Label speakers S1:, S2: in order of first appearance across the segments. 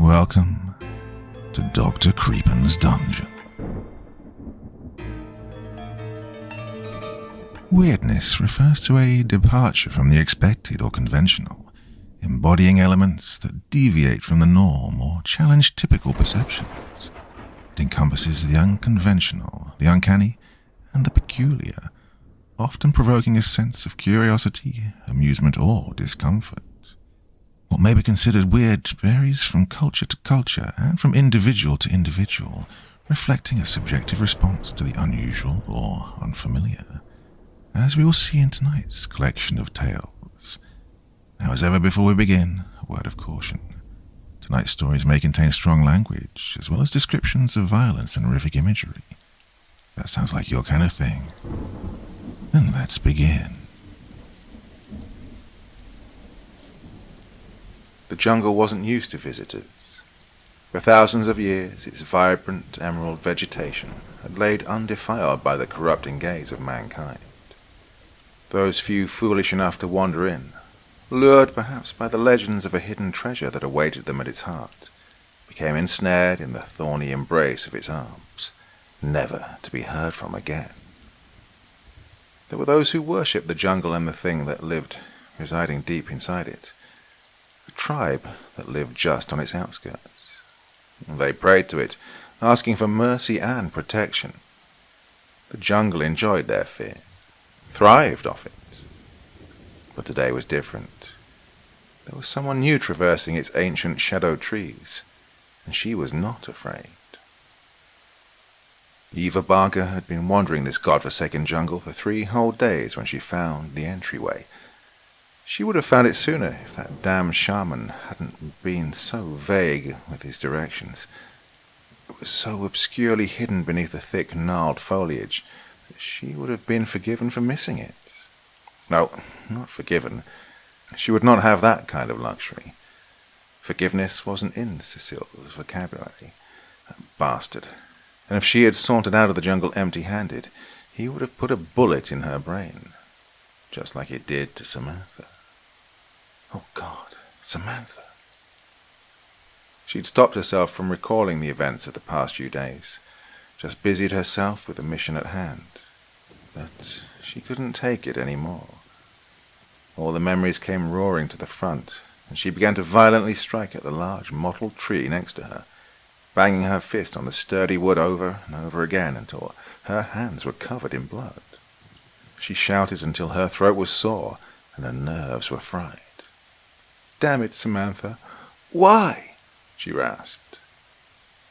S1: Welcome to Dr. Creepin's Dungeon. Weirdness refers to a departure from the expected or conventional, embodying elements that deviate from the norm or challenge typical perceptions. It encompasses the unconventional, the uncanny, and the peculiar, often provoking a sense of curiosity, amusement, or discomfort. What may be considered weird varies from culture to culture and from individual to individual, reflecting a subjective response to the unusual or unfamiliar, as we will see in tonight's collection of tales. Now, as ever before we begin, a word of caution. Tonight's stories may contain strong language, as well as descriptions of violence and horrific imagery. That sounds like your kind of thing. Then let's begin.
S2: The jungle wasn't used to visitors. For thousands of years, its vibrant emerald vegetation had laid undefiled by the corrupting gaze of mankind. Those few foolish enough to wander in, lured perhaps by the legends of a hidden treasure that awaited them at its heart, became ensnared in the thorny embrace of its arms, never to be heard from again. There were those who worshipped the jungle and the thing that lived residing deep inside it, a tribe that lived just on its outskirts. They prayed to it, asking for mercy and protection. The jungle enjoyed their fear, thrived off it. But today was different. There was someone new traversing its ancient shadow trees, and she was not afraid. Eva Barker had been wandering this godforsaken jungle for 3 whole days when she found the entryway. She would have found it sooner if that damn shaman hadn't been so vague with his directions. It was so obscurely hidden beneath the thick, gnarled foliage that she would have been forgiven for missing it. No, not forgiven. She would not have that kind of luxury. Forgiveness wasn't in Cecile's vocabulary. That bastard. And if she had sauntered out of the jungle empty-handed, he would have put a bullet in her brain, just like it did to Samantha. Oh God, Samantha. She'd stopped herself from recalling the events of the past few days, just busied herself with the mission at hand. But she couldn't take it anymore. All the memories came roaring to the front, and she began to violently strike at the large mottled tree next to her, banging her fist on the sturdy wood over and over again until her hands were covered in blood. She shouted until her throat was sore and her nerves were fried. "Damn it, Samantha! Why?" she rasped.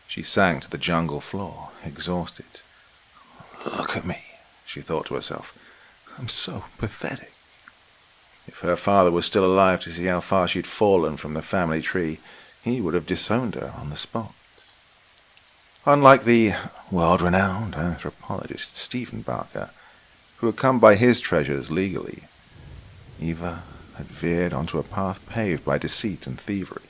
S2: She sank to the jungle floor, exhausted. "Look at me," she thought to herself. "I'm so pathetic." If her father was still alive to see how far she'd fallen from the family tree, he would have disowned her on the spot. Unlike the world-renowned anthropologist Stephen Barker, who had come by his treasures legally, Eva had veered onto a path paved by deceit and thievery.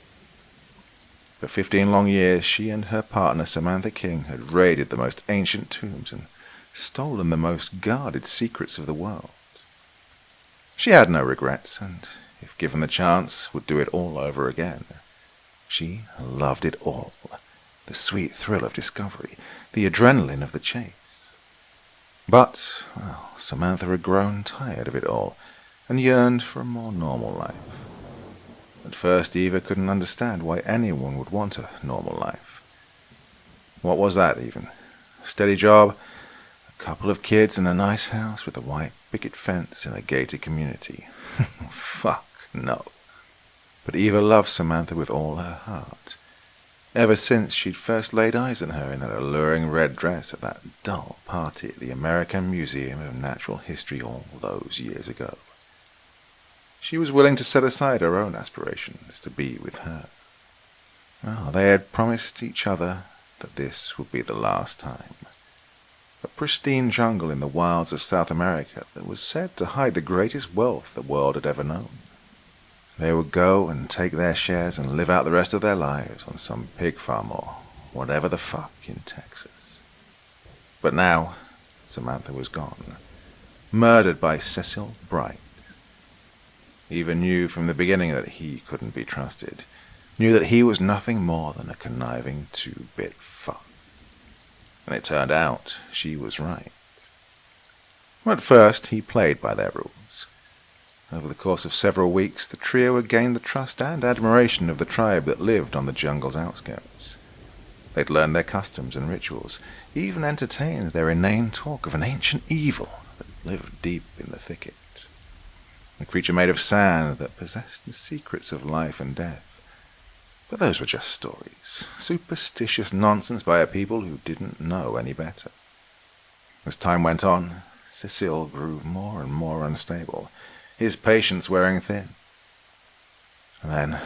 S2: For 15 long years, she and her partner Samantha King had raided the most ancient tombs and stolen the most guarded secrets of the world. She had no regrets, and, if given the chance, would do it all over again. She loved it all. The sweet thrill of discovery, the adrenaline of the chase. But, well, Samantha had grown tired of it all, and yearned for a more normal life. At first, Eva couldn't understand why anyone would want a normal life. What was that, even? A steady job, a couple of kids in a nice house with a white picket fence in a gated community. Fuck, no. But Eva loved Samantha with all her heart, ever since she'd first laid eyes on her in that alluring red dress at that dull party at the American Museum of Natural History all those years ago. She was willing to set aside her own aspirations to be with her. Well, they had promised each other that this would be the last time. A pristine jungle in the wilds of South America that was said to hide the greatest wealth the world had ever known. They would go and take their shares and live out the rest of their lives on some pig farm or whatever the fuck in Texas. But now, Samantha was gone, murdered by Cecil Bright. Eva knew from the beginning that he couldn't be trusted, knew that he was nothing more than a conniving two-bit fuck. And it turned out she was right. At first, he played by their rules. Over the course of several weeks, the trio had gained the trust and admiration of the tribe that lived on the jungle's outskirts. They'd learned their customs and rituals, even entertained their inane talk of an ancient evil that lived deep in the thicket. A creature made of sand that possessed the secrets of life and death. But those were just stories, superstitious nonsense by a people who didn't know any better. As time went on, Cecil grew more and more unstable, his patience wearing thin. And then,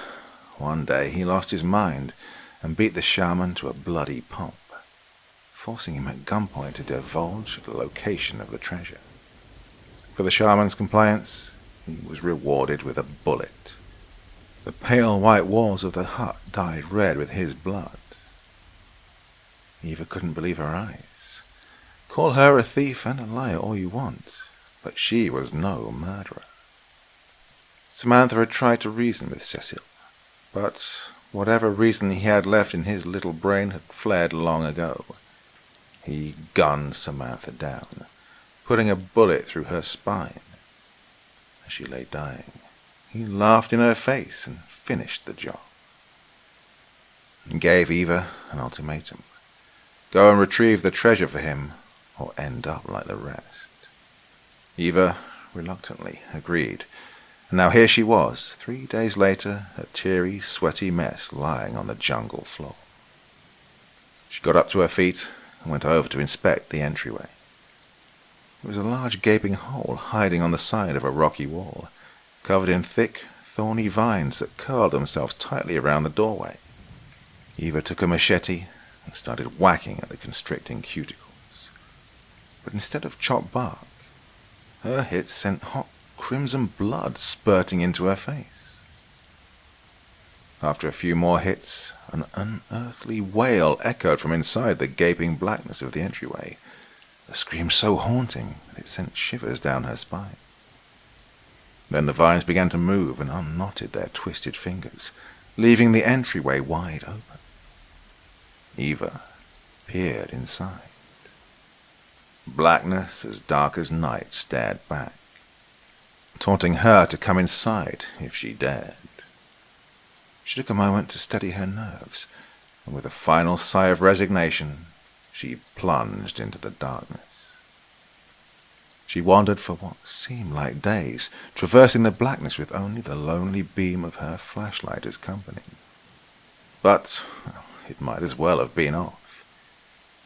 S2: one day, he lost his mind and beat the shaman to a bloody pulp, forcing him at gunpoint to divulge the location of the treasure. For the shaman's compliance, he was rewarded with a bullet. The pale white walls of the hut dyed red with his blood. Eva couldn't believe her eyes. Call her a thief and a liar all you want, but she was no murderer. Samantha had tried to reason with Cecil, but whatever reason he had left in his little brain had fled long ago. He gunned Samantha down, putting a bullet through her spine. As she lay dying, he laughed in her face and finished the job. He gave Eva an ultimatum. Go and retrieve the treasure for him, or end up like the rest. Eva reluctantly agreed, and now here she was, 3 days later, a teary, sweaty mess lying on the jungle floor. She got up to her feet and went over to inspect the entryway. It was a large gaping hole hiding on the side of a rocky wall, covered in thick, thorny vines that curled themselves tightly around the doorway. Eva took a machete and started whacking at the constricting cuticles. But instead of chopped bark, her hits sent hot crimson blood spurting into her face. After a few more hits, an unearthly wail echoed from inside the gaping blackness of the entryway, a scream so haunting that it sent shivers down her spine. Then the vines began to move and unknotted their twisted fingers, leaving the entryway wide open. Eva peered inside. Blackness as dark as night stared back, taunting her to come inside if she dared. She took a moment to steady her nerves, and with a final sigh of resignation, she plunged into the darkness. She wandered for what seemed like days, traversing the blackness with only the lonely beam of her flashlight as company. But it might as well have been off.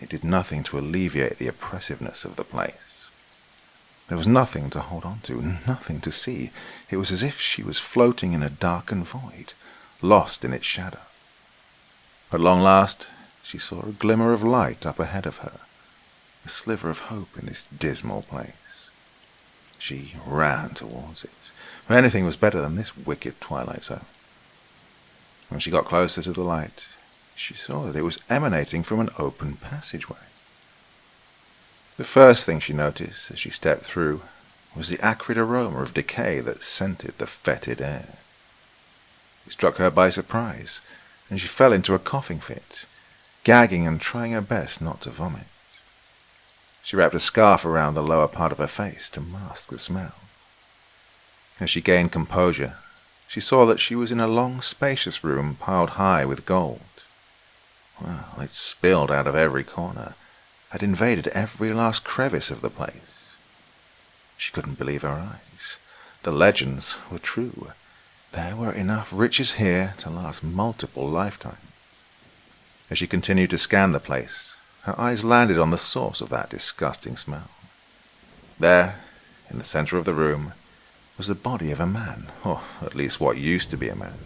S2: It did nothing to alleviate the oppressiveness of the place. There was nothing to hold on to, nothing to see. It was as if she was floating in a darkened void, lost in its shadow. At long last, she saw a glimmer of light up ahead of her, a sliver of hope in this dismal place. She ran towards it. Anything was better than this wicked twilight zone. When she got closer to the light, she saw that it was emanating from an open passageway. The first thing she noticed as she stepped through was the acrid aroma of decay that scented the fetid air. It struck her by surprise, and she fell into a coughing fit, gagging and trying her best not to vomit. She wrapped a scarf around the lower part of her face to mask the smell. As she gained composure, she saw that she was in a long, spacious room piled high with gold. Well, it spilled out of every corner, had invaded every last crevice of the place. She couldn't believe her eyes. The legends were true. There were enough riches here to last multiple lifetimes. As she continued to scan the place, her eyes landed on the source of that disgusting smell. There, in the center of the room, was the body of a man, or at least what used to be a man.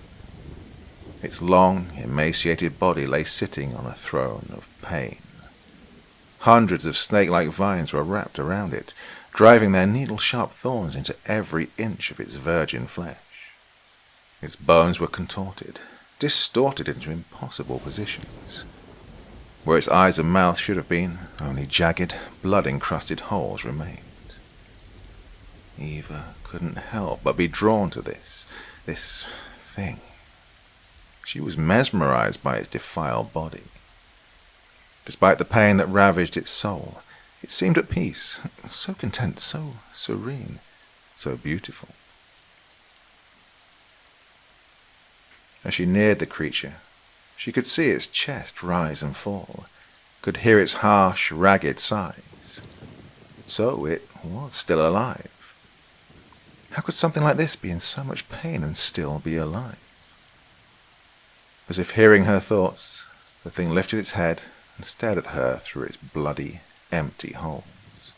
S2: Its long, emaciated body lay sitting on a throne of pain. Hundreds of snake-like vines were wrapped around it, driving their needle-sharp thorns into every inch of its virgin flesh. Its bones were contorted, distorted into impossible positions. Where its eyes and mouth should have been, only jagged, blood-encrusted holes remained. Eva couldn't help but be drawn to this thing. She was mesmerized by its defiled body. Despite the pain that ravaged its soul, it seemed at peace, so content, so serene, so beautiful. As she neared the creature, she could see its chest rise and fall, could hear its harsh, ragged sighs. So it was still alive. How could something like this be in so much pain and still be alive? As if hearing her thoughts, the thing lifted its head and stared at her through its bloody, empty holes.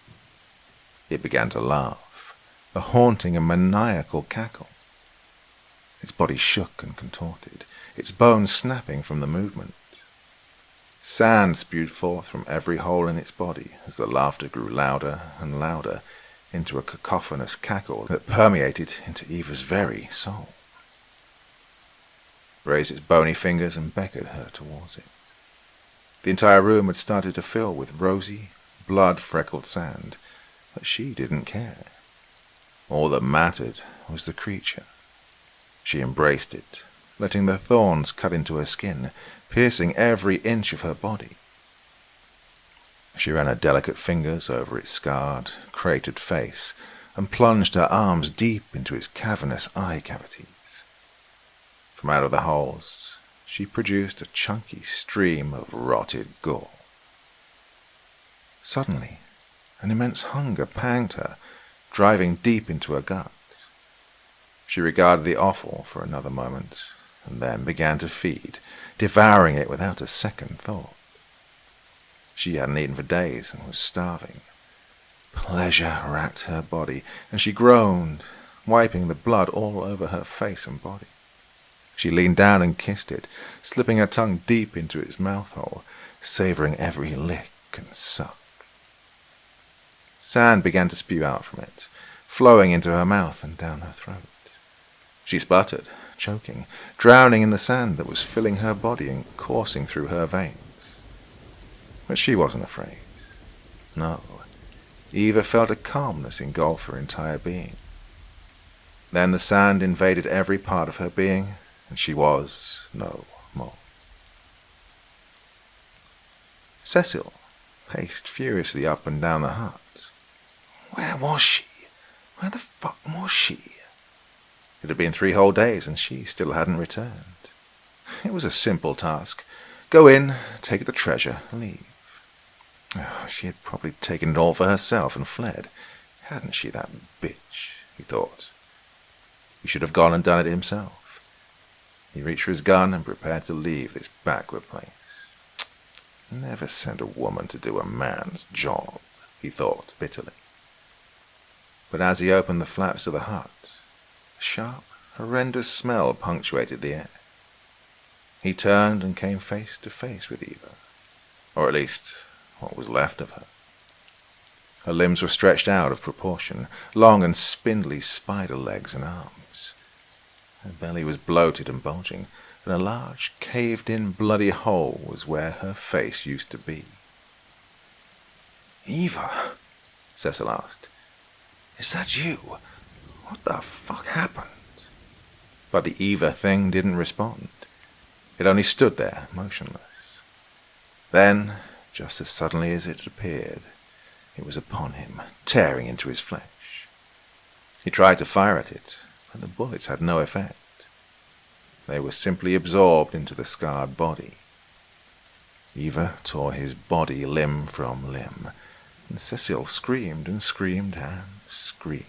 S2: It began to laugh, a haunting and maniacal cackle. Its body shook and contorted, its bones snapping from the movement. Sand spewed forth from every hole in its body as the laughter grew louder and louder into a cacophonous cackle that permeated into Eva's very soul. Raised its bony fingers and beckoned her towards it. The entire room had started to fill with rosy, blood-freckled sand, but she didn't care. All that mattered was the creature. She embraced it, letting the thorns cut into her skin, piercing every inch of her body. She ran her delicate fingers over its scarred, cratered face and plunged her arms deep into its cavernous eye cavities. From out of the holes, she produced a chunky stream of rotted gore. Suddenly, an immense hunger panged her, driving deep into her gut. She regarded the offal for another moment, and then began to feed, devouring it without a second thought. She hadn't eaten for days and was starving. Pleasure racked her body, and she groaned, wiping the blood all over her face and body. She leaned down and kissed it, slipping her tongue deep into its mouth hole, savoring every lick and suck. Sand began to spew out from it, flowing into her mouth and down her throat. She sputtered, choking, drowning in the sand that was filling her body and coursing through her veins. But she wasn't afraid. No, Eva felt a calmness engulf her entire being. Then the sand invaded every part of her being, and she was no more. Cecil paced furiously up and down the hut. Where was she? Where the fuck was she? It had been 3 whole days, and she still hadn't returned. It was a simple task. Go in, take the treasure, leave. Oh, she had probably taken it all for herself and fled. Hadn't she, that bitch? He thought. He should have gone and done it himself. He reached for his gun and prepared to leave this backward place. Never send a woman to do a man's job, he thought bitterly. But as he opened the flaps of the hut, a sharp, horrendous smell punctuated the air. He turned and came face to face with Eva, or at least what was left of her. Her limbs were stretched out of proportion, long and spindly spider legs and arms. Her belly was bloated and bulging, and a large, caved-in bloody hole was where her face used to be. "Eva," Cecil asked, "is that you? What the fuck happened?" But the Eva thing didn't respond. It only stood there, motionless. Then, just as suddenly as it appeared, it was upon him, tearing into his flesh. He tried to fire at it, but the bullets had no effect. They were simply absorbed into the scarred body. Eva tore his body limb from limb, and Cecil screamed and screamed and screamed.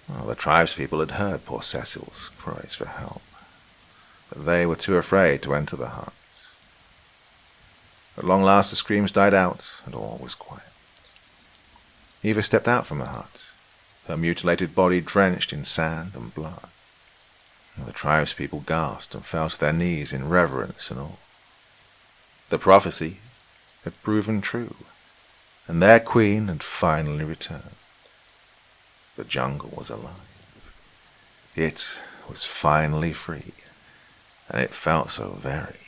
S2: Well, the tribespeople had heard poor Cecil's cries for help, but they were too afraid to enter the hut. At long last the screams died out, and all was quiet. Eva stepped out from the hut, her mutilated body drenched in sand and blood. The tribespeople gasped and fell to their knees in reverence and awe. The prophecy had proven true, and their queen had finally returned. The jungle was alive. It was finally free, and it felt so very,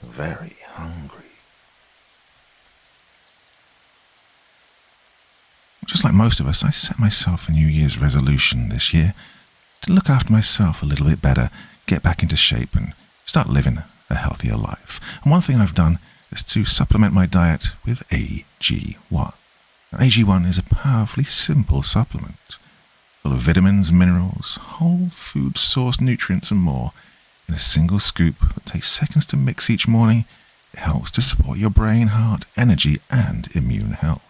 S2: very hungry.
S1: Just like most of us, I set myself a New Year's resolution this year to look after myself a little bit better get back into shape and start living a healthier life. And one thing I've done is to supplement my diet with AG1. Now, AG1 is a powerfully simple supplement, full of vitamins, minerals, whole food source nutrients and more, in a single scoop that takes seconds to mix each morning. It helps to support your brain, heart, energy, and immune health.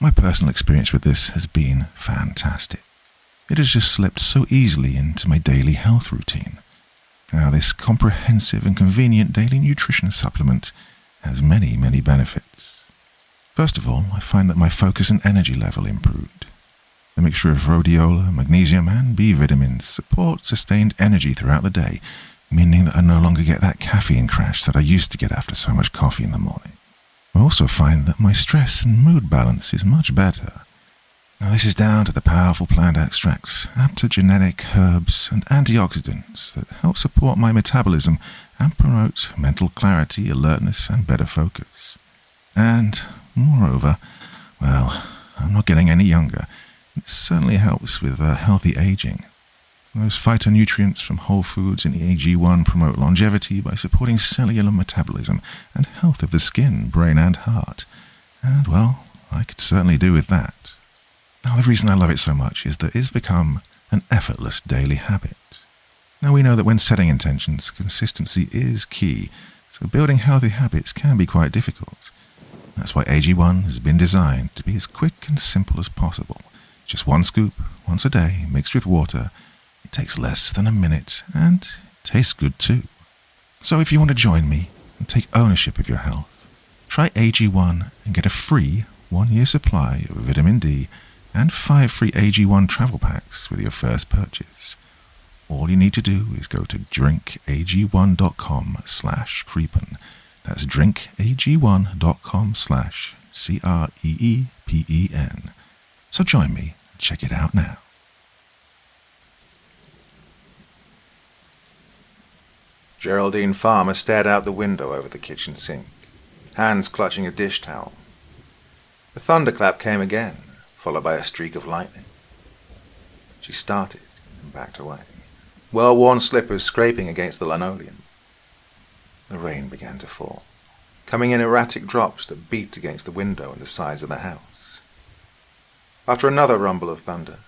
S1: My personal experience with this has been fantastic. It has just slipped so easily into my daily health routine. Now, this comprehensive and convenient daily nutrition supplement has many, many benefits. First of all, I find that my focus and energy level improved. The mixture of rhodiola, magnesium, and B vitamins support sustained energy throughout the day, meaning that I no longer get that caffeine crash that I used to get after so much coffee in the morning. I also find that my stress and mood balance is much better. Now, this is down to the powerful plant extracts, adaptogenic herbs, and antioxidants that help support my metabolism and promote mental clarity, alertness, and better focus. And, moreover, well, I'm not getting any younger. It certainly helps with healthy aging. Those phytonutrients from whole foods in the AG1 promote longevity by supporting cellular metabolism and health of the skin, brain, and heart. And, well, I could certainly do with that. Now, the reason I love it so much is that it's become an effortless daily habit. Now, we know that when setting intentions, consistency is key, so building healthy habits can be quite difficult. That's why AG1 has been designed to be as quick and simple as possible. Just one scoop, once a day, mixed with water. It takes less than a minute, and it tastes good too. So if you want to join me and take ownership of your health, try AG1 and get a free 1-year supply of vitamin D and 5 free AG1 Travel Packs with your first purchase. All you need to do is go to drinkag1.com/creepin. That's drinkag1.com/CREEPEN. So join me and check it out now.
S2: Geraldine Farmer stared out the window over the kitchen sink, hands clutching a dish towel. The thunderclap came again, followed by a streak of lightning. She started and backed away, well-worn slippers scraping against the linoleum. The rain began to fall, coming in erratic drops that beat against the window and the sides of the house. After another rumble of thunder,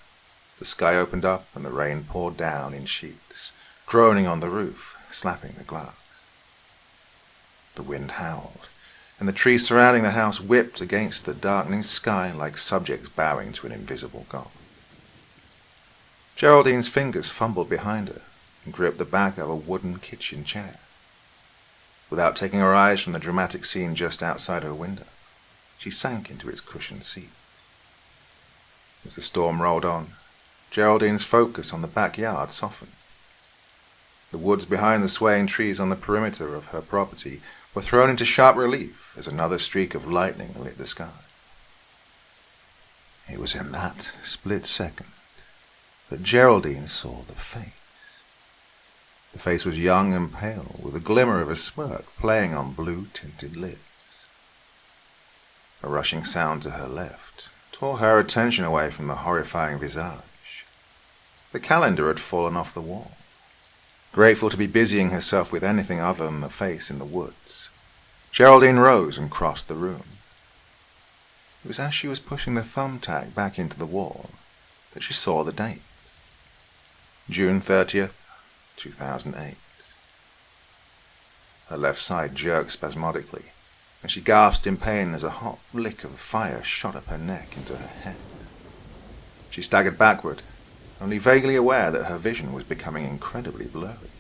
S2: the sky opened up and the rain poured down in sheets, droning on the roof, slapping the glass. The wind howled, and the trees surrounding the house whipped against the darkening sky like subjects bowing to an invisible god. Geraldine's fingers fumbled behind her and gripped the back of a wooden kitchen chair. Without taking her eyes from the dramatic scene just outside her window, she sank into its cushioned seat. As the storm rolled on, Geraldine's focus on the backyard softened. The woods behind the swaying trees on the perimeter of her property were thrown into sharp relief as another streak of lightning lit the sky. It was in that split second that Geraldine saw the face. The face was young and pale, with a glimmer of a smirk playing on blue-tinted lips. A rushing sound to her left tore her attention away from the horrifying visage. The calendar had fallen off the wall. Grateful to be busying herself with anything other than the face in the woods, Geraldine rose and crossed the room. It was as she was pushing the thumbtack back into the wall that she saw the date. June 30th, 2008. Her left side jerked spasmodically, and she gasped in pain as a hot lick of fire shot up her neck into her head. She staggered backward, only vaguely aware that her vision was becoming incredibly blurry.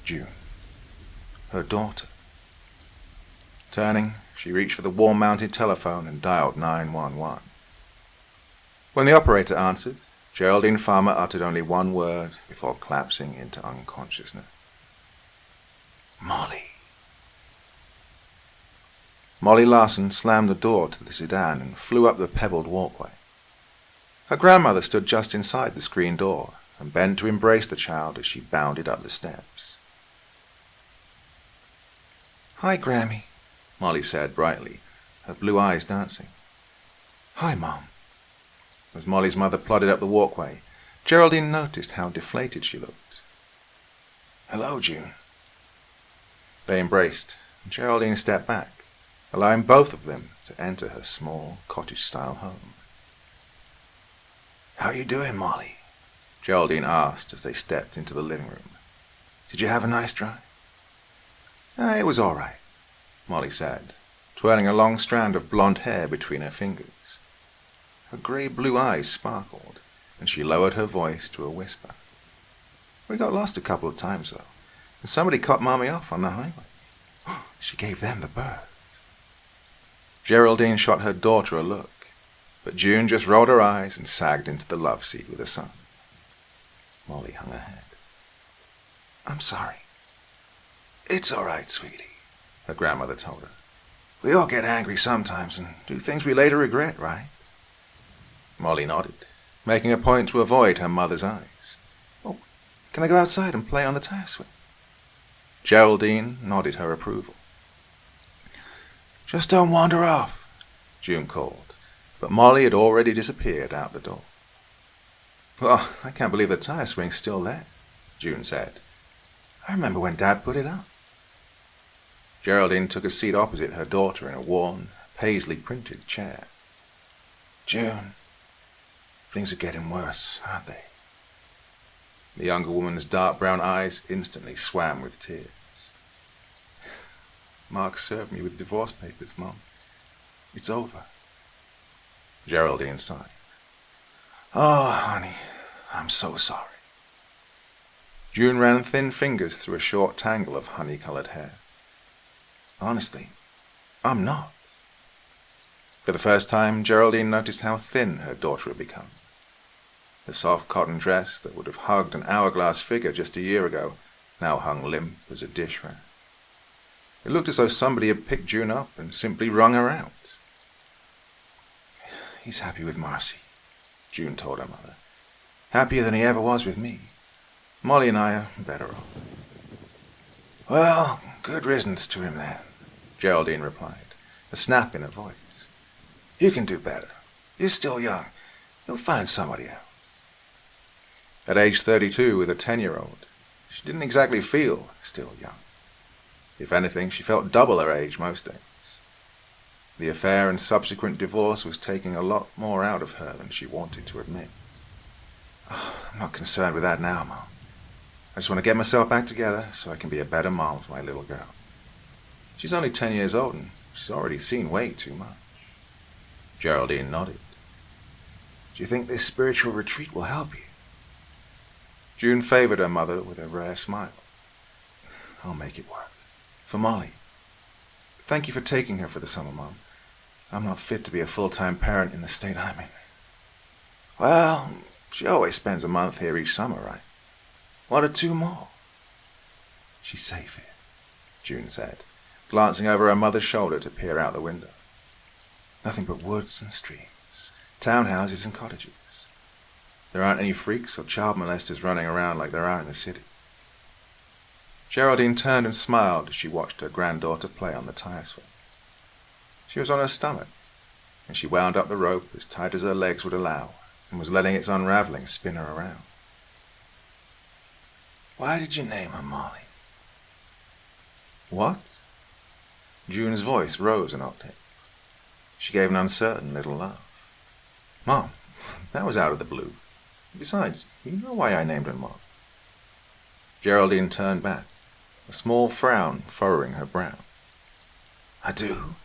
S2: June. Her daughter. Turning, she reached for the wall-mounted telephone and dialed 911. When the operator answered, Geraldine Farmer uttered only one word before collapsing into unconsciousness. Molly. Molly Larson slammed the door to the sedan and flew up the pebbled walkway. Her grandmother stood just inside the screen door and bent to embrace the child as she bounded up the steps. "Hi, Grammy," Molly said brightly, her blue eyes dancing. "Hi, Mom." As Molly's mother plodded up the walkway, Geraldine noticed how deflated she looked, Hello, June. They embraced, and Geraldine stepped back, allowing both of them to enter her small, cottage-style home. "How you doing, Molly?" Geraldine asked as they stepped into the living room. "Did you have a nice drive?" "It was all right," Molly said, twirling a long strand of blonde hair between her fingers. Her grey-blue eyes sparkled, and she lowered her voice to a whisper. "We got lost a couple of times, though, and somebody cut Mommy off on the highway. She gave them the bird." Geraldine shot her daughter a look, but June just rolled her eyes and sagged into the love seat with her son. Molly hung her head. "I'm sorry." "It's all right, sweetie," her grandmother told her. "We all get angry sometimes and do things we later regret, right?" Molly nodded, making a point to avoid her mother's eyes. "Oh, can I go outside and play on the tire swing?" Geraldine nodded her approval. "Just don't wander off," June called, but Molly had already disappeared out the door. "Well, I can't believe the tire swing's still there," June said. "I remember when Dad put it up." Geraldine took a seat opposite her daughter in a worn, paisley-printed chair. "June, things are getting worse, aren't they?" The younger woman's dark brown eyes instantly swam with tears. "Mark served me with divorce papers, Mom. It's over." Geraldine sighed. "Oh, honey, I'm so sorry." June ran thin fingers through a short tangle of honey-colored hair. "Honestly, I'm not." For the first time, Geraldine noticed how thin her daughter had become. The soft cotton dress that would have hugged an hourglass figure just a year ago now hung limp as a dish rack. It looked as though somebody had picked June up and simply wrung her out. "He's happy with Marcy," June told her mother. "Happier than he ever was with me. Molly and I are better off." "Well, good riddance to him then," Geraldine replied, a snap in her voice. "You can do better. You're still young. You'll find somebody else." At age 32 with a 10-year-old, she didn't exactly feel still young. If anything, she felt double her age most days. The affair and subsequent divorce was taking a lot more out of her than she wanted to admit. "I'm not concerned with that now, Mom. I just want to get myself back together so I can be a better mom for my little girl. She's only 10 years old and she's already seen way too much." Geraldine nodded. "Do you think this spiritual retreat will help you?" June favored her mother with a rare smile. "I'll make it work. For Molly. Thank you for taking her for the summer, Mom. I'm not fit to be a full-time parent in the state I'm in." "Well, she always spends a month here each summer, right? 1 or 2 more?" "She's safe here," June said, glancing over her mother's shoulder to peer out the window. "Nothing but woods and streams, townhouses and cottages. There aren't any freaks or child molesters running around like there are in the city." Geraldine turned and smiled as she watched her granddaughter play on the tire swing. She was on her stomach, and she wound up the rope as tight as her legs would allow and was letting its unraveling spin her around. "Why did you name her Molly?" "What?" June's voice rose an octave. She gave an uncertain little laugh. "Mom, that was out of the blue. Besides, you know why I named her Mom." Geraldine turned back, a small frown furrowing her brow. "I do?"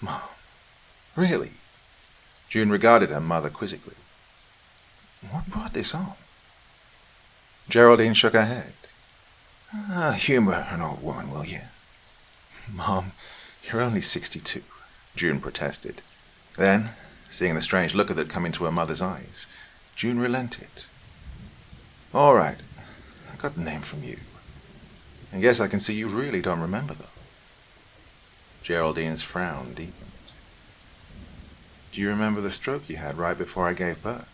S2: "Mom, really?" June regarded her mother quizzically. "What brought this on?" Geraldine shook her head. Humor an old woman, will you?" "Mom, you're only 62, June protested. Then, seeing the strange look that had come into her mother's eyes, June relented. "All right, I got the name from you. I guess I can see you really don't remember, though." Geraldine's frown deepened. "Do you remember the stroke you had right before I gave birth?"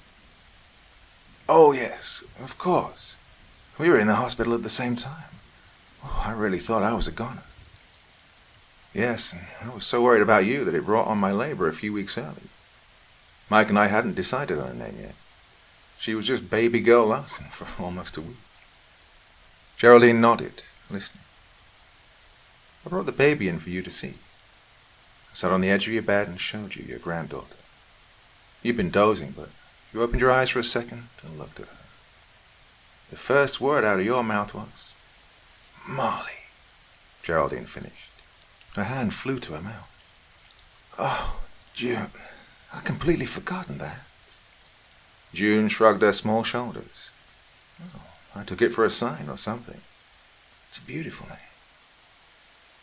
S2: "Oh, yes, of course. We were in the hospital at the same time. Oh, I really thought I was a goner." "Yes, and I was so worried about you that it brought on my labor a few weeks early. Mike and I hadn't decided on a name yet. She was just baby girl Larson for almost a week." Geraldine nodded, listening. I brought the baby in for you to see. I sat on the edge of your bed and showed you your granddaughter. You'd been dozing, but you opened your eyes for a second and looked at her. The first word out of your mouth was, "Molly," Geraldine finished. Her hand flew to her mouth. "Oh, June, I'd completely forgotten that." June shrugged her small shoulders. "Oh, I took it for a sign or something. It's a beautiful name."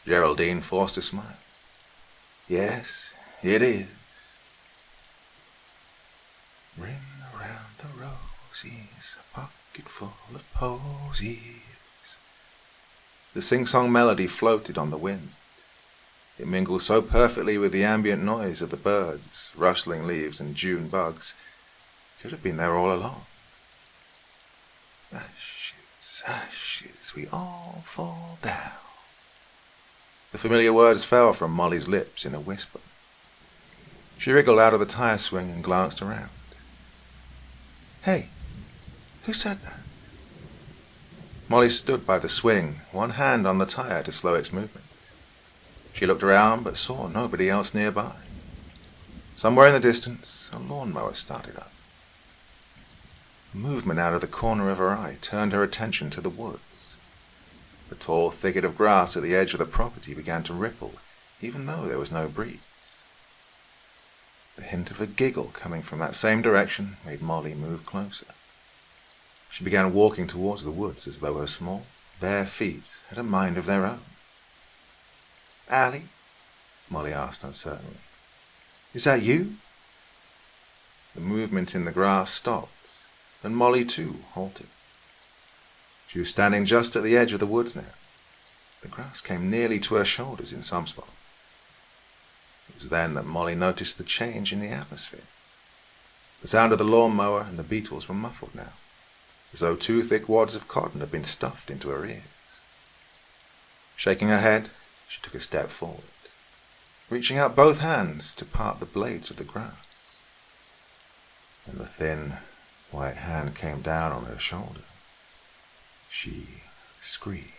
S2: Geraldine forced a smile. "Yes, it is." Ring around the rosies, a pocket full of posies. The sing-song melody floated on the wind. It mingled so perfectly with the ambient noise of the birds, rustling leaves, and June bugs. It could have been there all along. Ashes, ashes, we all fall down. The familiar words fell from Molly's lips in a whisper. She wriggled out of the tire swing and glanced around. "Hey, who said that?" Molly stood by the swing, one hand on the tire to slow its movement. She looked around but saw nobody else nearby. Somewhere in the distance, a lawnmower started up. A movement out of the corner of her eye turned her attention to the woods. The tall thicket of grass at the edge of the property began to ripple, even though there was no breeze. The hint of a giggle coming from that same direction made Molly move closer. She began walking towards the woods as though her small, bare feet had a mind of their own. "Allie?" Molly asked uncertainly. "Is that you?" The movement in the grass stopped, and Molly too halted. She was standing just at the edge of the woods now. The grass came nearly to her shoulders in some spots. It was then that Molly noticed the change in the atmosphere. The sound of the lawnmower and the beetles were muffled now, as though two thick wads of cotton had been stuffed into her ears. Shaking her head, she took a step forward, reaching out both hands to part the blades of the grass. When the thin, white hand came down on her shoulder, she screamed.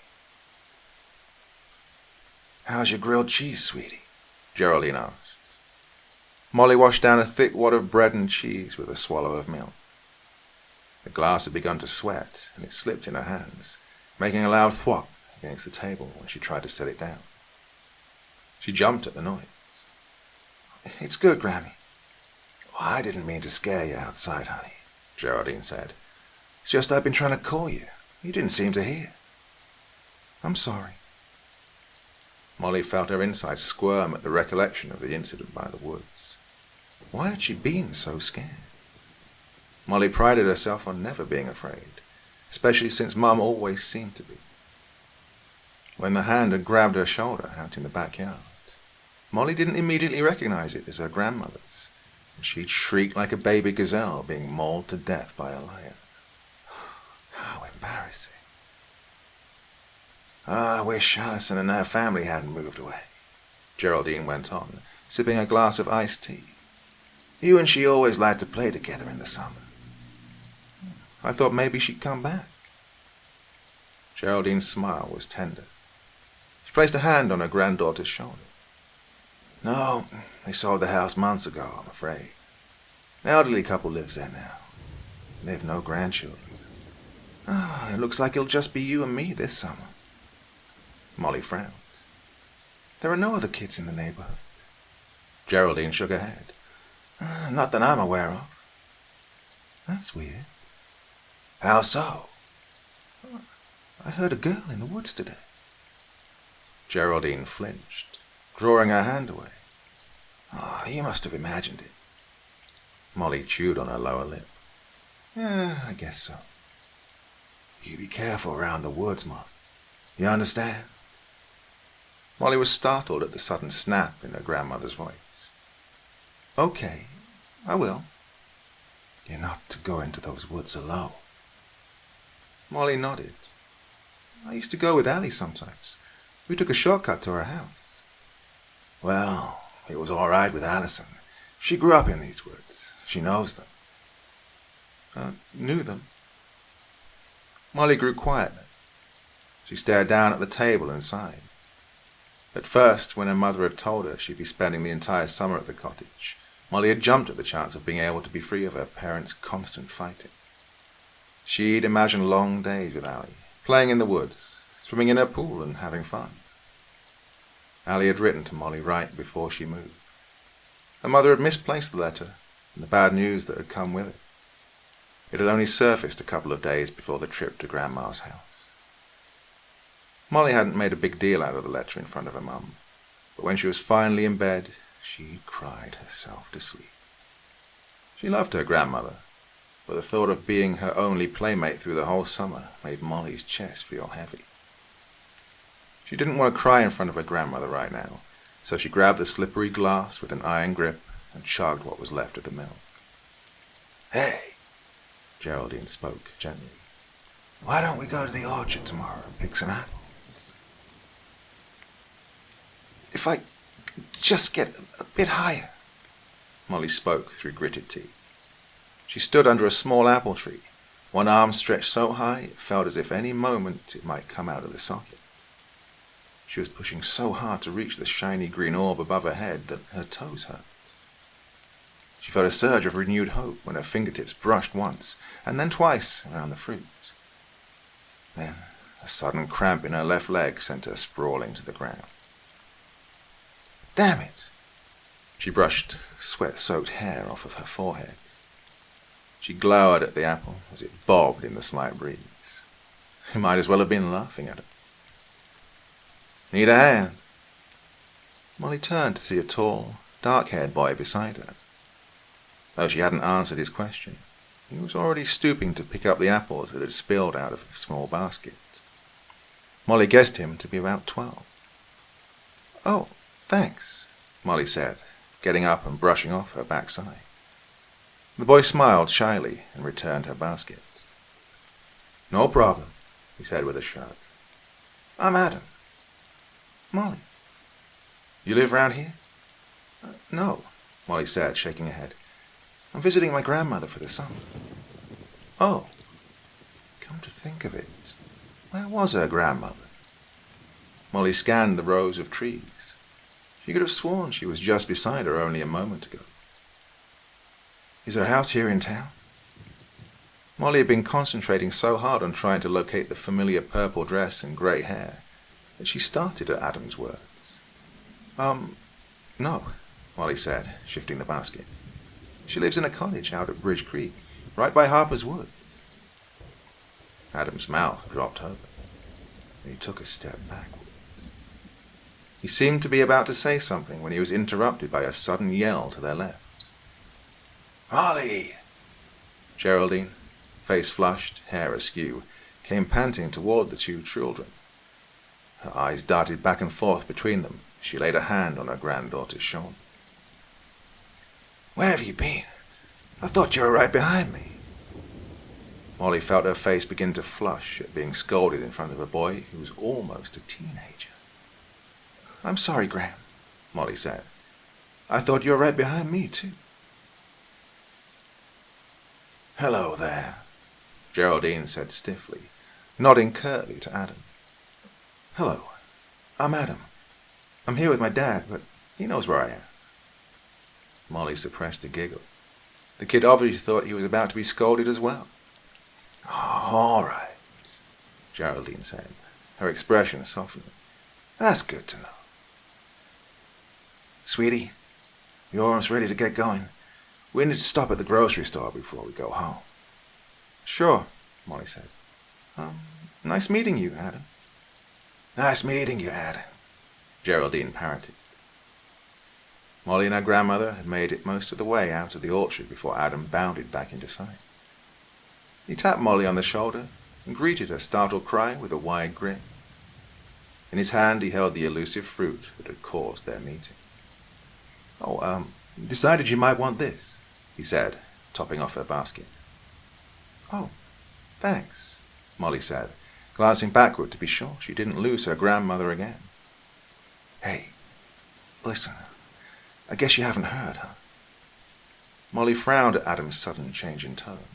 S2: "How's your grilled cheese, sweetie?" Geraldine asked. Molly washed down a thick wad of bread and cheese with a swallow of milk. The glass had begun to sweat, and it slipped in her hands, making a loud thwop against the table when she tried to set it down. She jumped at the noise. "It's good, Grammy." "Oh, I didn't mean to scare you outside, honey," Geraldine said. "It's just I've been trying to call you. You didn't seem to hear." "I'm sorry." Molly felt her insides squirm at the recollection of the incident by the woods. Why had she been so scared? Molly prided herself on never being afraid, especially since Mum always seemed to be. When the hand had grabbed her shoulder out in the backyard, Molly didn't immediately recognize it as her grandmother's, and she'd shrieked like a baby gazelle being mauled to death by a lion. How embarrassing. "I wish Allison and her family hadn't moved away," Geraldine went on, sipping a glass of iced tea. "You and she always liked to play together in the summer." "I thought maybe she'd come back." Geraldine's smile was tender. She placed a hand on her granddaughter's shoulder. "No, they sold the house months ago, I'm afraid. An elderly couple lives there now. They've no grandchildren. It looks like it'll just be you and me this summer." Molly frowned. "There are no other kids in the neighborhood." Geraldine shook her head. "Not that I'm aware of." "That's weird." "How so?" "I heard a girl in the woods today." Geraldine flinched, drawing her hand away. You must have imagined it." Molly chewed on her lower lip. "Yeah, I guess so." "You be careful around the woods, Molly. You understand?" Molly was startled at the sudden snap in her grandmother's voice. "Okay, I will." "You're not to go into those woods alone." Molly nodded. "I used to go with Allie sometimes. We took a shortcut to her house." "Well, it was all right with Allison. She grew up in these woods. She knows them." "Knew them?" Molly grew quiet then. She stared down at the table and sighed. At first, when her mother had told her she'd be spending the entire summer at the cottage, Molly had jumped at the chance of being able to be free of her parents' constant fighting. She'd imagined long days with Allie, playing in the woods, swimming in her pool and having fun. Allie had written to Molly right before she moved. Her mother had misplaced the letter and the bad news that had come with it. It had only surfaced a couple of days before the trip to Grandma's house. Molly hadn't made a big deal out of the letter in front of her mum, but when she was finally in bed, she cried herself to sleep. She loved her grandmother, but the thought of being her only playmate through the whole summer made Molly's chest feel heavy. She didn't want to cry in front of her grandmother right now, so she grabbed the slippery glass with an iron grip and chugged what was left of the milk. "Hey," Geraldine spoke gently. "Why don't we go to the orchard tomorrow and pick some apples?" "If I just get a bit higher," Molly spoke through gritted teeth. She stood under a small apple tree, one arm stretched so high it felt as if any moment it might come out of the socket. She was pushing so hard to reach the shiny green orb above her head that her toes hurt. She felt a surge of renewed hope when her fingertips brushed once and then twice around the fruit. Then a sudden cramp in her left leg sent her sprawling to the ground. "Damn it!" She brushed sweat-soaked hair off of her forehead. She glowered at the apple as it bobbed in the slight breeze. She might as well have been laughing at it. "Need a hand?" Molly turned to see a tall, dark-haired boy beside her. Though she hadn't answered his question, he was already stooping to pick up the apples that had spilled out of a small basket. Molly guessed him to be about 12. "Oh, thanks," Molly said, getting up and brushing off her backside. The boy smiled shyly and returned her basket. "No problem," he said with a shrug. "I'm Adam." "Molly." "You live round here?" "No," Molly said, shaking her head. "I'm visiting my grandmother for the summer." "Oh, come to think of it, where was her grandmother?" Molly scanned the rows of trees. She could have sworn she was just beside her only a moment ago. "Is her house here in town?" Molly had been concentrating so hard on trying to locate the familiar purple dress and grey hair that she started at Adam's words. No," Molly said, shifting the basket. "She lives in a cottage out at Bridge Creek, right by Harper's Woods." Adam's mouth dropped open, and he took a step backward. He seemed to be about to say something when he was interrupted by a sudden yell to their left. "Molly!" Geraldine, face flushed, hair askew, came panting toward the two children. Her eyes darted back and forth between them as she laid a hand on her granddaughter's shoulder. "Where have you been? I thought you were right behind me." Molly felt her face begin to flush at being scolded in front of a boy who was almost a teenager. "I'm sorry, Gram," Molly said. "I thought you were right behind me, too." "Hello there," Geraldine said stiffly, nodding curtly to Adam. "Hello, I'm Adam. I'm here with my dad, but he knows where I am." Molly suppressed a giggle. The kid obviously thought he was about to be scolded as well. "Oh, all right," Geraldine said, her expression softening. "That's good to know." "Sweetie, you almost ready to get going? We need to stop at the grocery store before we go home." "Sure," Molly said. Nice meeting you, Adam." "Nice meeting you, Adam," Geraldine parroted. Molly and her grandmother had made it most of the way out of the orchard before Adam bounded back into sight. He tapped Molly on the shoulder and greeted her startled cry with a wide grin. In his hand he held the elusive fruit that had caused their meeting. Decided you might want this," he said, topping off her basket. "Oh, thanks," Molly said, glancing backward to be sure she didn't lose her grandmother again. "Hey, listen, I guess you haven't heard, huh?" Molly frowned at Adam's sudden change in tone.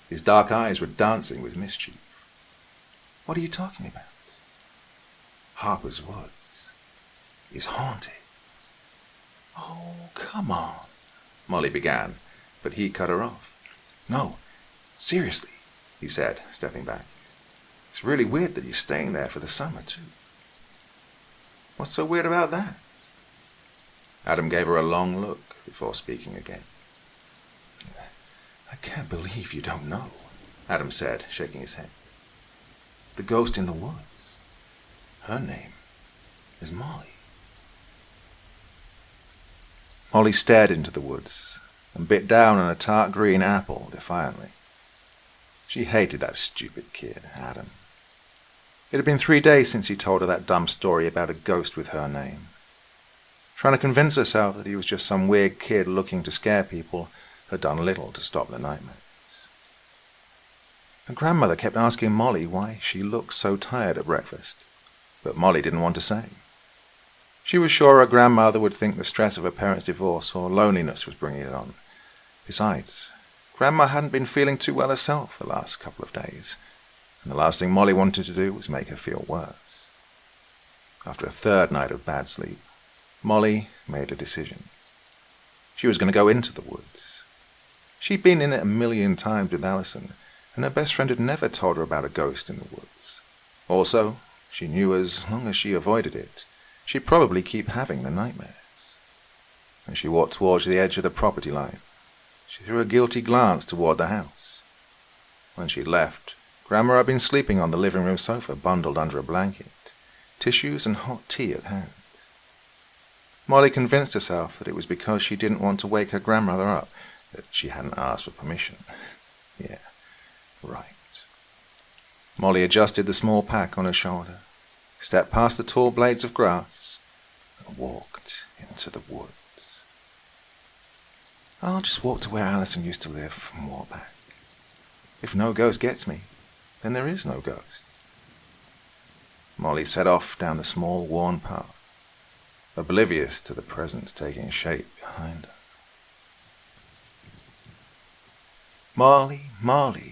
S2: His dark eyes were dancing with mischief. "What are you talking about?" Harper's Woods is haunted. Oh, come on, Molly began, but he cut her off. No, seriously, he said, stepping back. It's really weird that you're staying there for the summer, too. What's so weird about that? Adam gave her a long look before speaking again. I can't believe you don't know, Adam said, shaking his head. The ghost in the woods. Her name is Molly. Molly stared into the woods and bit down on a tart green apple defiantly. She hated that stupid kid, Adam. It had been 3 days since he told her that dumb story about a ghost with her name. Trying to convince herself that he was just some weird kid looking to scare people had done little to stop the nightmares. Her grandmother kept asking Molly why she looked so tired at breakfast, but Molly didn't want to say. She was sure her grandmother would think the stress of her parents' divorce or loneliness was bringing it on. Besides, Grandma hadn't been feeling too well herself the last couple of days, and the last thing Molly wanted to do was make her feel worse. After a third night of bad sleep, Molly made a decision. She was going to go into the woods. She'd been in it 1,000,000 times with Allison, and her best friend had never told her about a ghost in the woods. Also, she knew as long as she avoided it, she'd probably keep having the nightmares. As she walked towards the edge of the property line, she threw a guilty glance toward the house. When she left, Grandma had been sleeping on the living room sofa, bundled under a blanket, tissues and hot tea at hand. Molly convinced herself that it was because she didn't want to wake her grandmother up that she hadn't asked for permission. Yeah, right. Molly adjusted the small pack on her shoulder, stepped past the tall blades of grass, and walked into the woods. I'll just walk to where Allison used to live and walk back. If no ghost gets me, then there is no ghost. Molly set off down the small, worn path, oblivious to the presence taking shape behind her. Molly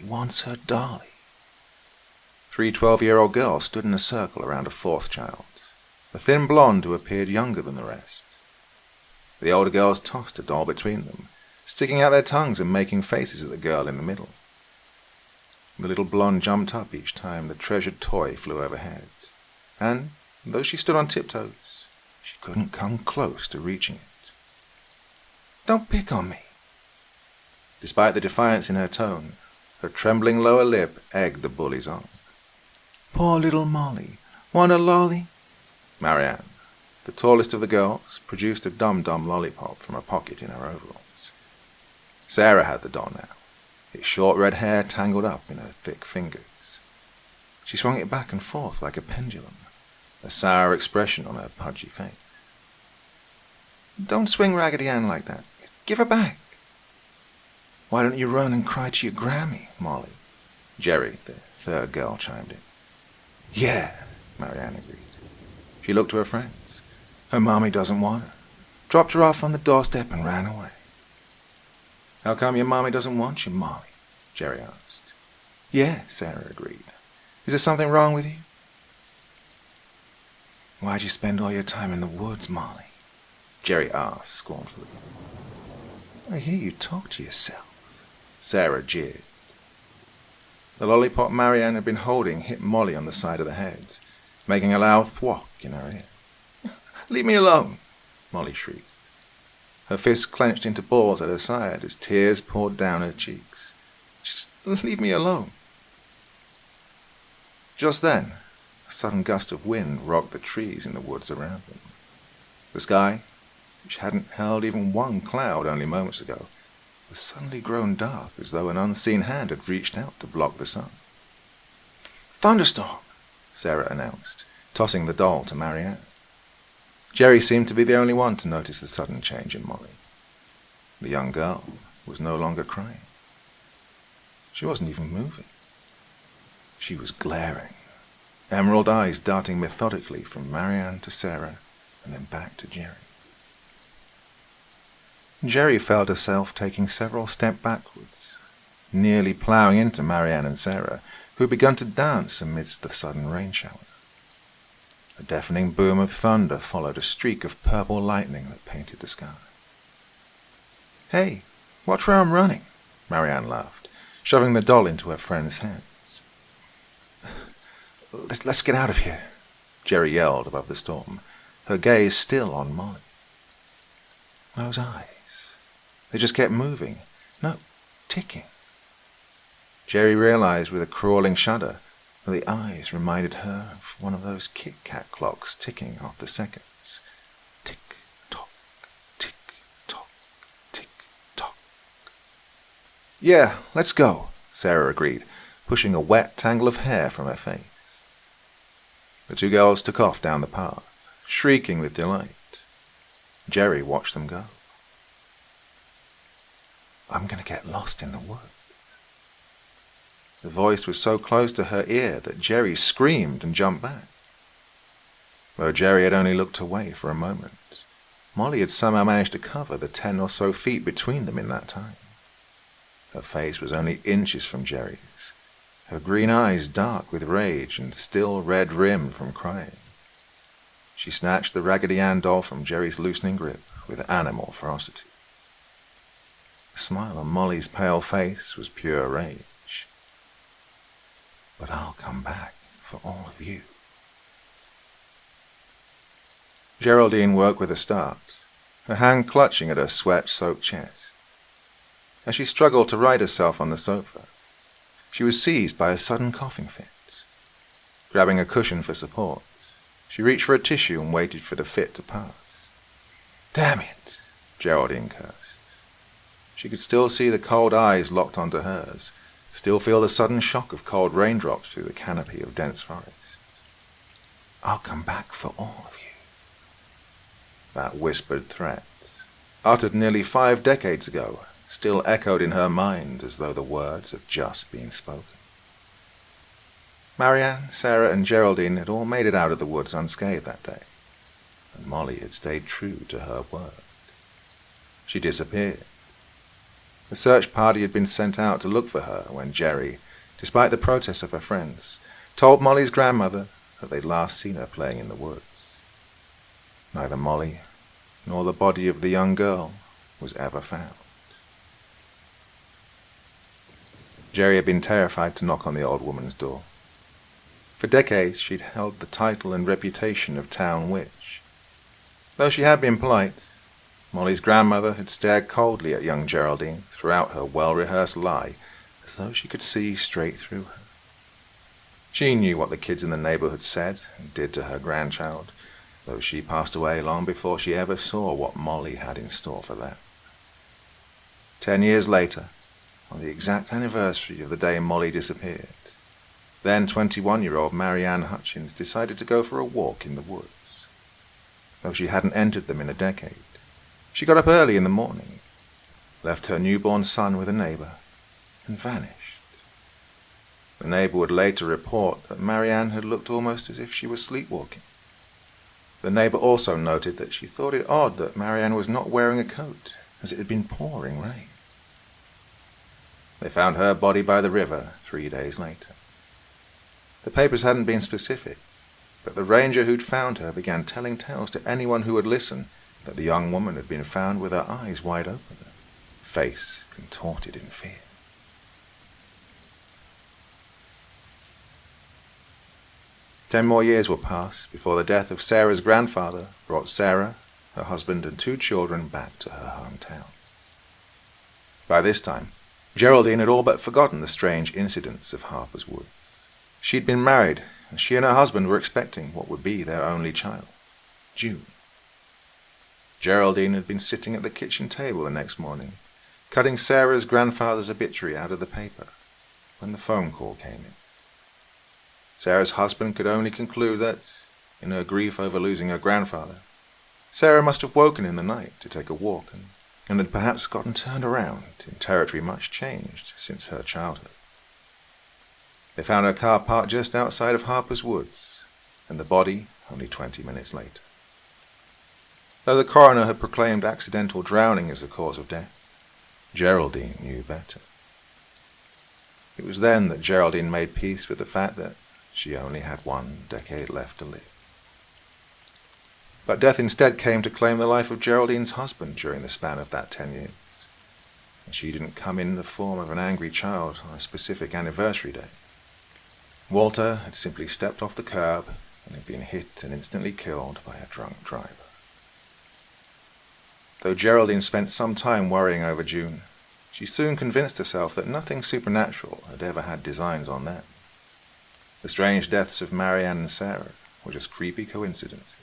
S2: wants her dolly. 3 12-year-old girls stood in a circle around a fourth child, a thin blonde who appeared younger than the rest. The older girls tossed a doll between them, sticking out their tongues and making faces at the girl in the middle. The little blonde jumped up each time the treasured toy flew overhead, and, though she stood on tiptoes, she couldn't come close to reaching it. Don't pick on me. Despite the defiance in her tone, her trembling lower lip egged the bullies on. Poor little Molly. Want a lolly? Marianne, the tallest of the girls, produced a dum-dum lollipop from a pocket in her overalls. Sarah had the doll now, its short red hair tangled up in her thick fingers. She swung it back and forth like a pendulum, a sour expression on her pudgy face. Don't swing Raggedy Ann like that. Give her back. Why don't you run and cry to your Grammy, Molly? Jerry, the third girl, chimed in. Yeah, Marianne agreed. She looked to her friends. Her mommy doesn't want her. Dropped her off on the doorstep and ran away. How come your mommy doesn't want you, Molly? Jerry asked. Yeah, Sarah agreed. Is there something wrong with you? Why'd you spend all your time in the woods, Molly? Jerry asked scornfully. I hear you talk to yourself. Sarah jeered. The lollipop Marianne had been holding hit Molly on the side of the head, making a loud thwack in her ear. Leave me alone, Molly shrieked. Her fists clenched into balls at her side as tears poured down her cheeks. Just leave me alone. Just then, a sudden gust of wind rocked the trees in the woods around them. The sky, which hadn't held even one cloud only moments ago, was suddenly grown dark as though an unseen hand had reached out to block the sun. Thunderstorm, Sarah announced, tossing the doll to Marianne. Jerry seemed to be the only one to notice the sudden change in Molly. The young girl was no longer crying. She wasn't even moving. She was glaring, emerald eyes darting methodically from Marianne to Sarah and then back to Jerry. Jerry felt herself taking several steps backwards, nearly ploughing into Marianne and Sarah, who had begun to dance amidst the sudden rain shower. A deafening boom of thunder followed a streak of purple lightning that painted the sky. "Hey, watch where I'm running," Marianne laughed, shoving the doll into her friend's hands. Let's get out of here," Jerry yelled above the storm, her gaze still on Molly. Those eyes. They just kept moving. No, ticking. Jerry realized with a crawling shudder that the eyes reminded her of one of those Kit Kat clocks ticking off the seconds. Tick-tock, tick-tock, tick-tock. "Yeah, let's go," Sarah agreed, pushing a wet tangle of hair from her face. The two girls took off down the path, shrieking with delight. Jerry watched them go. "I'm going to get lost in the woods." The voice was so close to her ear that Jerry screamed and jumped back. Though Jerry had only looked away for a moment, Molly had somehow managed to cover the 10 or so feet between them in that time. Her face was only inches from Jerry's, her green eyes dark with rage and still red-rimmed from crying. She snatched the Raggedy Ann doll from Jerry's loosening grip with animal ferocity. The smile on Molly's pale face was pure rage. "But I'll come back for all of you." Geraldine woke with a start, her hand clutching at her sweat-soaked chest. As she struggled to right herself on the sofa, she was seized by a sudden coughing fit. Grabbing a cushion for support, she reached for a tissue and waited for the fit to pass. "Damn it," Geraldine cursed. She could still see the cold eyes locked onto hers, still feel the sudden shock of cold raindrops through the canopy of dense forest. "I'll come back for all of you." That whispered threat, uttered nearly 5 decades ago, still echoed in her mind as though the words had just been spoken. Marianne, Sarah, and Geraldine had all made it out of the woods unscathed that day, and Molly had stayed true to her word. She disappeared. The search party had been sent out to look for her when Jerry, despite the protests of her friends, told Molly's grandmother that they'd last seen her playing in the woods. Neither Molly nor the body of the young girl was ever found. Jerry had been terrified to knock on the old woman's door. For decades she'd held the title and reputation of town witch. Though she had been polite, Molly's grandmother had stared coldly at young Geraldine throughout her well-rehearsed lie, as though she could see straight through her. She knew what the kids in the neighborhood said and did to her grandchild, though she passed away long before she ever saw what Molly had in store for them. 10 years later, on the exact anniversary of the day Molly disappeared, then 21-year-old Marianne Hutchins decided to go for a walk in the woods. Though she hadn't entered them in a decade, she got up early in the morning, left her newborn son with a neighbor, and vanished. The neighbor would later report that Marianne had looked almost as if she was sleepwalking. The neighbor also noted that she thought it odd that Marianne was not wearing a coat, as it had been pouring rain. They found her body by the river 3 days later. The papers hadn't been specific, but the ranger who'd found her began telling tales to anyone who would listen that the young woman had been found with her eyes wide open, face contorted in fear. Ten more years will pass before the death of Sarah's grandfather brought Sarah, her husband, and 2 children back to her hometown. By this time, Geraldine had all but forgotten the strange incidents of Harper's Woods. She'd been married, and she and her husband were expecting what would be their only child, June. Geraldine had been sitting at the kitchen table the next morning, cutting Sarah's grandfather's obituary out of the paper, when the phone call came in. Sarah's husband could only conclude that, in her grief over losing her grandfather, Sarah must have woken in the night to take a walk and had perhaps gotten turned around in territory much changed since her childhood. They found her car parked just outside of Harper's Woods, and the body only 20 minutes later. Though the coroner had proclaimed accidental drowning as the cause of death, Geraldine knew better. It was then that Geraldine made peace with the fact that she only had 1 decade left to live. But death instead came to claim the life of Geraldine's husband during the span of that 10 years. And she didn't come in the form of an angry child on a specific anniversary day. Walter had simply stepped off the curb and had been hit and instantly killed by a drunk driver. Though Geraldine spent some time worrying over June, she soon convinced herself that nothing supernatural had ever had designs on them. The strange deaths of Marianne and Sarah were just creepy coincidences.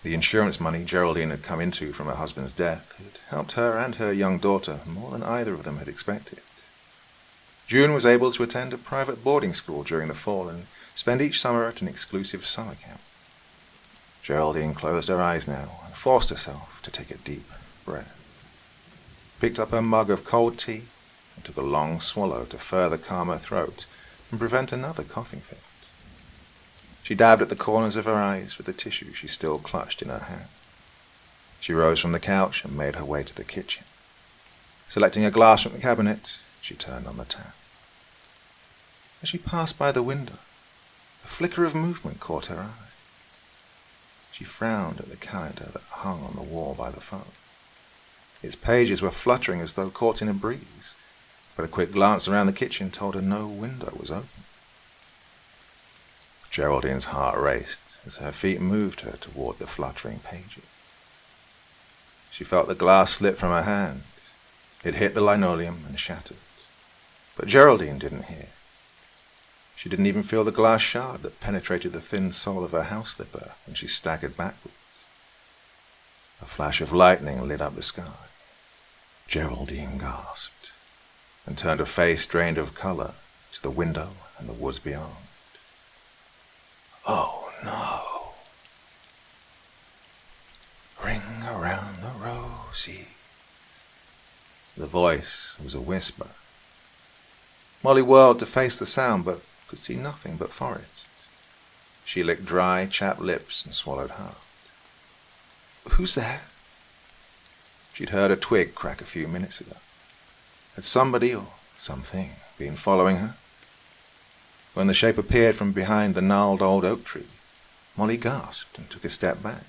S2: The insurance money Geraldine had come into from her husband's death had helped her and her young daughter more than either of them had expected. June was able to attend a private boarding school during the fall and spend each summer at an exclusive summer camp. Geraldine closed her eyes now and forced herself to take a deep breath. Picked up her mug of cold tea and took a long swallow to further calm her throat and prevent another coughing fit. She dabbed at the corners of her eyes with the tissue she still clutched in her hand. She rose from the couch and made her way to the kitchen. Selecting a glass from the cabinet, she turned on the tap. As she passed by the window, a flicker of movement caught her eye. She frowned at the calendar that hung on the wall by the phone. Its pages were fluttering as though caught in a breeze, but a quick glance around the kitchen told her no window was open. Geraldine's heart raced as her feet moved her toward the fluttering pages. She felt the glass slip from her hand. It hit the linoleum and shattered. But Geraldine didn't hear. She didn't even feel the glass shard that penetrated the thin sole of her house slipper when she staggered backwards. A flash of lightning lit up the sky. Geraldine gasped and turned a face drained of color to the window and the woods beyond. Oh no. Ring around the rosy. The voice was a whisper. Molly whirled to face the sound, but could see nothing but forest. She licked dry, chapped lips and swallowed hard. Who's there? She'd heard a twig crack a few minutes ago. Had somebody or something been following her? When the shape appeared from behind the gnarled old oak tree, Molly gasped and took a step back.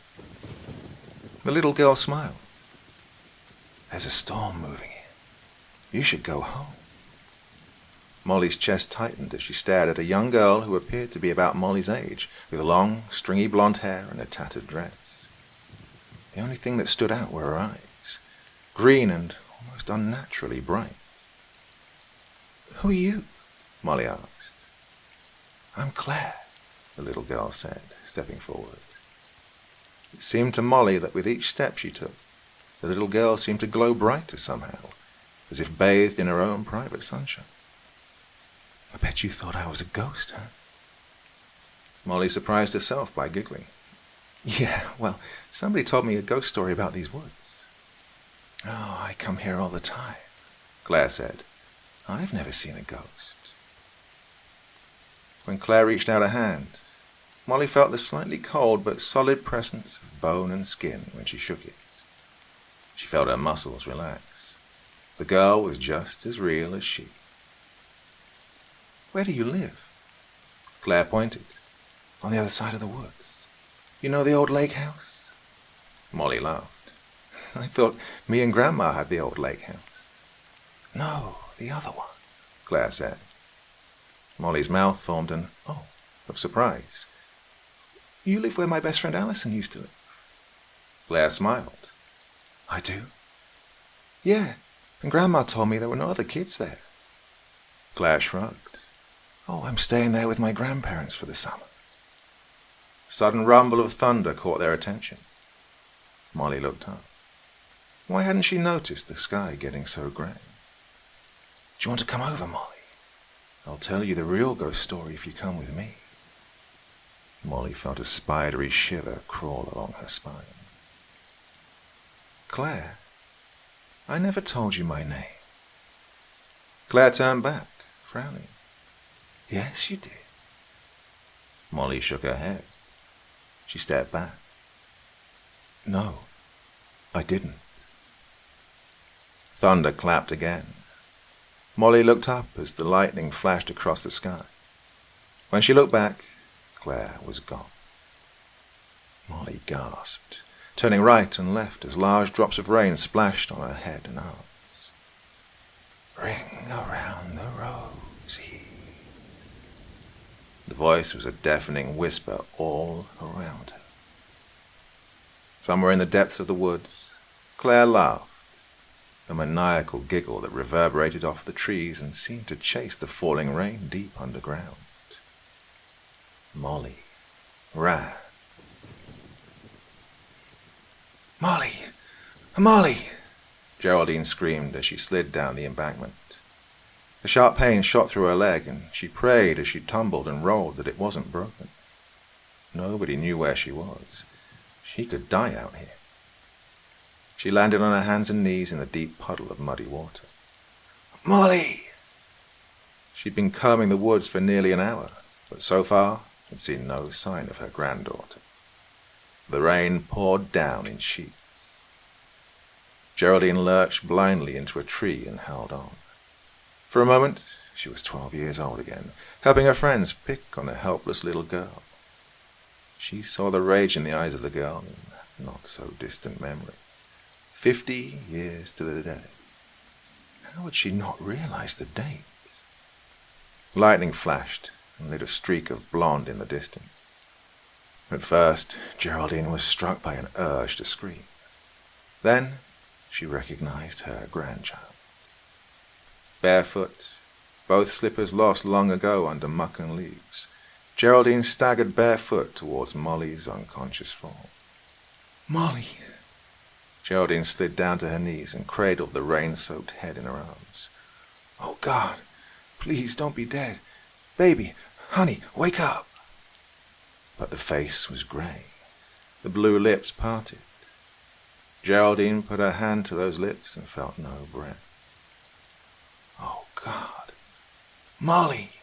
S2: The little girl smiled. There's a storm moving in. You should go home. Molly's chest tightened as she stared at a young girl who appeared to be about Molly's age, with long, stringy blonde hair and a tattered dress. The only thing that stood out were her eyes, green and almost unnaturally bright. Who are you? Molly asked. I'm Claire, the little girl said, stepping forward. It seemed to Molly that with each step she took, the little girl seemed to glow brighter somehow, as if bathed in her own private sunshine. I bet you thought I was a ghost, huh? Molly surprised herself by giggling. Yeah, well, somebody told me a ghost story about these woods. Oh, I come here all the time, Claire said. I've never seen a ghost. When Claire reached out a hand, Molly felt the slightly cold but solid presence of bone and skin when she shook it. She felt her muscles relax. The girl was just as real as she. Where do you live? Claire pointed. On the other side of the woods. You know the old lake house? Molly laughed. I thought me and Grandma had the old lake house. No, the other one, Claire said. Molly's mouth formed an "oh" of surprise. You live where my best friend Alison used to live. Claire smiled. I do? Yeah, and Grandma told me there were no other kids there. Claire shrugged. Oh, I'm staying there with my grandparents for the summer. A sudden rumble of thunder caught their attention. Molly looked up. Why hadn't she noticed the sky getting so grey? Do you want to come over, Molly? I'll tell you the real ghost story if you come with me. Molly felt a spidery shiver crawl along her spine. Claire, I never told you my name. Claire turned back, frowning. Yes, you did. Molly shook her head. She stepped back. No, I didn't. Thunder clapped again. Molly looked up as the lightning flashed across the sky. When she looked back, Claire was gone. Molly gasped, turning right and left as large drops of rain splashed on her head and arms. Ring around the rosy. The voice was a deafening whisper all around her. Somewhere in the depths of the woods, Claire laughed, a maniacal giggle that reverberated off the trees and seemed to chase the falling rain deep underground. Molly ran. "Molly! Molly!" Geraldine screamed as she slid down the embankment. A sharp pain shot through her leg, and she prayed as she tumbled and rolled that it wasn't broken. Nobody knew where she was. She could die out here. She landed on her hands and knees in a deep puddle of muddy water. "Molly!" She'd been combing the woods for nearly an hour, but so far had seen no sign of her granddaughter. The rain poured down in sheets. Geraldine lurched blindly into a tree and held on. For a moment, she was 12 years old again, helping her friends pick on a helpless little girl. She saw the rage in the eyes of the girl in not so distant memory. 50 years to the day. How would she not realize the date? Lightning flashed and lit a streak of blonde in the distance. At first, Geraldine was struck by an urge to scream. Then, she recognized her grandchild. Barefoot, both slippers lost long ago under muck and leaves, Geraldine staggered barefoot towards Molly's unconscious form. "Molly!" Geraldine slid down to her knees and cradled the rain-soaked head in her arms. "Oh, God, please don't be dead. Baby, honey, wake up." But the face was grey. The blue lips parted. Geraldine put her hand to those lips and felt no breath. "Oh, God. Molly!"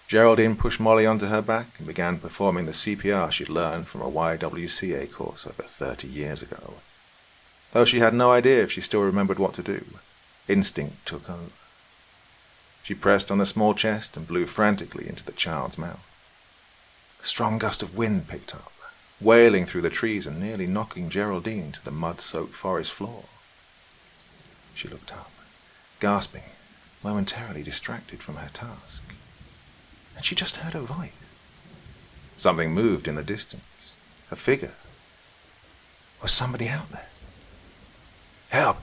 S2: Geraldine pushed Molly onto her back and began performing the CPR she'd learned from a YWCA course over 30 years ago. Though she had no idea if she still remembered what to do, instinct took over. She pressed on the small chest and blew frantically into the child's mouth. A strong gust of wind picked up, wailing through the trees and nearly knocking Geraldine to the mud-soaked forest floor. She looked up, gasping, momentarily distracted from her task. And she just heard a voice. Something moved in the distance. A figure. Was somebody out there? "Help!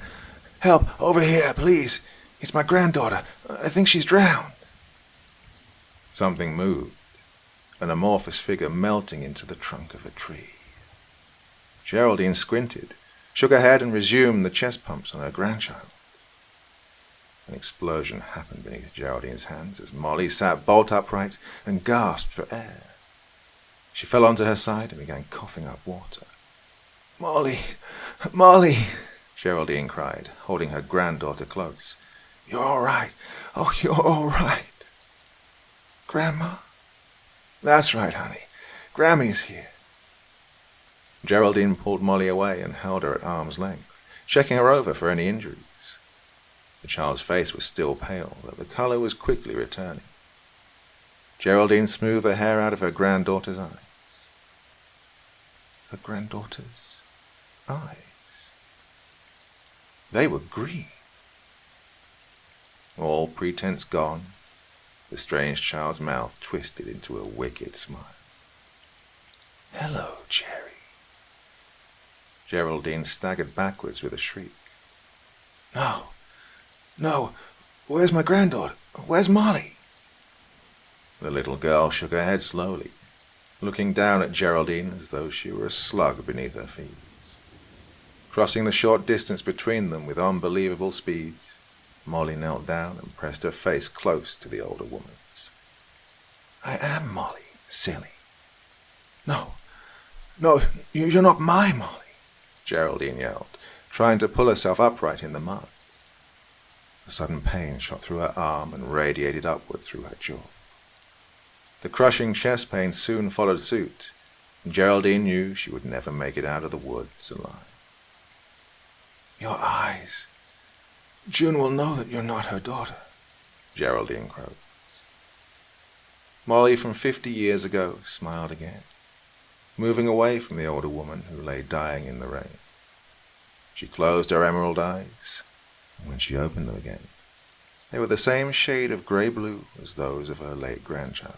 S2: Help! Over here, please! It's my granddaughter. I think she's drowned." Something moved. An amorphous figure melting into the trunk of a tree. Geraldine squinted, shook her head and resumed the chest pumps on her grandchild. An explosion happened beneath Geraldine's hands as Molly sat bolt upright and gasped for air. She fell onto her side and began coughing up water. "Molly! Molly!" Geraldine cried, holding her granddaughter close. "You're all right. Oh, you're all right." "Grandma?" "That's right, honey. Grammy's here." Geraldine pulled Molly away and held her at arm's length, checking her over for any injuries. The child's face was still pale, but the color was quickly returning. Geraldine smoothed the hair out of her granddaughter's eyes. Her granddaughter's eyes. They were green. All pretense gone, the strange child's mouth twisted into a wicked smile. "Hello, Jerry." Geraldine staggered backwards with a shriek. No, where's my granddaughter? Where's Molly?" The little girl shook her head slowly, looking down at Geraldine as though she were a slug beneath her feet. Crossing the short distance between them with unbelievable speed, Molly knelt down and pressed her face close to the older woman's. "I am Molly, silly." No, you're not my Molly," Geraldine yelled, trying to pull herself upright in the mud. A sudden pain shot through her arm and radiated upward through her jaw. The crushing chest pain soon followed suit, and Geraldine knew she would never make it out of the woods alive. "Your eyes. June will know that you're not her daughter," Geraldine croaked. Molly from 50 years ago smiled again. moving away from the older woman who lay dying in the rain. She closed her emerald eyes, and when she opened them again, they were the same shade of grey-blue as those of her late grandchild,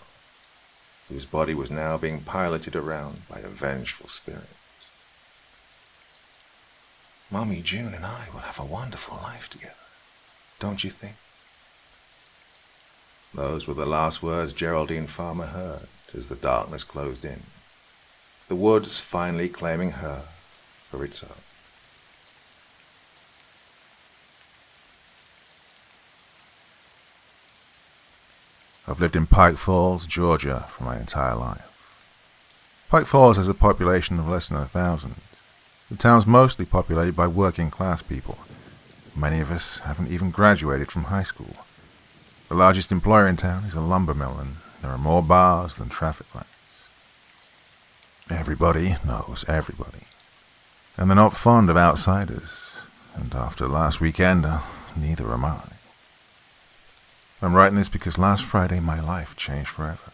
S2: whose body was now being piloted around by a vengeful spirit. Mummy June and I will have a wonderful life together, don't you think? Those were the last words Geraldine Farmer heard as the darkness closed in, the woods finally claiming her for its own.
S1: I've lived in Pike Falls, Georgia, for my entire life. Pike Falls has a population of less than 1,000. The town's mostly populated by working-class people. Many of us haven't even graduated from high school. The largest employer in town is a lumber mill, and there are more bars than traffic lights. Everybody knows everybody. And they're not fond of outsiders, and after last weekend, neither am I. I'm writing this because last Friday my life changed forever.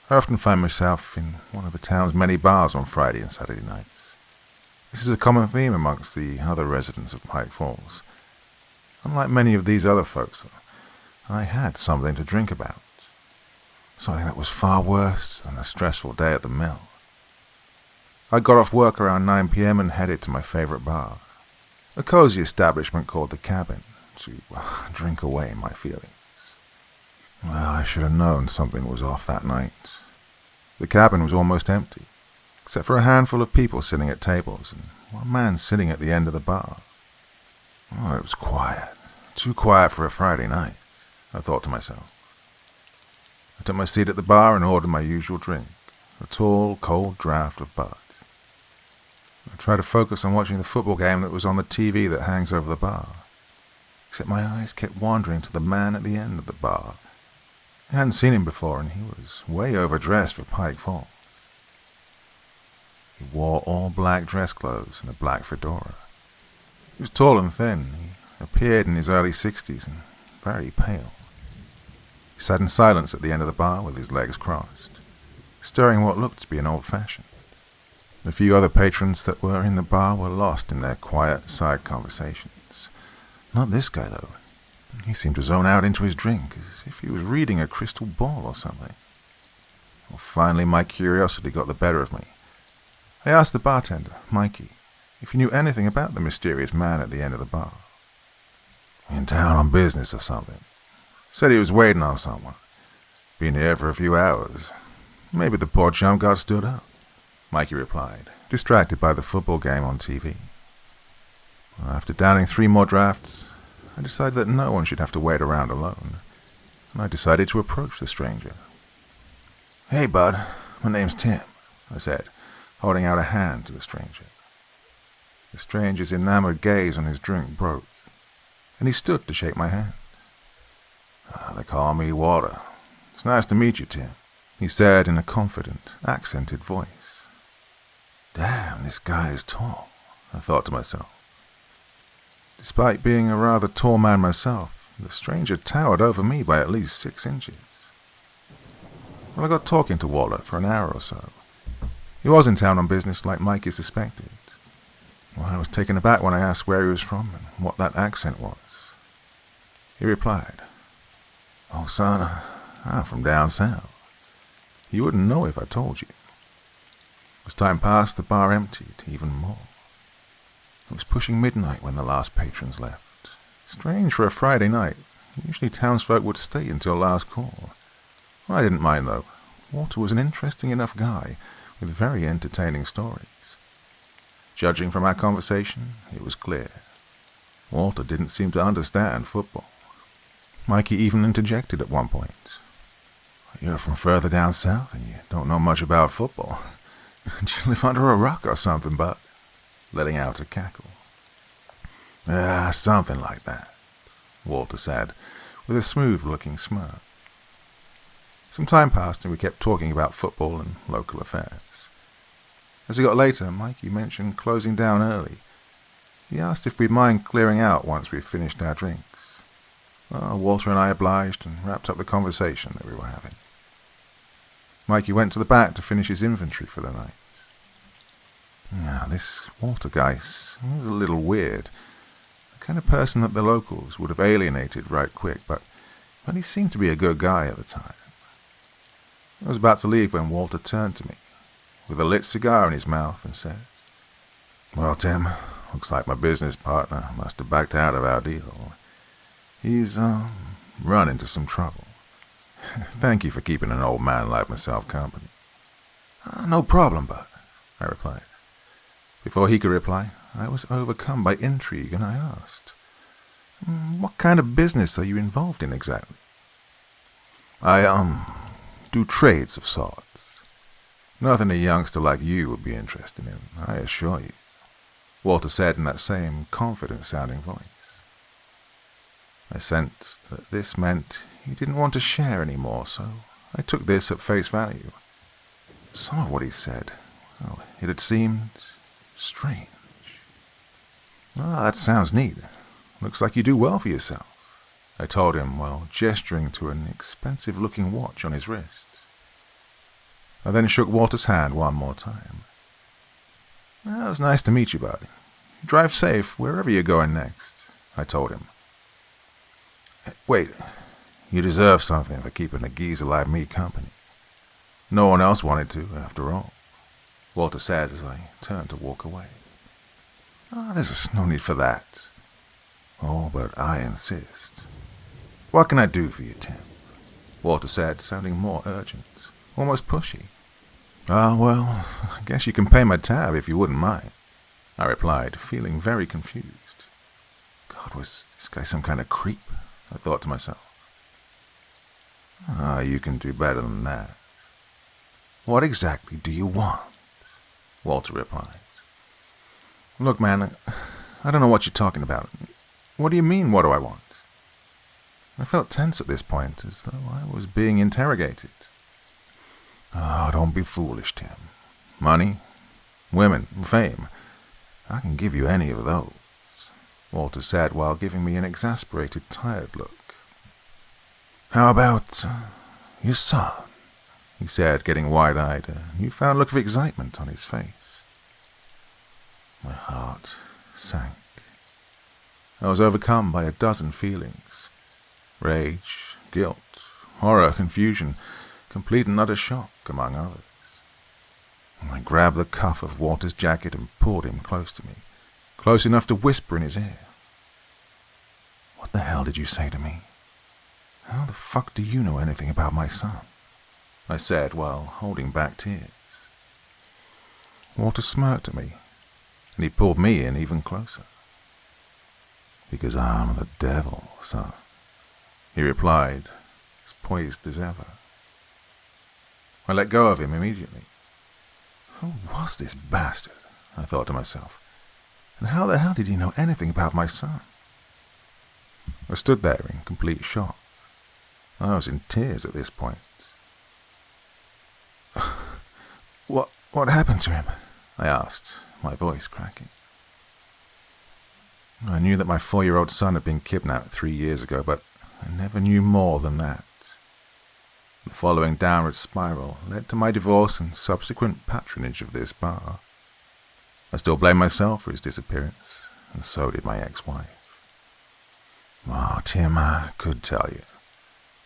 S1: I often find myself in one of the town's many bars on Friday and Saturday nights. This is a common theme amongst the other residents of Pike Falls. Unlike many of these other folks, I had something to drink about. Something that was far worse than a stressful day at the mill. I got off work around 9 p.m. and headed to my favorite bar, a cozy establishment called The Cabin, to drink away my feelings. Well, I should have known something was off that night. The cabin was almost empty, except for a handful of people sitting at tables and one man sitting at the end of the bar. Oh, it was quiet. Too quiet for a Friday night, I thought to myself. I took my seat at the bar and ordered my usual drink, a tall, cold draft of Bud. I tried to focus on watching the football game that was on the TV that hangs over the bar, except my eyes kept wandering to the man at the end of the bar. I hadn't seen him before, and he was way overdressed for Pike Falls. He wore all black dress clothes and a black fedora. He was tall and thin. He appeared in his early 60s and very pale. He sat in silence at the end of the bar with his legs crossed, stirring what looked to be an old-fashioned. The few other patrons that were in the bar were lost in their quiet side conversations. Not this guy, though. He seemed to zone out into his drink, as if he was reading a crystal ball or something. Well, finally, my curiosity got the better of me. I asked the bartender, Mikey, if he knew anything about the mysterious man at the end of the bar. In town on business or something. Said he was waiting on someone. Been here for a few hours. Maybe the poor chump got stood up, Mikey replied, distracted by the football game on TV. After downing 3 more drafts, I decided that no one should have to wait around alone, and I decided to approach the stranger. "Hey, bud, my name's Tim," I said, holding out a hand to the stranger. The stranger's enamored gaze on his drink broke, and he stood to shake my hand. "They call me Walter. It's nice to meet you, Tim," he said in a confident, accented voice. Damn, this guy is tall, I thought to myself. Despite being a rather tall man myself, the stranger towered over me by at least 6 inches. Well, I got talking to Walter for an hour or so. He was in town on business like Mikey suspected. Well, I was taken aback when I asked where he was from and what that accent was. He replied, "Oh, son, I'm from down south. You wouldn't know if I told you." As time passed, the bar emptied even more. It was pushing midnight when the last patrons left. Strange for a Friday night. Usually townsfolk would stay until last call. I didn't mind, though. Walter was an interesting enough guy with very entertaining stories. Judging from our conversation, it was clear. Walter didn't seem to understand football. Mikey even interjected at one point. "You're from further down south and you don't know much about football. Did you live under a rock or something, bud?" letting out a cackle. Something like that," Walter said, with a smooth-looking smirk. Some time passed and we kept talking about football and local affairs. As it got later, Mikey mentioned closing down early. He asked if we'd mind clearing out once we'd finished our drinks. Well, Walter and I obliged and wrapped up the conversation that we were having.
S2: Mikey went to the back to finish his inventory for the night. Now, this Walter guy was a little weird. The kind of person that the locals would have alienated right quick, but he seemed to be a good guy at the time. I was about to leave when Walter turned to me, with a lit cigar in his mouth, and said, "Well, Tim, looks like my business partner must have backed out of our deal. He's, run into some trouble. Thank you for keeping an old man like myself company." "No problem, bud," I replied. Before he could reply, I was overcome by intrigue, and I asked, "What kind of business are you involved in exactly?" "I, do trades of sorts. Nothing a youngster like you would be interested in, I assure you," Walter said in that same confident-sounding voice. I sensed that this meant he didn't want to share anymore, so I took this at face value. Some of what he said, well, it had seemed strange. "That sounds neat. Looks like you do well for yourself," I told him while gesturing to an expensive-looking watch on his wrist. I then shook Walter's hand one more time. "It was nice to meet you, buddy. Drive safe wherever you're going next," I told him. "Wait, you deserve something for keeping a geezer like me company. No one else wanted to, after all," Walter said as I turned to walk away. "There's no need for that." "Oh, but I insist." "What can I do for you, Tim?" Walter said, sounding more urgent, almost pushy. Well, I guess you can pay my tab if you wouldn't mind," I replied, feeling very confused. God, was this guy some kind of creep? I thought to myself. You can do better than that." "What exactly do you want?" Walter replied. "Look, man, I don't know what you're talking about. What do you mean, what do I want?" I felt tense at this point, as though I was being interrogated. Don't be foolish, Tim. Money, women, fame. I can give you any of those," Walter said while giving me an exasperated, tired look. "How about your son?" he said, getting wide-eyed, a newfound look of excitement on his face. My heart sank. I was overcome by a dozen feelings: rage, guilt, horror, confusion, complete and utter shock, among others. I grabbed the cuff of Walter's jacket and pulled him close to me, close enough to whisper in his ear. "What the hell did you say to me? How the fuck do you know anything about my son?" I said while holding back tears. Walter smirked at me, and he pulled me in even closer. "Because I'm the devil, son," he replied, as poised as ever. I let go of him immediately. Who was this bastard? I thought to myself. And how the hell did he know anything about my son? I stood there in complete shock. I was in tears at this point. What happened to him? I asked, my voice cracking. I knew that my 4-year-old son had been kidnapped 3 years ago, but I never knew more than that. The following downward spiral led to my divorce and subsequent patronage of this bar. I still blame myself for his disappearance, and so did my ex-wife. Tim, I could tell you,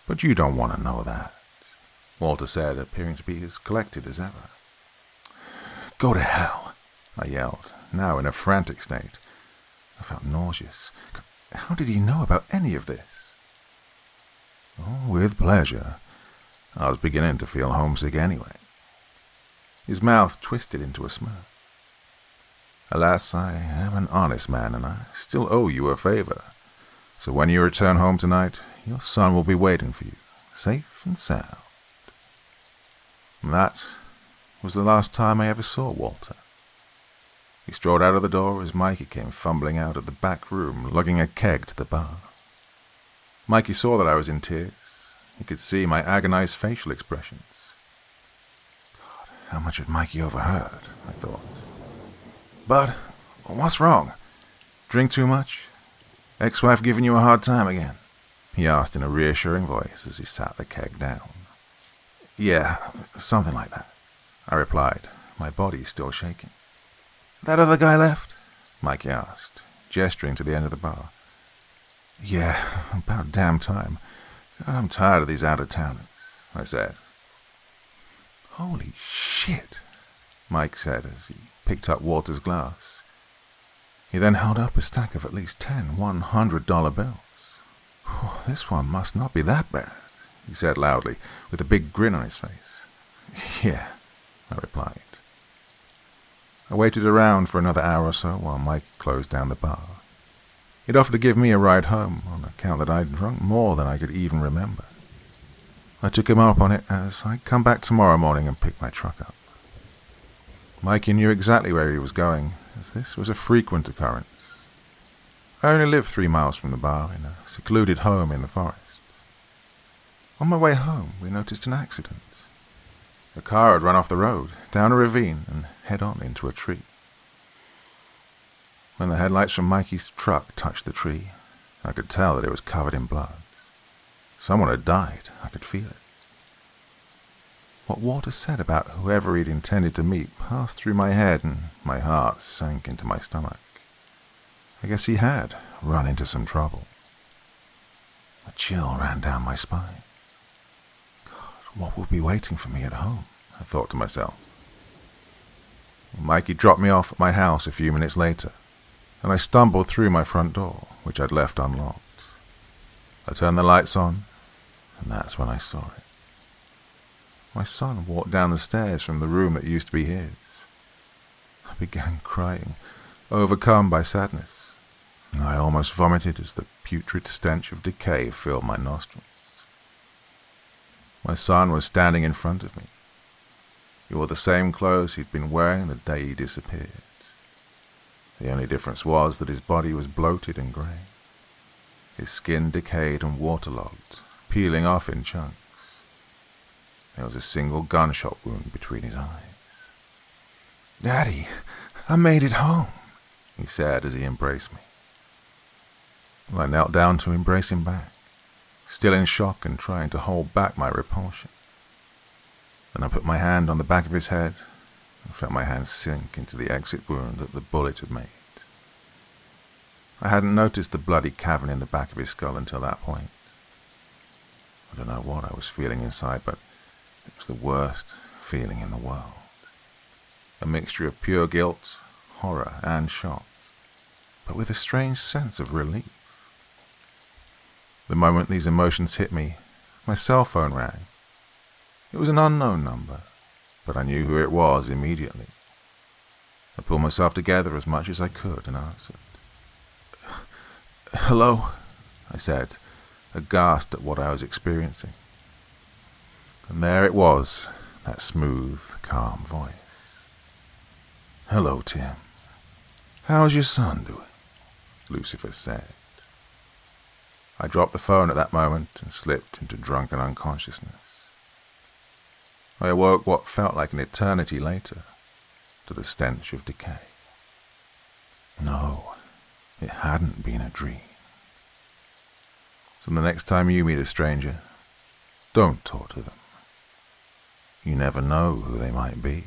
S2: but you don't want to know that, Walter said, appearing to be as collected as ever. Go to hell, I yelled, now in a frantic state. I felt nauseous. How did he know about any of this? Oh, with pleasure. I was beginning to feel homesick anyway. His mouth twisted into a smirk. Alas, I am an honest man, and I still owe you a favor. So when you return home tonight, your son will be waiting for you, safe and sound. And that was the last time I ever saw Walter. He strolled out of the door as Mikey came fumbling out of the back room, lugging a keg to the bar. Mikey saw that I was in tears. He could see my agonized facial expressions. God, how much had Mikey overheard, I thought. Bud, what's wrong? Drink too much? Ex-wife giving you a hard time again? He asked in a reassuring voice as he sat the keg down. Yeah, something like that, I replied, my body still shaking. That other guy left? Mikey asked, gesturing to the end of the bar. Yeah, about damn time. God, I'm tired of these out-of-towners, I said. Holy shit, Mike said as he picked up Walter's glass. He then held up a stack of at least 10 $100 bills. Oh, this one must not be that bad, he said loudly, with a big grin on his face. Yeah, I replied. I waited around for another hour or so while Mike closed down the bar. He'd offered to give me a ride home on account that I'd drunk more than I could even remember. I took him up on it as I'd come back tomorrow morning and pick my truck up. Mikey knew exactly where he was going, as this was a frequent occurrence. I only lived 3 miles from the bar in a secluded home in the forest. On my way home, we noticed an accident. A car had run off the road, down a ravine, and head-on into a tree. When the headlights from Mikey's truck touched the tree, I could tell that it was covered in blood. Someone had died. I could feel it. What Walter said about whoever he'd intended to meet passed through my head, and my heart sank into my stomach. I guess he had run into some trouble. A chill ran down my spine. God, what would be waiting for me at home? I thought to myself. Mikey dropped me off at my house a few minutes later, and I stumbled through my front door, which I'd left unlocked. I turned the lights on, and that's when I saw it. My son walked down the stairs from the room that used to be his. I began crying, overcome by sadness. I almost vomited as the putrid stench of decay filled my nostrils. My son was standing in front of me. He wore the same clothes he'd been wearing the day he disappeared. The only difference was that his body was bloated and grey. His skin decayed and waterlogged, peeling off in chunks. There was a single gunshot wound between his eyes. "Daddy, I made it home," he said as he embraced me. Well, I knelt down to embrace him back, still in shock and trying to hold back my repulsion. Then I put my hand on the back of his head and felt my hand sink into the exit wound that the bullet had made. I hadn't noticed the bloody cavern in the back of his skull until that point. I don't know what I was feeling inside, but it was the worst feeling in the world. A mixture of pure guilt, horror, and shock, but with a strange sense of relief. The moment these emotions hit me, my cell phone rang. It was an unknown number, but I knew who it was immediately. I pulled myself together as much as I could and answered. "Hello," I said, aghast at what I was experiencing. And there it was, that smooth, calm voice. "Hello, Tim. How's your son doing?" Lucifer said. I dropped the phone at that moment and slipped into drunken unconsciousness. I awoke what felt like an eternity later, to the stench of decay. No, it hadn't been a dream. So the next time you meet a stranger, don't talk to them. You never know who they might be.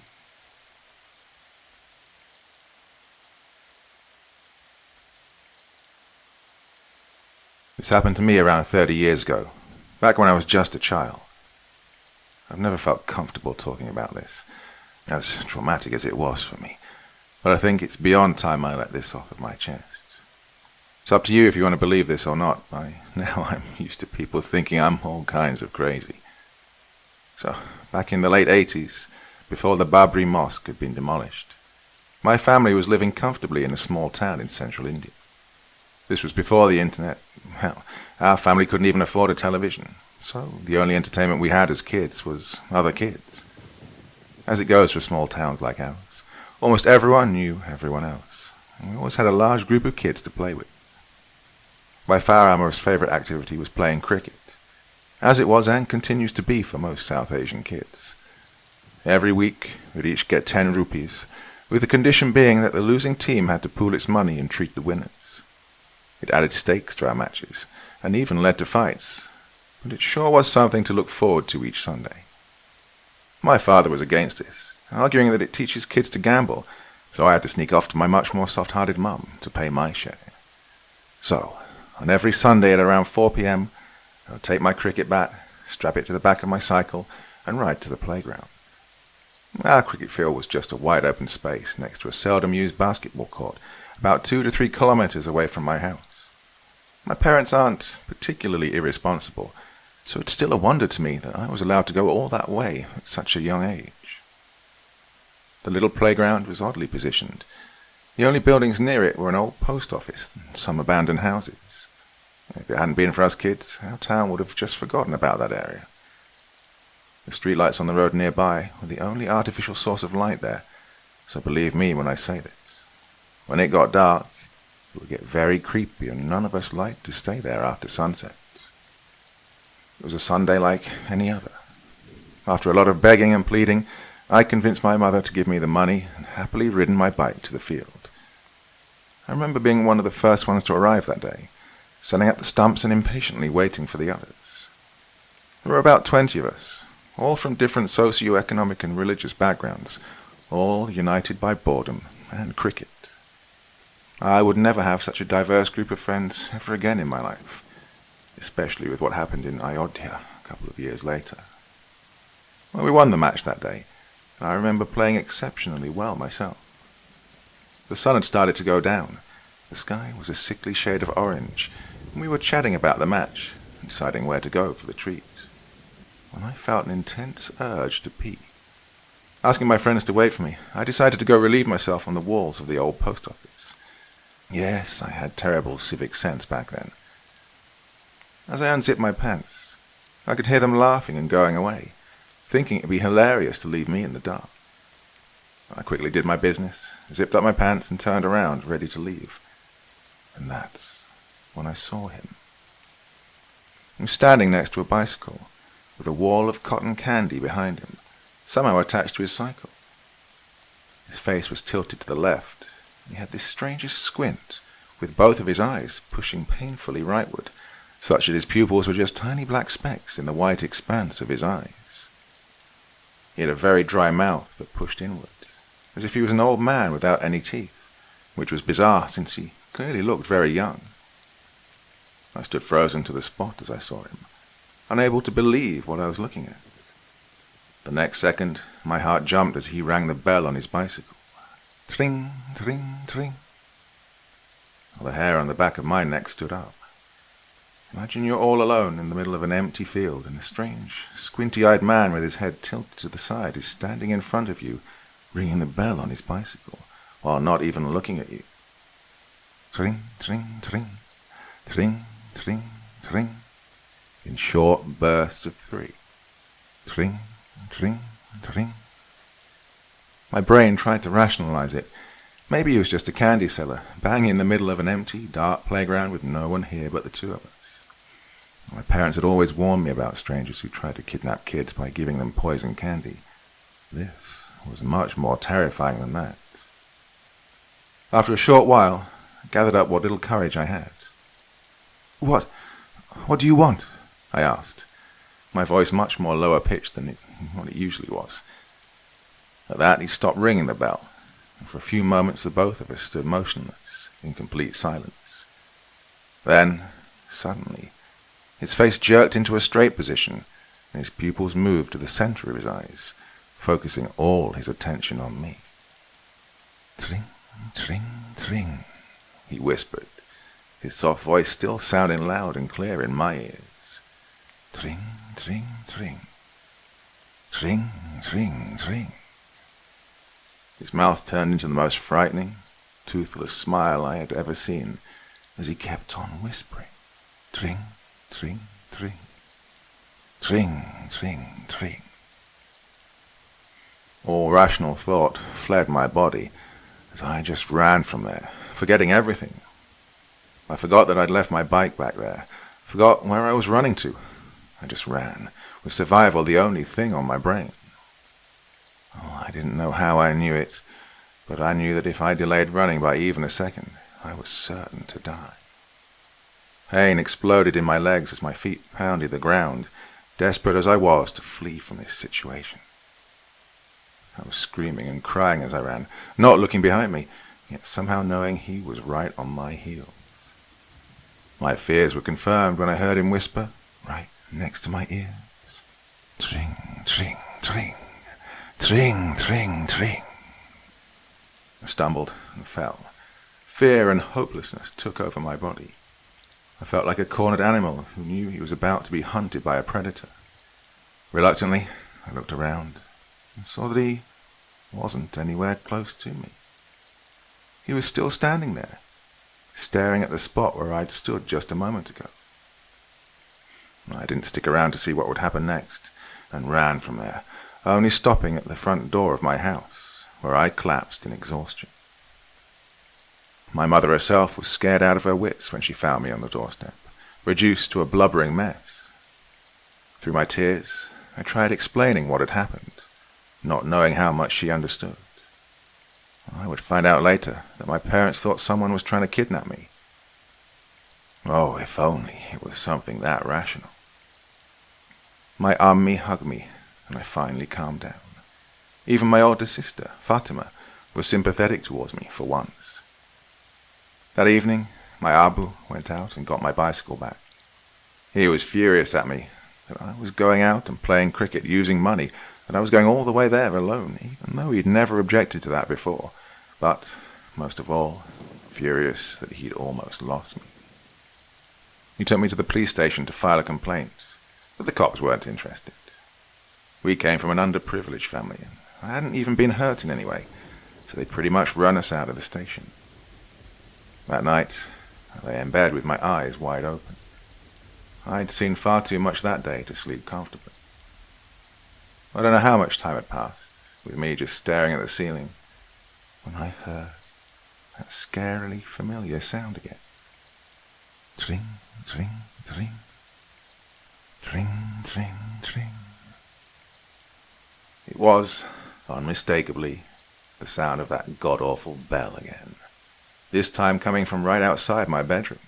S2: This happened to me around 30 years ago, back when I was just a child. I've never felt comfortable talking about this, as traumatic as it was for me, but I think it's beyond time I let this off of my chest. It's up to you if you want to believe this or not. By now I'm used to people thinking I'm all kinds of crazy. So, back in the late 80s, before the Babri Mosque had been demolished, my family was living comfortably in a small town in central India. This was before the internet. Hell, our family couldn't even afford a television, so the only entertainment we had as kids was other kids. As it goes for small towns like ours, almost everyone knew everyone else, and we always had a large group of kids to play with. By far our most favorite activity was playing cricket, as it was and continues to be for most South Asian kids. Every week we'd each get 10 rupees, with the condition being that the losing team had to pool its money and treat the winners. It added stakes to our matches, and even led to fights, but it sure was something to look forward to each Sunday. My father was against this, arguing that it teaches kids to gamble, so I had to sneak off to my much more soft-hearted mum to pay my share. So, on every Sunday at around 4 p.m, I would take my cricket bat, strap it to the back of my cycle, and ride to the playground. Our cricket field was just a wide open space next to a seldom used basketball court, about 2 to 3 kilometers away from my house. My parents aren't particularly irresponsible, so it's still a wonder to me that I was allowed to go all that way at such a young age. The little playground was oddly positioned. The only buildings near it were an old post office and some abandoned houses. If it hadn't been for us kids, our town would have just forgotten about that area. The streetlights on the road nearby were the only artificial source of light there, so believe me when I say this. When it got dark, it would get very creepy and none of us liked to stay there after sunset. It was a Sunday like any other. After a lot of begging and pleading, I convinced my mother to give me the money and happily ridden my bike to the field. I remember being one of the first ones to arrive that day, setting up the stumps and impatiently waiting for the others. There were about 20 of us, all from different socio-economic and religious backgrounds, all united by boredom and cricket. I would never have such a diverse group of friends ever again in my life, especially with what happened in Ayodhya a couple of years later. Well, we won the match that day, and I remember playing exceptionally well myself. The sun had started to go down. The sky was a sickly shade of orange, and we were chatting about the match, deciding where to go for the treat, when I felt an intense urge to pee. Asking my friends to wait for me, I decided to go relieve myself on the walls of the old post office. Yes, I had terrible civic sense back then. As I unzipped my pants, I could hear them laughing and going away, thinking it would be hilarious to leave me in the dark. I quickly did my business, zipped up my pants and turned around, ready to leave. And that's when I saw him. He was standing next to a bicycle, with a wall of cotton candy behind him, somehow attached to his cycle. His face was tilted to the left, and he had this strangest squint, with both of his eyes pushing painfully rightward, such that his pupils were just tiny black specks in the white expanse of his eyes. He had a very dry mouth that pushed inward, as if he was an old man without any teeth, which was bizarre since he clearly looked very young. I stood frozen to the spot as I saw him, unable to believe what I was looking at. The next second, my heart jumped as he rang the bell on his bicycle. Tring, tring, tring. The hair on the back of my neck stood up. Imagine you're all alone in the middle of an empty field, and a strange, squinty-eyed man with his head tilted to the side is standing in front of you, ringing the bell on his bicycle, while not even looking at you. Tring, tring, tring, tring, tring, tring, in short bursts of 3. Tring, tring, tring. My brain tried to rationalize it. Maybe he was just a candy seller, banging in the middle of an empty, dark playground with no one here but the two of us. My parents had always warned me about strangers who tried to kidnap kids by giving them poison candy. This was much more terrifying than that. After a short while, I gathered up what little courage I had. What do you want?" I asked, my voice much more lower-pitched than what it usually was. At that, he stopped ringing the bell, and for a few moments the both of us stood motionless, in complete silence. Then, suddenly, his face jerked into a straight position, and his pupils moved to the center of his eyes, focusing all his attention on me. "Tring, tring, tring," he whispered, his soft voice still sounding loud and clear in my ears. "Tring, tring, tring. Tring, tring, tring." His mouth turned into the most frightening, toothless smile I had ever seen as he kept on whispering. "Tring, tring, tring. Tring, tring, tring." All rational thought fled my body as I just ran from there, forgetting everything. I forgot that I'd left my bike back there, forgot where I was running to. I just ran, with survival the only thing on my brain. Oh, I didn't know how I knew it, but I knew that if I delayed running by even a second, I was certain to die. Pain exploded in my legs as my feet pounded the ground, desperate as I was to flee from this situation. I was screaming and crying as I ran, not looking behind me, yet somehow knowing he was right on my heels. My fears were confirmed when I heard him whisper, right next to my ears, "Tring, tring, tring, tring, tring, tring." I stumbled and fell. Fear and hopelessness took over my body. I felt like a cornered animal who knew he was about to be hunted by a predator. Reluctantly, I looked around and saw that he wasn't anywhere close to me. He was still standing there, staring at the spot where I'd stood just a moment ago. I didn't stick around to see what would happen next, and ran from there, only stopping at the front door of my house, where I collapsed in exhaustion. My mother herself was scared out of her wits when she found me on the doorstep, reduced to a blubbering mess. Through my tears, I tried explaining what had happened, not knowing how much she understood. I would find out later that my parents thought someone was trying to kidnap me. Oh, if only it was something that rational. My Ammi hugged me, and I finally calmed down. Even my older sister, Fatima, was sympathetic towards me for once. That evening, my Abu went out and got my bicycle back. He was furious at me that I was going out and playing cricket using money, that I was going all the way there alone, even though he'd never objected to that before, but, most of all, furious that he'd almost lost me. He took me to the police station to file a complaint, but the cops weren't interested. We came from an underprivileged family, and I hadn't even been hurt in any way, so they pretty much run us out of the station. That night, I lay in bed with my eyes wide open. I'd seen far too much that day to sleep comfortably. I don't know how much time had passed, with me just staring at the ceiling, when I heard that scarily familiar sound again. Tring, tring, tring. Tring, tring, tring. It was, unmistakably, the sound of that god-awful bell again, this time coming from right outside my bedroom.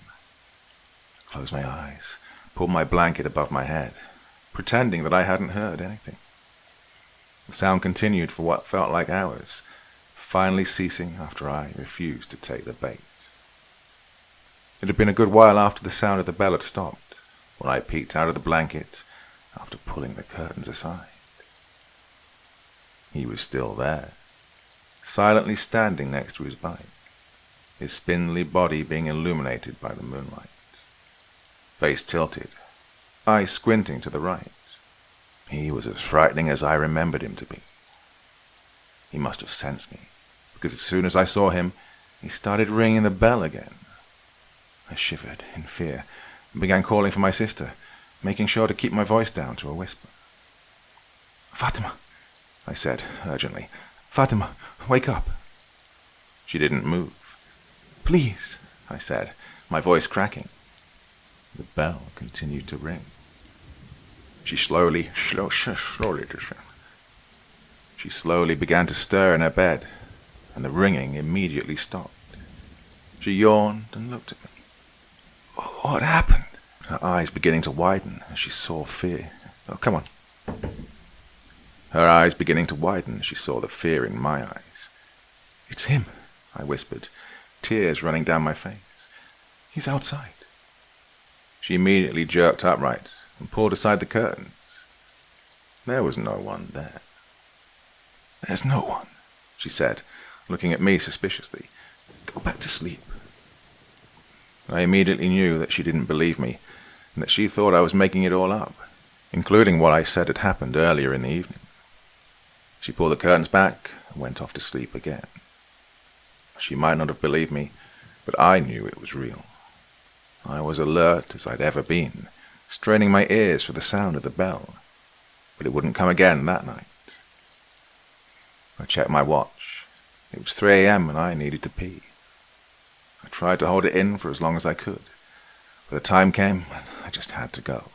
S2: I closed my eyes, pulled my blanket above my head, pretending that I hadn't heard anything. The sound continued for what felt like hours, finally ceasing after I refused to take the bait. It had been a good while after the sound of the bell had stopped, when I peeked out of the blanket after pulling the curtains aside. He was still there, silently standing next to his bike, his spindly body being illuminated by the moonlight. Face tilted, eyes squinting to the right. He was as frightening as I remembered him to be. He must have sensed me, because as soon as I saw him, he started ringing the bell again. I shivered in fear and began calling for my sister, making sure to keep my voice down to a whisper. "Fatima," I said urgently. "Fatima, wake up." She didn't move. "Please," I said, my voice cracking. The bell continued to ring. She slowly began to stir in her bed, and the ringing immediately stopped. She yawned and looked at me. "What happened?" Her eyes beginning to widen as she saw fear. "Oh, come on." Her eyes beginning to widen as she saw the fear in my eyes. "It's him," I whispered, tears running down my face. "He's outside." She immediately jerked upright and pulled aside the curtains. There was no one there. "There's no one," she said, looking at me suspiciously. "Go back to sleep." I immediately knew that she didn't believe me, and that she thought I was making it all up, including what I said had happened earlier in the evening. She pulled the curtains back and went off to sleep again. She might not have believed me, but I knew it was real. I was alert as I'd ever been, straining my ears for the sound of the bell, but it wouldn't come again that night. I checked my watch. It was 3 a.m. and I needed to pee. I tried to hold it in for as long as I could, but the time came when I just had to go.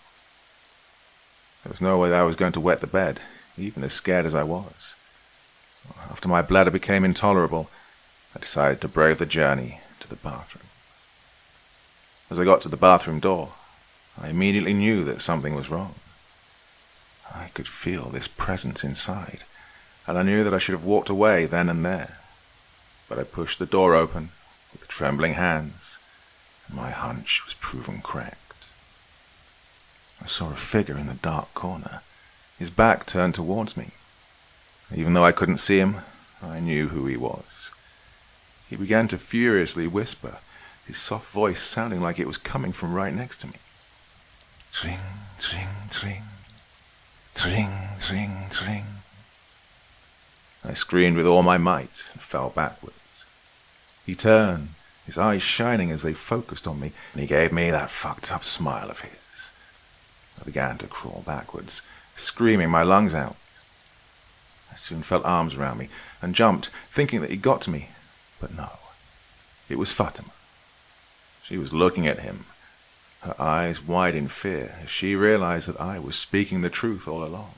S2: There was no way that I was going to wet the bed, even as scared as I was. After my bladder became intolerable, I decided to brave the journey to the bathroom. As I got to the bathroom door, I immediately knew that something was wrong. I could feel this presence inside, and I knew that I should have walked away then and there. But I pushed the door open with trembling hands, and my hunch was proven correct. I saw a figure in the dark corner, his back turned towards me. Even though I couldn't see him, I knew who he was. He began to furiously whisper, his soft voice sounding like it was coming from right next to me. Tring, tring, tring. Tring, tring, tring. I screamed with all my might and fell backwards. He turned, his eyes shining as they focused on me, and he gave me that fucked up smile of his. I began to crawl backwards, screaming my lungs out. I soon felt arms around me and jumped, thinking that he'd got to me. But no, it was Fatima. She was looking at him, her eyes wide in fear as she realized that I was speaking the truth all along.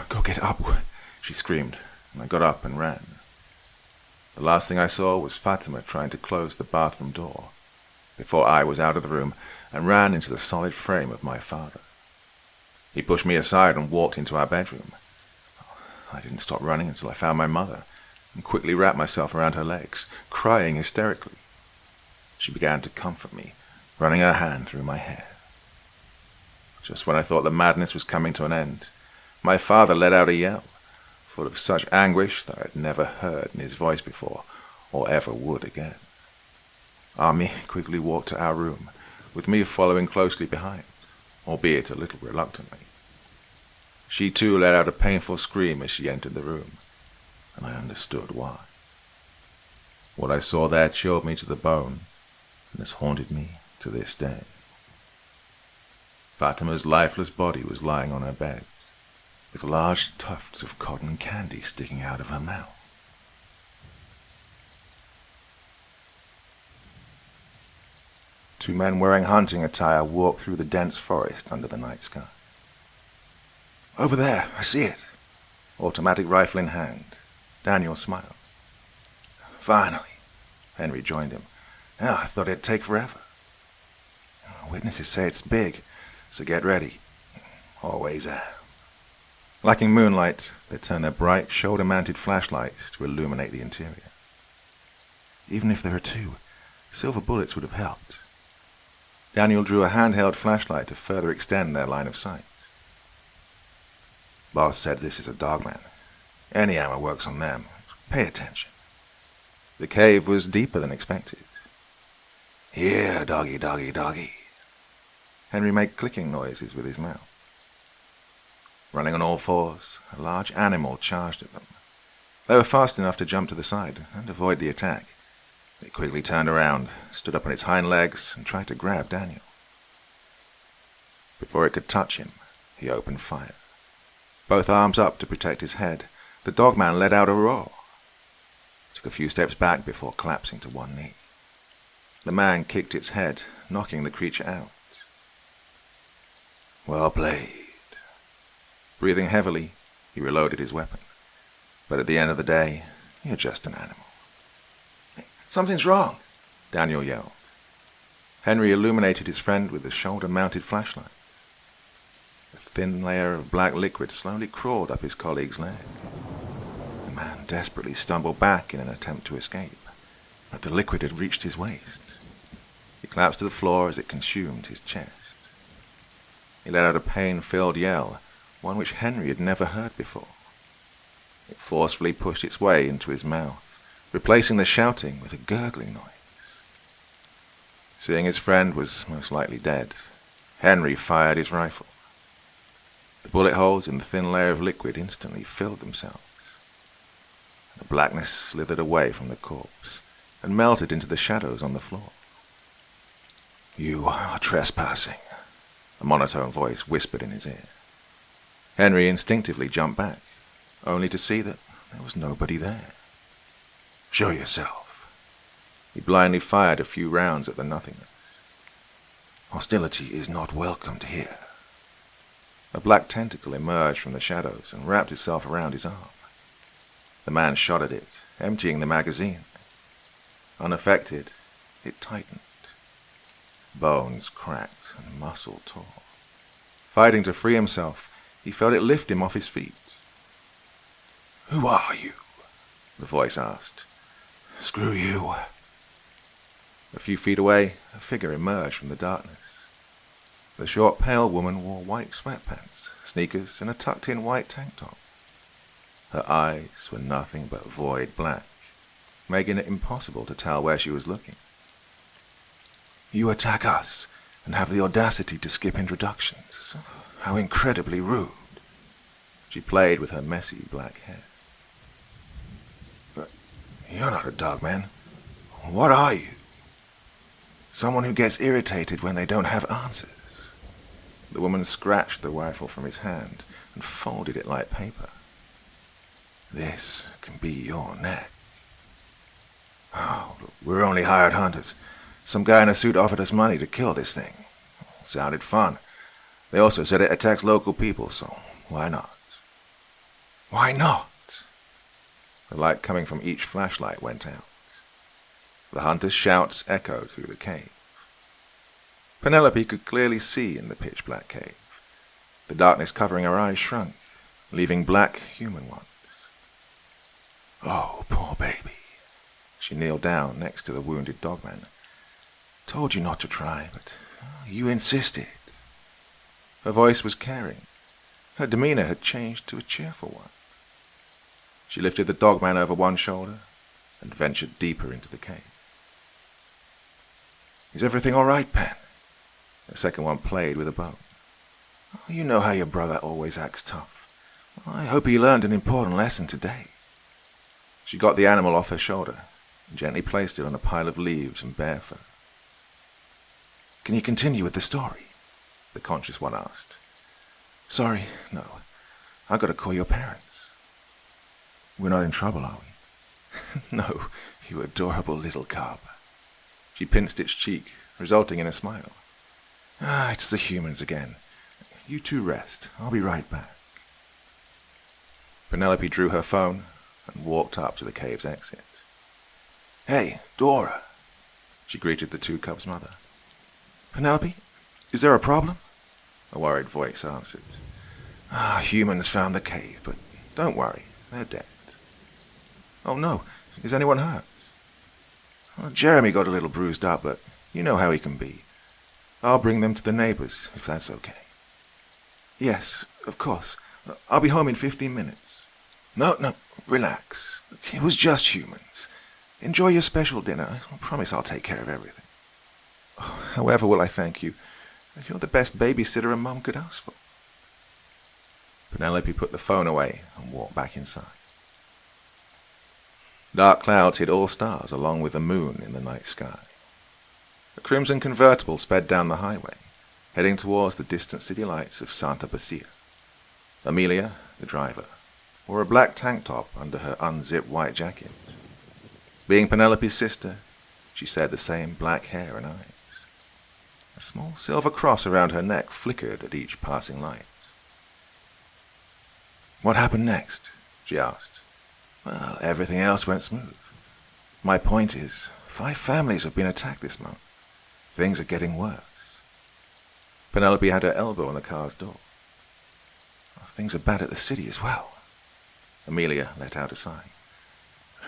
S2: "Go get up," she screamed, and I got up and ran. The last thing I saw was Fatima trying to close the bathroom door, before I was out of the room and ran into the solid frame of my father. He pushed me aside and walked into our bedroom. I didn't stop running until I found my mother and quickly wrapped myself around her legs, crying hysterically. She began to comfort me, running her hand through my hair. Just when I thought the madness was coming to an end, my father let out a yell, full of such anguish that I had never heard in his voice before, or ever would again. Ami quickly walked to our room, with me following closely behind, albeit a little reluctantly. She too let out a painful scream as she entered the room, and I understood why. What I saw there chilled me to the bone, and has haunted me to this day. Fatima's lifeless body was lying on her bed, with large tufts of cotton candy sticking out of her mouth. Two men wearing hunting attire walked through the dense forest under the night sky. "Over there, I see it." Automatic rifle in hand, Daniel smiled. "Finally," Henry joined him. "Now, I thought it'd take forever. Witnesses say it's big, so get ready. Always am." Lacking moonlight, they turned their bright, shoulder-mounted flashlights to illuminate the interior. Even if there were two, silver bullets would have helped. Daniel drew a handheld flashlight to further extend their line of sight. "Boss said this is a dogman. Any ammo works on them. Pay attention." The cave was deeper than expected. "Here, doggy, doggy, doggy." Henry made clicking noises with his mouth. Running on all fours, a large animal charged at them. They were fast enough to jump to the side and avoid the attack. It quickly turned around, stood up on its hind legs, and tried to grab Daniel. Before it could touch him, he opened fire. Both arms up to protect his head, the dogman let out a roar. Took a few steps back before collapsing to one knee. The man kicked its head, knocking the creature out. "Well played." Breathing heavily, he reloaded his weapon. But at the end of the day, you're just an animal. "Something's wrong," Daniel yelled. Henry illuminated his friend with the shoulder-mounted flashlight. A thin layer of black liquid slowly crawled up his colleague's leg. The man desperately stumbled back in an attempt to escape, but the liquid had reached his waist. He collapsed to the floor as it consumed his chest. He let out a pain-filled yell, one which Henry had never heard before. It forcefully pushed its way into his mouth, replacing the shouting with a gurgling noise. Seeing his friend was most likely dead, Henry fired his rifle. The bullet holes in the thin layer of liquid instantly filled themselves. The blackness slithered away from the corpse and melted into the shadows on the floor. "You are trespassing," a monotone voice whispered in his ear. Henry instinctively jumped back, only to see that there was nobody there. "Show yourself." He blindly fired a few rounds at the nothingness. "Hostility is not welcomed here." A black tentacle emerged from the shadows and wrapped itself around his arm. The man shot at it, emptying the magazine. Unaffected, it tightened. Bones cracked and muscle tore. Fighting to free himself, he felt it lift him off his feet. "Who are you?" the voice asked. "Screw you." A few feet away, a figure emerged from the darkness. The short, pale woman wore white sweatpants, sneakers, and a tucked-in white tank top. Her eyes were nothing but void black, making it impossible to tell where she was looking. "You attack us and have the audacity to skip introductions. How incredibly rude." She played with her messy black hair. "But you're not a dog, man. What are you?" "Someone who gets irritated when they don't have answers." The woman scratched the rifle from his hand and folded it like paper. "This can be your neck." "Oh, we're only hired hunters. Some guy in a suit offered us money to kill this thing. Sounded fun. They also said it attacks local people, so why not?" "Why not?" The light coming from each flashlight went out. The hunter's shouts echoed through the cave. Penelope could clearly see in the pitch-black cave. The darkness covering her eyes shrunk, leaving black human ones. "Oh, poor baby." She kneeled down next to the wounded dogman. "Told you not to try, but you insisted." Her voice was caring. Her demeanor had changed to a cheerful one. She lifted the dogman over one shoulder and ventured deeper into the cave. "Is everything all right, Pen?" The second one played with a bone. "You know how your brother always acts tough. I hope he learned an important lesson today." She got the animal off her shoulder and gently placed it on a pile of leaves and bare fur. "Can you continue with the story?" the conscious one asked. "Sorry, no. I've got to call your parents." "We're not in trouble, are we?" "No, you adorable little cub." She pinched its cheek, resulting in a smile. It's the humans again. You two rest. I'll be right back." Penelope drew her phone and walked up to the cave's exit. "Hey, Dora," she greeted the two cubs' mother. "Penelope, is there a problem?" a worried voice answered. Humans found the cave, but don't worry, they're dead." "Oh no, is anyone hurt?" Jeremy got a little bruised up, but you know how he can be. I'll bring them to the neighbors, if that's okay." "Yes, of course. I'll be home in 15 minutes. No, relax. It was just humans. Enjoy your special dinner. I promise I'll take care of everything." "However will I thank you? You're the best babysitter a mum could ask for." Penelope put the phone away and walked back inside. Dark clouds hid all stars along with the moon in the night sky. A crimson convertible sped down the highway, heading towards the distant city lights of Santa Lucia. Amelia, the driver, wore a black tank top under her unzipped white jacket. Being Penelope's sister, she shared the same black hair and eyes. A small silver cross around her neck flickered at each passing light. "What happened next?" she asked. "Well, everything else went smooth. My point is, 5 families have been attacked this month. Things are getting worse." Penelope had her elbow on the car's door. "Things are bad at the city as well." Amelia let out a sigh.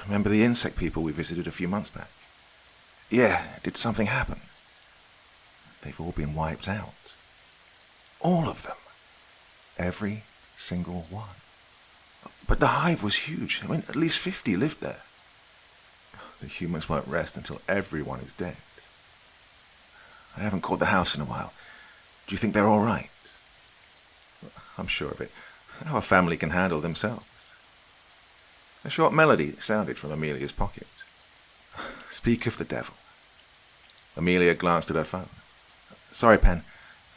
S2: "Remember the insect people we visited a few months back?" "Yeah, did something happen?" "They've all been wiped out. All of them. Every single one. But the hive was huge. I mean, at least 50 lived there." "The humans won't rest until everyone is dead." "I haven't called the house in a while. Do you think they're all right?" "I'm sure of it. Our family can handle themselves." A short melody sounded from Amelia's pocket. "Speak of the devil." Amelia glanced at her phone. "Sorry, Pen.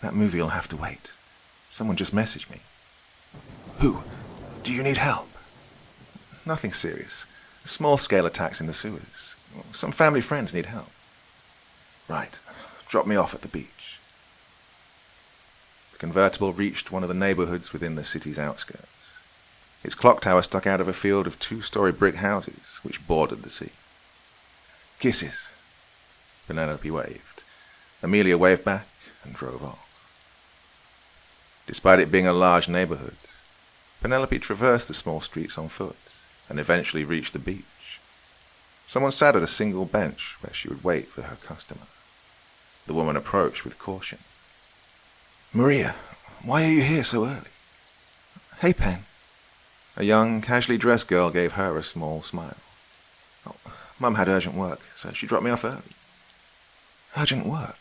S2: That movie will have to wait. Someone just messaged me." "Who? Do you need help?" "Nothing serious. Small-scale attacks in the sewers. Some family friends need help." "Right. Drop me off at the beach." The convertible reached one of the neighborhoods within the city's outskirts. Its clock tower stuck out of a field of 2-story brick houses which bordered the sea. "Kisses." Penelope waved. Amelia waved back and drove off. Despite it being a large neighborhood, Penelope traversed the small streets on foot and eventually reached the beach. Someone sat at a single bench where she would wait for her customer. The woman approached with caution. "Maria, why are you here so early?" "Hey, Pen." A young, casually dressed girl gave her a small smile. "Oh, Mum had urgent work, so she dropped me off early." "Urgent work?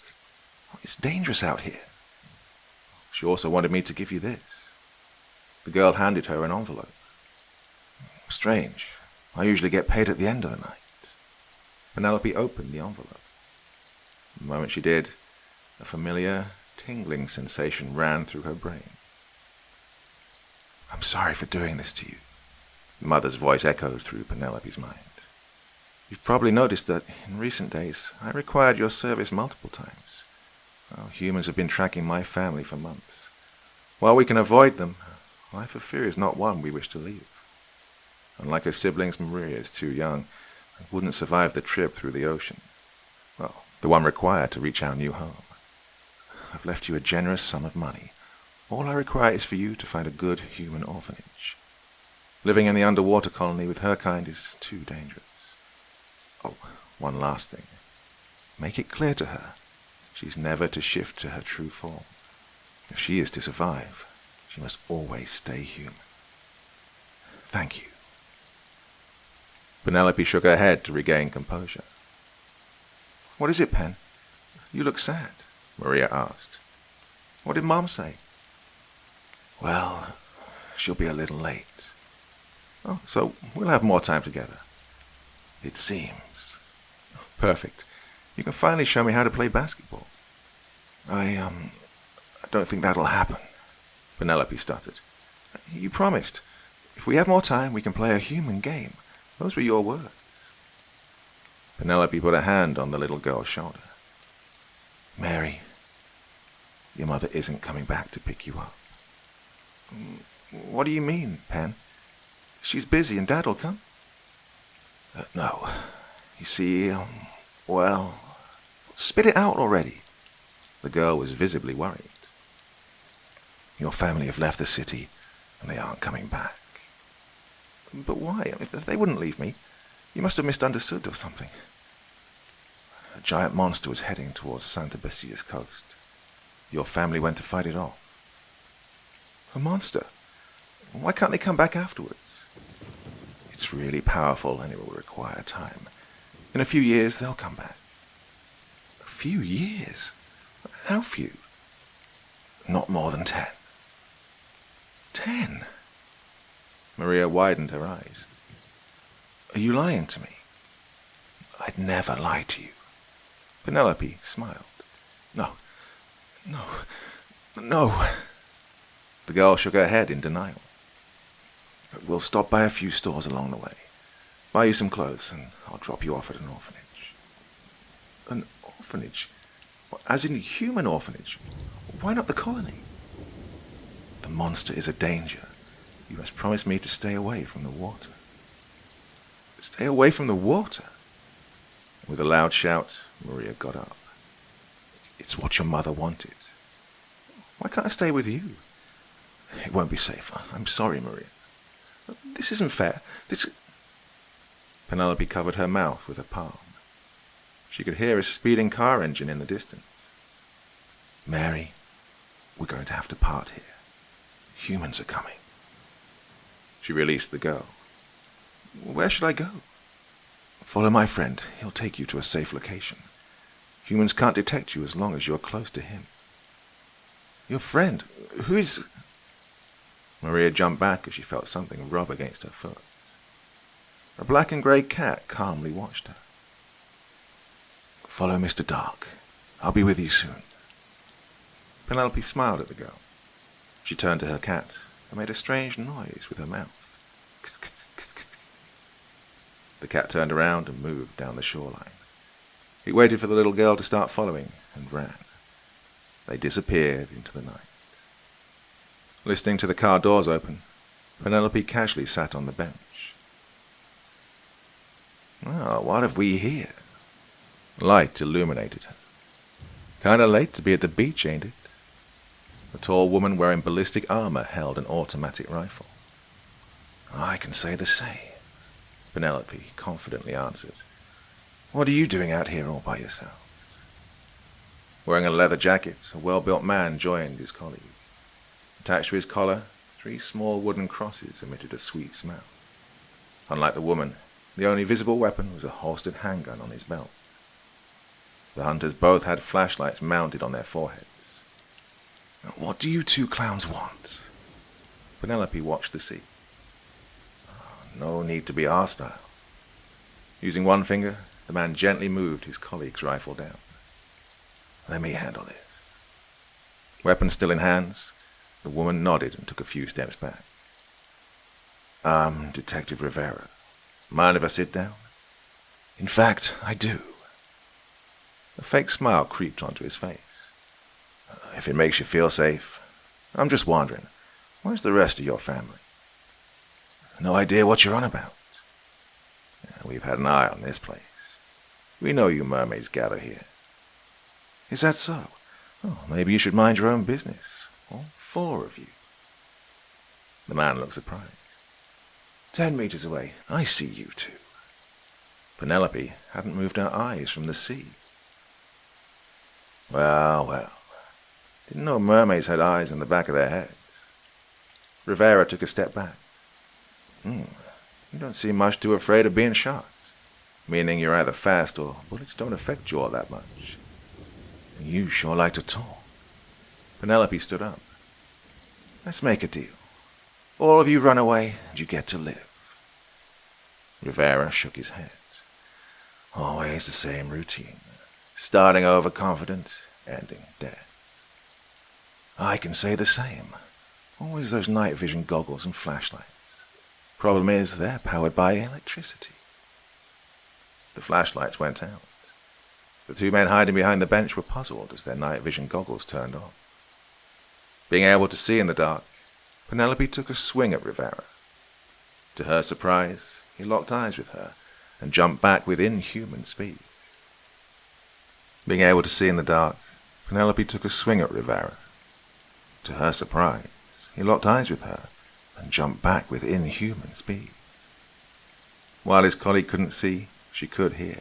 S2: It's dangerous out here." "She also wanted me to give you this." The girl handed her an envelope. "Strange. I usually get paid at the end of the night." Penelope opened the envelope. The moment she did, a familiar, tingling sensation ran through her brain. "I'm sorry for doing this to you," the mother's voice echoed through Penelope's mind. "You've probably noticed that in recent days I required your service multiple times. Well, humans have been tracking my family for months. While we can avoid them, life of fear is not one we wish to leave. Unlike her siblings, Maria is too young and wouldn't survive the trip through the ocean. Well, the one required to reach our new home. I've left you a generous sum of money. All I require is for you to find a good human orphanage. Living in the underwater colony with her kind is too dangerous. Oh, one last thing. Make it clear to her she's never to shift to her true form. If she is to survive, she must always stay human. Thank you." Penelope shook her head to regain composure. "What is it, Pen? You look sad," Maria asked. "What did Mom say?" "Well, she'll be a little late." "Oh, so we'll have more time together." "It seems." "Perfect. You can finally show me how to play basketball." I don't think that'll happen," Penelope stuttered. "You promised. If we have more time, we can play a human game. Those were your words." Penelope put a hand on the little girl's shoulder. "Mary, your mother isn't coming back to pick you up." "What do you mean, Pen? She's busy and Dad'll come?" No. You see, well, spit it out already." The girl was visibly worried. "Your family have left the city and they aren't coming back." "But why? They wouldn't leave me. You must have misunderstood or something." "A giant monster was heading towards Santa Lucia's coast. Your family went to fight it off." "A monster? Why can't they come back afterwards?" "It's really powerful and it will require time. In a few years, they'll come back." "A few years? How few?" "Not more than 10. 10? Maria widened her eyes. "Are you lying to me?" "I'd never lie to you." Penelope smiled. No. The girl shook her head in denial. "We'll stop by a few stores along the way. Buy you some clothes and I'll drop you off at an orphanage." "An orphanage? As in a human orphanage? Why not the colony?" "The monster is a danger. You must promise me to stay away from the water." "Stay away from the water?" With a loud shout, Maria got up. "It's what your mother wanted." "Why can't I stay with you?" "It won't be safer. I'm sorry, Maria." "This isn't fair. Penelope covered her mouth with her palm. She could hear a speeding car engine in the distance. "Mary, we're going to have to part here. Humans are coming." She released the girl. "Where should I go?" "Follow my friend. He'll take you to a safe location. Humans can't detect you as long as you're close to him." "Your friend? Who is—" Maria jumped back as she felt something rub against her foot. A black and grey cat calmly watched her. "Follow Mr. Dark. I'll be with you soon." Penelope smiled at the girl. She turned to her cat and made a strange noise with her mouth. The cat turned around and moved down the shoreline. It waited for the little girl to start following and ran. They disappeared into the night. Listening to the car doors open, Penelope casually sat on the bench. "Well, what have we here?" Light illuminated her. "Kinda late to be at the beach, ain't it?" A tall woman wearing ballistic armor held an automatic rifle. I can say the same, Penelope confidently answered. What are you doing out here all by yourselves? Wearing a leather jacket, a well-built man joined his colleague. Attached to his collar, 3 small wooden crosses emitted a sweet smell. Unlike the woman, the only visible weapon was a holstered handgun on his belt. The hunters both had flashlights mounted on their foreheads. What do you 2 clowns want? Penelope watched the sea. No need to be hostile. Using one finger, the man gently moved his colleague's rifle down. Let me handle this. Weapon still in hands, the woman nodded and took a few steps back. I'm Detective Rivera. Mind if I sit down? In fact, I do. A fake smile creeped onto his face. If it makes you feel safe, I'm just wondering, where's the rest of your family? No idea what you're on about. We've had an eye on this place. We know you mermaids gather here. Is that so? Oh, maybe you should mind your own business. All 4 of you. The man looked surprised. 10 meters away, I see you 2. Penelope hadn't moved her eyes from the sea. Well. Didn't know mermaids had eyes in the back of their heads. Rivera took a step back. You don't seem much too afraid of being shot. Meaning you're either fast or bullets don't affect you all that much. You sure like to talk. Penelope stood up. Let's make a deal. All of you run away and you get to live. Rivera shook his head. Always the same routine. Starting overconfident, ending dead. I can say the same. Always those night vision goggles and flashlights. Problem is, they're powered by electricity. The flashlights went out. The 2 men hiding behind the bench were puzzled as their night vision goggles turned on. Being able to see in the dark, Penelope took a swing at Rivera. To her surprise, he locked eyes with her and jumped back with inhuman speed. Being able to see in the dark, Penelope took a swing at Rivera. To her surprise, he locked eyes with her and jumped back with inhuman speed. While his colleague couldn't see, she could hear.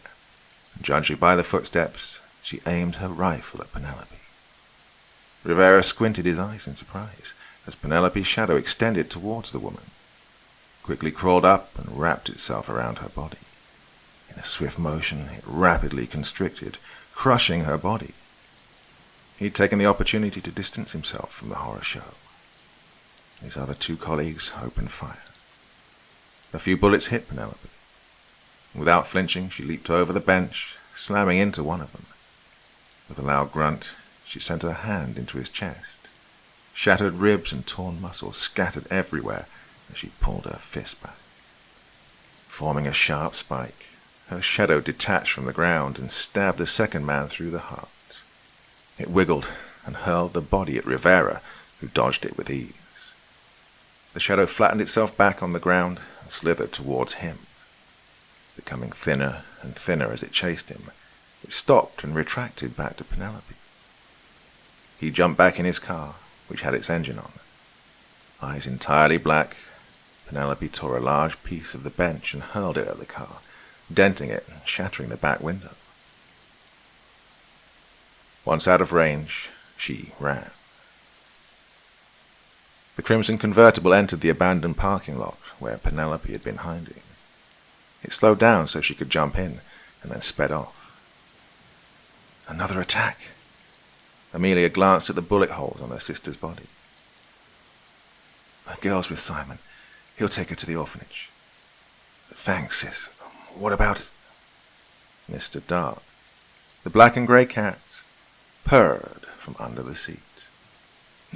S2: Judging by the footsteps, she aimed her rifle at Penelope. Rivera squinted his eyes in surprise as Penelope's shadow extended towards the woman, quickly crawled up and wrapped itself around her body. In a swift motion, it rapidly constricted, crushing her body. He'd taken the opportunity to distance himself from the horror show. His other 2 colleagues opened fire. A few bullets hit Penelope. Without flinching, she leaped over the bench, slamming into one of them. With a loud grunt, she sent her hand into his chest. Shattered ribs and torn muscles scattered everywhere as she pulled her fist back. Forming a sharp spike, her shadow detached from the ground and stabbed the second man through the heart. It wiggled and hurled the body at Rivera, who dodged it with ease. The shadow flattened itself back on the ground and slithered towards him. Becoming thinner and thinner as it chased him, it stopped and retracted back to Penelope. He jumped back in his car, which had its engine on. Eyes entirely black, Penelope tore a large piece of the bench and hurled it at the car, denting it and shattering the back window. Once out of range, she ran. The crimson convertible entered the abandoned parking lot where Penelope had been hiding. It slowed down so she could jump in, and then sped off. Another attack. Amelia glanced at the bullet holes on her sister's body. The girl's with Simon. He'll take her to the orphanage. Thanks, sis. What about it? Mr. Dark. The black and grey cat purred from under the seat.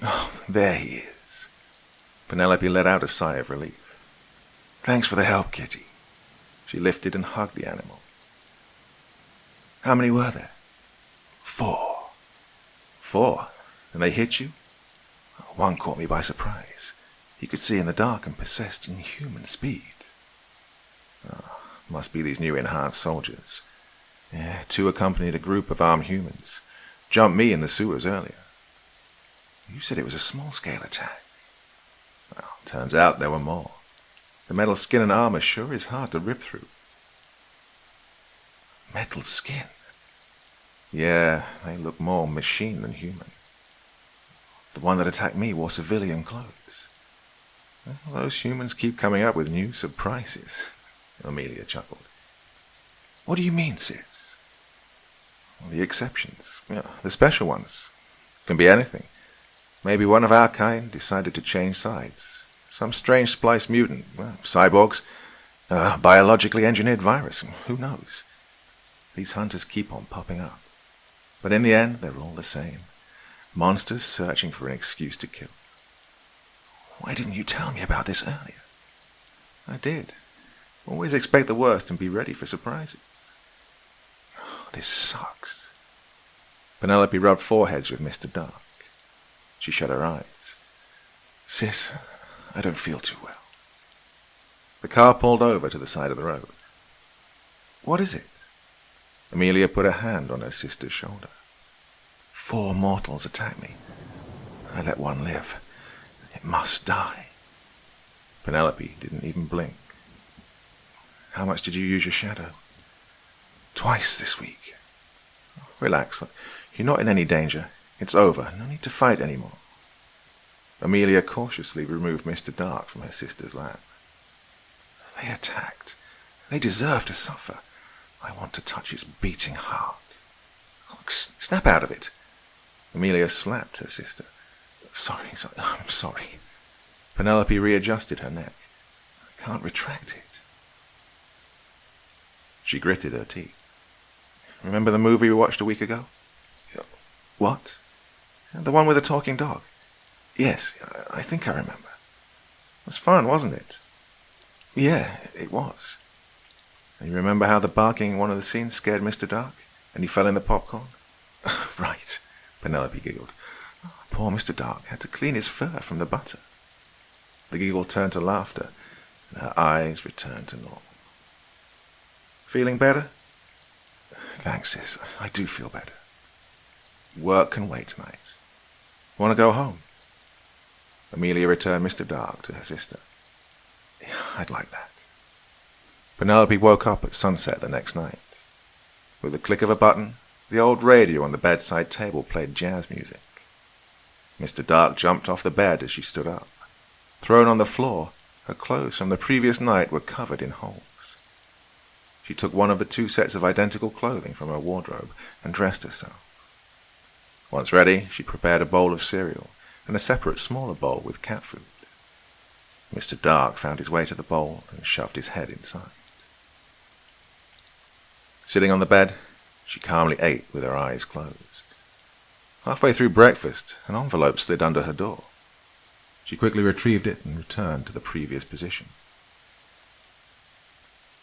S2: Oh, there he is. Penelope let out a sigh of relief. Thanks for the help, Kitty. She lifted and hugged the animal. How many were there? 4. 4? And they hit you? One caught me by surprise. He could see in the dark and possessed inhuman speed. Must be these new enhanced soldiers. Yeah, 2 accompanied a group of armed humans. Jumped me in the sewers earlier. You said it was a small-scale attack. Well, turns out there were more. The metal skin and armor sure is hard to rip through.
S1: Metal skin?
S2: Yeah, they look more machine than human.
S1: The one that attacked me wore civilian clothes.
S2: Well, those humans keep coming up with new surprises, Amelia chuckled.
S1: What do you mean, Sis?
S2: The exceptions, the special ones. Can be anything. Maybe one of our kind decided to change sides. Some strange splice mutant, cyborgs, biologically engineered virus, who knows? These hunters keep on popping up. But in the end, they're all the same. Monsters searching for an excuse to kill.
S1: Why didn't you tell me about this earlier?
S2: I did. Always expect the worst and be ready for surprises.
S1: This sucks.
S2: Penelope rubbed foreheads with Mr. Dark. She shut her eyes.
S1: Sis, I don't feel too well.
S2: The car pulled over to the side of the road.
S1: What is it?
S2: Amelia put a hand on her sister's shoulder.
S1: 4 mortals attacked me. I let one live. It must die.
S2: Penelope didn't even blink.
S1: How much did you use your shadow? Twice this week.
S2: Relax. You're not in any danger. It's over. No need to fight anymore. Amelia cautiously removed Mr. Dark from her sister's lap.
S1: They attacked. They deserve to suffer. I want to touch its beating heart.
S2: Snap out of it. Amelia slapped her sister.
S1: I'm sorry.
S2: Penelope readjusted her neck.
S1: I can't retract it.
S2: She gritted her teeth. Remember the movie we watched a week ago?
S1: What?
S2: The one with the talking dog?
S1: Yes, I think I remember.
S2: It was fun, wasn't it?
S1: Yeah, it was.
S2: And you remember how the barking in one of the scenes scared Mr. Dark? And he fell in the popcorn?
S1: Right,
S2: Penelope giggled.
S1: Poor Mr. Dark had to clean his fur from the butter.
S2: The giggle turned to laughter, and her eyes returned to normal. Feeling better?
S1: Thanks, Sis. I do feel better.
S2: Work can wait tonight. Want to go home? Amelia returned Mr. Dark to her sister.
S1: I'd like that.
S2: Penelope woke up at sunset the next night. With the click of a button, the old radio on the bedside table played jazz music. Mr. Dark jumped off the bed as she stood up. Thrown on the floor, her clothes from the previous night were covered in holes. She took one of the 2 sets of identical clothing from her wardrobe and dressed herself. Once ready, she prepared a bowl of cereal and a separate smaller bowl with cat food. Mr. Dark found his way to the bowl and shoved his head inside. Sitting on the bed, she calmly ate with her eyes closed. Halfway through breakfast, an envelope slid under her door. She quickly retrieved it and returned to the previous position.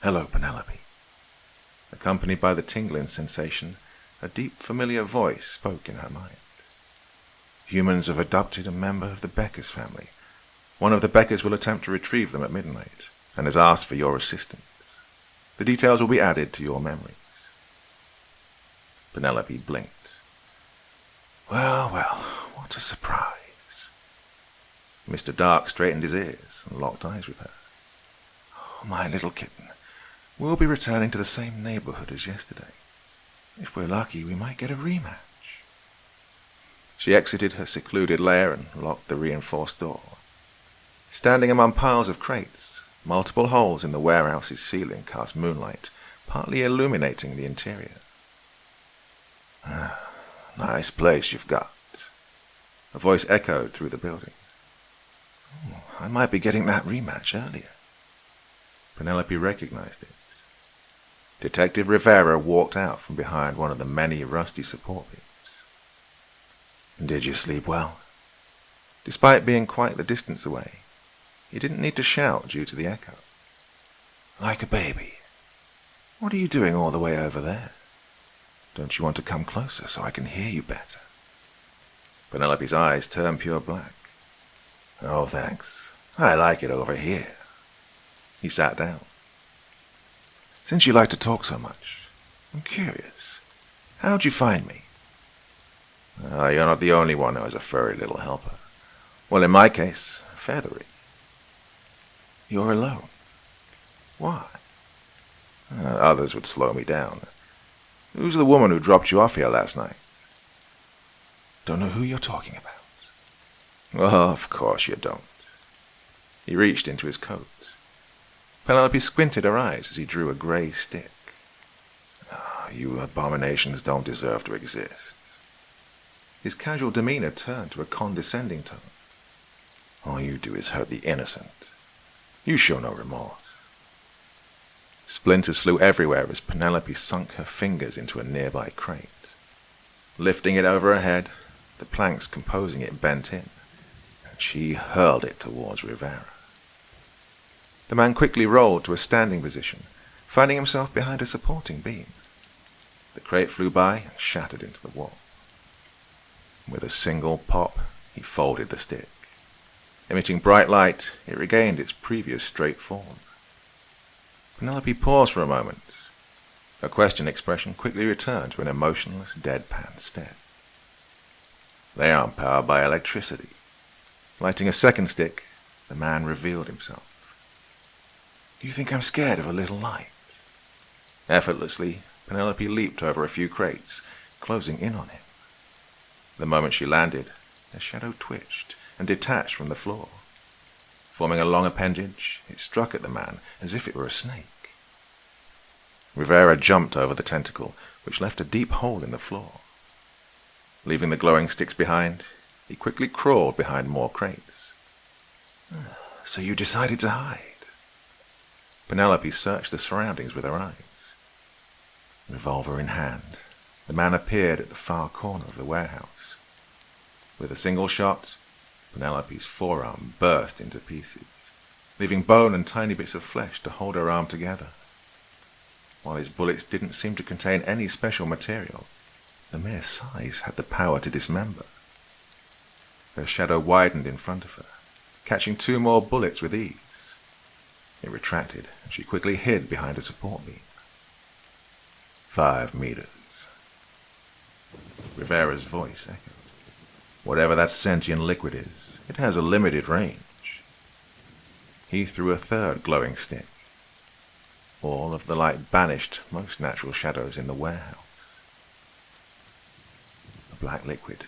S1: Hello, Penelope.
S2: Accompanied by the tingling sensation, a deep, familiar voice spoke in her mind.
S1: Humans have adopted a member of the Becker's family.
S2: One of the Beckers will attempt to retrieve them at midnight, and has asked for your assistance. The details will be added to your memories. Penelope blinked.
S1: Well, what a surprise.
S2: Mr. Dark straightened his ears and locked eyes with her.
S1: Oh, my little kitten, we'll be returning to the same neighborhood as yesterday. If we're lucky, we might get a rematch.
S2: She exited her secluded lair and locked the reinforced door. Standing among piles of crates, multiple holes in the warehouse's ceiling cast moonlight, partly illuminating the interior.
S1: Nice place you've got.
S2: A voice echoed through the building.
S1: Oh, I might be getting that rematch earlier.
S2: Penelope recognized it. Detective Rivera walked out from behind one of the many rusty support beams.
S1: Did you sleep well?
S2: Despite being quite the distance away, he didn't need to shout due to the echo.
S1: Like a baby. What are you doing all the way over there? Don't you want to come closer so I can hear you better?
S2: Penelope's eyes turned pure black.
S1: Oh, thanks. I like it over here.
S2: He sat down.
S1: Since you like to talk so much, I'm curious. How'd you find me?
S2: You're not the only one who has a furry little helper. Well, in my case, feathery.
S1: You're alone.
S2: Why? Others would slow me down. Who's the woman who dropped you off here last night?
S1: Don't know who you're talking about.
S2: Well, of course you don't. He reached into his coat. Penelope squinted her eyes as he drew a grey stick. You abominations don't deserve to exist. His casual demeanor turned to a condescending tone. All you do is hurt the innocent. You show no remorse. Splinters flew everywhere as Penelope sunk her fingers into a nearby crate. Lifting it over her head, the planks composing it bent in, and she hurled it towards Rivera. The man quickly rolled to a standing position, finding himself behind a supporting beam. The crate flew by and shattered into the wall. With a single pop, he folded the stick. Emitting bright light, it regained its previous straight form. Penelope paused for a moment. Her question expression quickly returned to an emotionless, deadpan stare. They aren't powered by electricity. Lighting a second stick, the man revealed himself.
S1: Do you think I'm scared of a little light?
S2: Effortlessly, Penelope leaped over a few crates, closing in on him. The moment she landed, a shadow twitched and detached from the floor. Forming a long appendage, it struck at the man as if it were a snake. Rivera jumped over the tentacle, which left a deep hole in the floor. Leaving the glowing sticks behind, he quickly crawled behind more crates.
S1: So you decided to hide?
S2: Penelope searched the surroundings with her eyes. Revolver in hand, the man appeared at the far corner of the warehouse. With a single shot, Penelope's forearm burst into pieces, leaving bone and tiny bits of flesh to hold her arm together. While his bullets didn't seem to contain any special material, the mere size had the power to dismember. Her shadow widened in front of her, catching 2 more bullets with ease. It retracted, and she quickly hid behind a support beam. 5 meters. Rivera's voice echoed. Whatever that sentient liquid is, it has a limited range. He threw a third glowing stick. All of the light banished most natural shadows in the warehouse. The black liquid,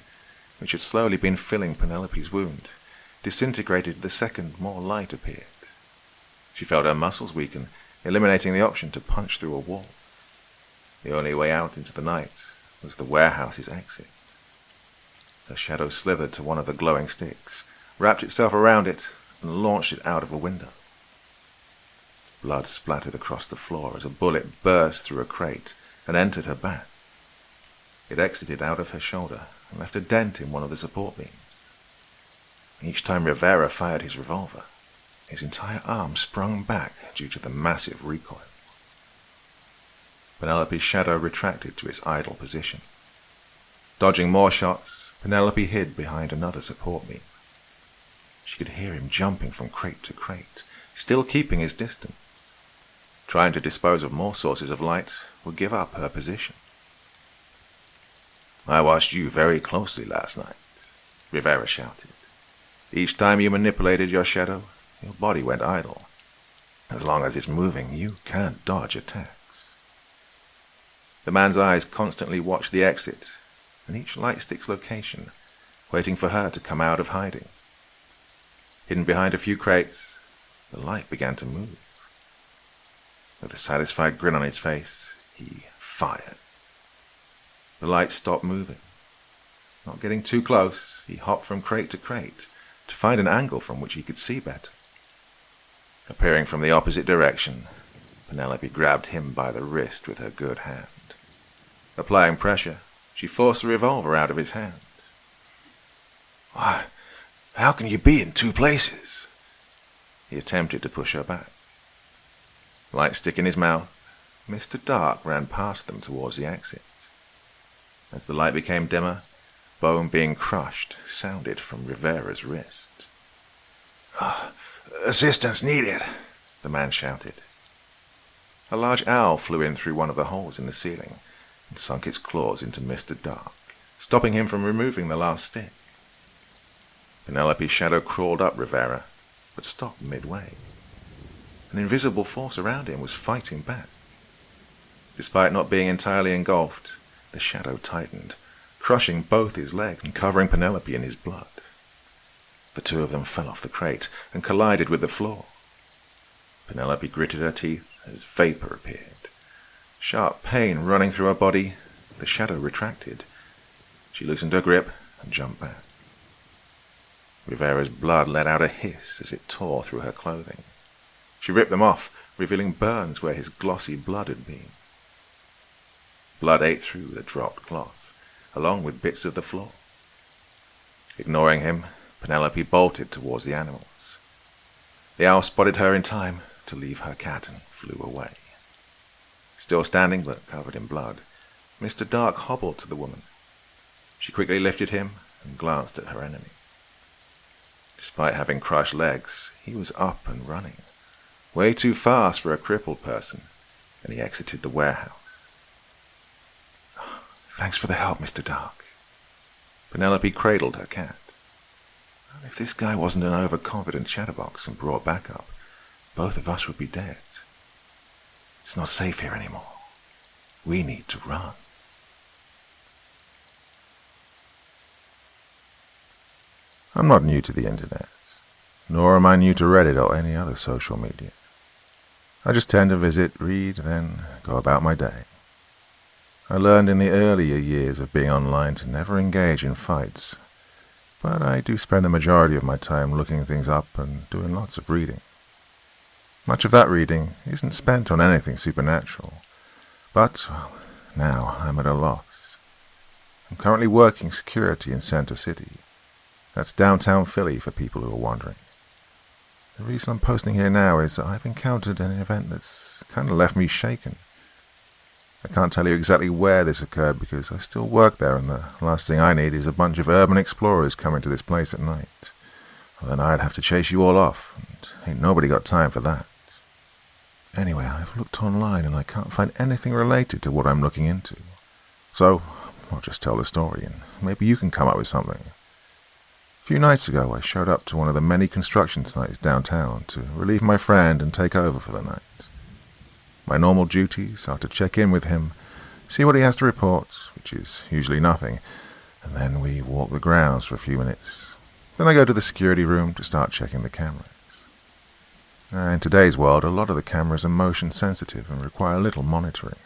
S2: which had slowly been filling Penelope's wound, disintegrated the second more light appeared. She felt her muscles weaken, eliminating the option to punch through a wall. The only way out into the night was the warehouse's exit. Her shadow slithered to one of the glowing sticks, wrapped itself around it, and launched it out of a window. Blood splattered across the floor as a bullet burst through a crate and entered her back. It exited out of her shoulder and left a dent in one of the support beams. Each time Rivera fired his revolver, his entire arm sprung back due to the massive recoil. Penelope's shadow retracted to its idle position. Dodging more shots, Penelope hid behind another support beam. She could hear him jumping from crate to crate, still keeping his distance. Trying to dispose of more sources of light would give up her position. I watched you very closely last night, Rivera shouted. Each time you manipulated your shadow, your body went idle. As long as it's moving, you can't dodge attacks. The man's eyes constantly watched the exit and each light stick's location, waiting for her to come out of hiding. Hidden behind a few crates, the light began to move. With a satisfied grin on his face, he fired. The light stopped moving. Not getting too close, he hopped from crate to crate to find an angle from which he could see better. Appearing from the opposite direction, Penelope grabbed him by the wrist with her good hand. Applying pressure, she forced the revolver out of his hand.
S1: Why, how can you be in 2 places?
S2: He attempted to push her back. Light stick in his mouth, Mr. Dark ran past them towards the exit. As the light became dimmer, bone being crushed sounded from Rivera's wrist.
S1: Assistance needed,
S2: the man shouted. A large owl flew in through one of the holes in the ceiling and sunk its claws into Mr. Dark, stopping him from removing the last stick. Penelope's shadow crawled up Rivera, but stopped midway. An invisible force around him was fighting back. Despite not being entirely engulfed, the shadow tightened, crushing both his legs and covering Penelope in his blood. The two of them fell off the crate and collided with the floor. Penelope gritted her teeth as vapor appeared. Sharp pain running through her body, the shadow retracted. She loosened her grip and jumped back. Rivera's blood let out a hiss as it tore through her clothing. She ripped them off, revealing burns where his glossy blood had been. Blood ate through the dropped cloth, along with bits of the floor. Ignoring him, Penelope bolted towards the animals. The owl spotted her in time to leave her cat and flew away. Still standing but covered in blood, Mr. Dark hobbled to the woman. She quickly lifted him and glanced at her enemy. Despite having crushed legs, he was up and running, way too fast for a crippled person, and he exited the warehouse. "Thanks for the help, Mr. Dark." Penelope cradled her cat. If this guy wasn't an overconfident chatterbox and brought backup, both of us would be dead. It's not safe here anymore. We need to run. I'm not new to the internet, nor am I new to Reddit or any other social media. I just tend to visit, read, then go about my day. I learned in the earlier years of being online to never engage in fights, but I do spend the majority of my time looking things up and doing lots of reading. Much of that reading isn't spent on anything supernatural, but, well, now I'm at a loss. I'm currently working security in Center City. That's downtown Philly for people who are wondering. The reason I'm posting here now is that I've encountered an event that's kind of left me shaken. I can't tell you exactly where this occurred because I still work there, and the last thing I need is a bunch of urban explorers coming to this place at night. Well, then I'd have to chase you all off, and ain't nobody got time for that. Anyway, I've looked online and I can't find anything related to what I'm looking into. So, I'll just tell the story and maybe you can come up with something. A few nights ago, I showed up to one of the many construction sites downtown to relieve my friend and take over for the night. My normal duties are to check in with him, see what he has to report, which is usually nothing, and then we walk the grounds for a few minutes. Then I go to the security room to start checking the cameras. In today's world, a lot of the cameras are motion sensitive and require little monitoring,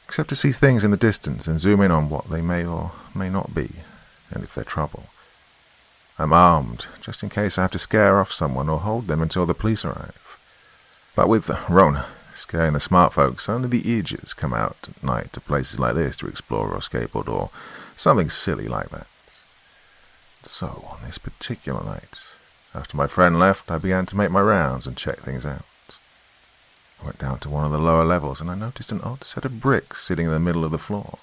S2: except to see things in the distance and zoom in on what they may or may not be, and if they're trouble. I'm armed, just in case I have to scare off someone or hold them until the police arrive. But with Rona scaring the smart folks, only the idiots come out at night to places like this to explore or skateboard or something silly like that. So, on this particular night, after my friend left, I began to make my rounds and check things out. I went down to one of the lower levels and I noticed an odd set of bricks sitting in the middle of the floor.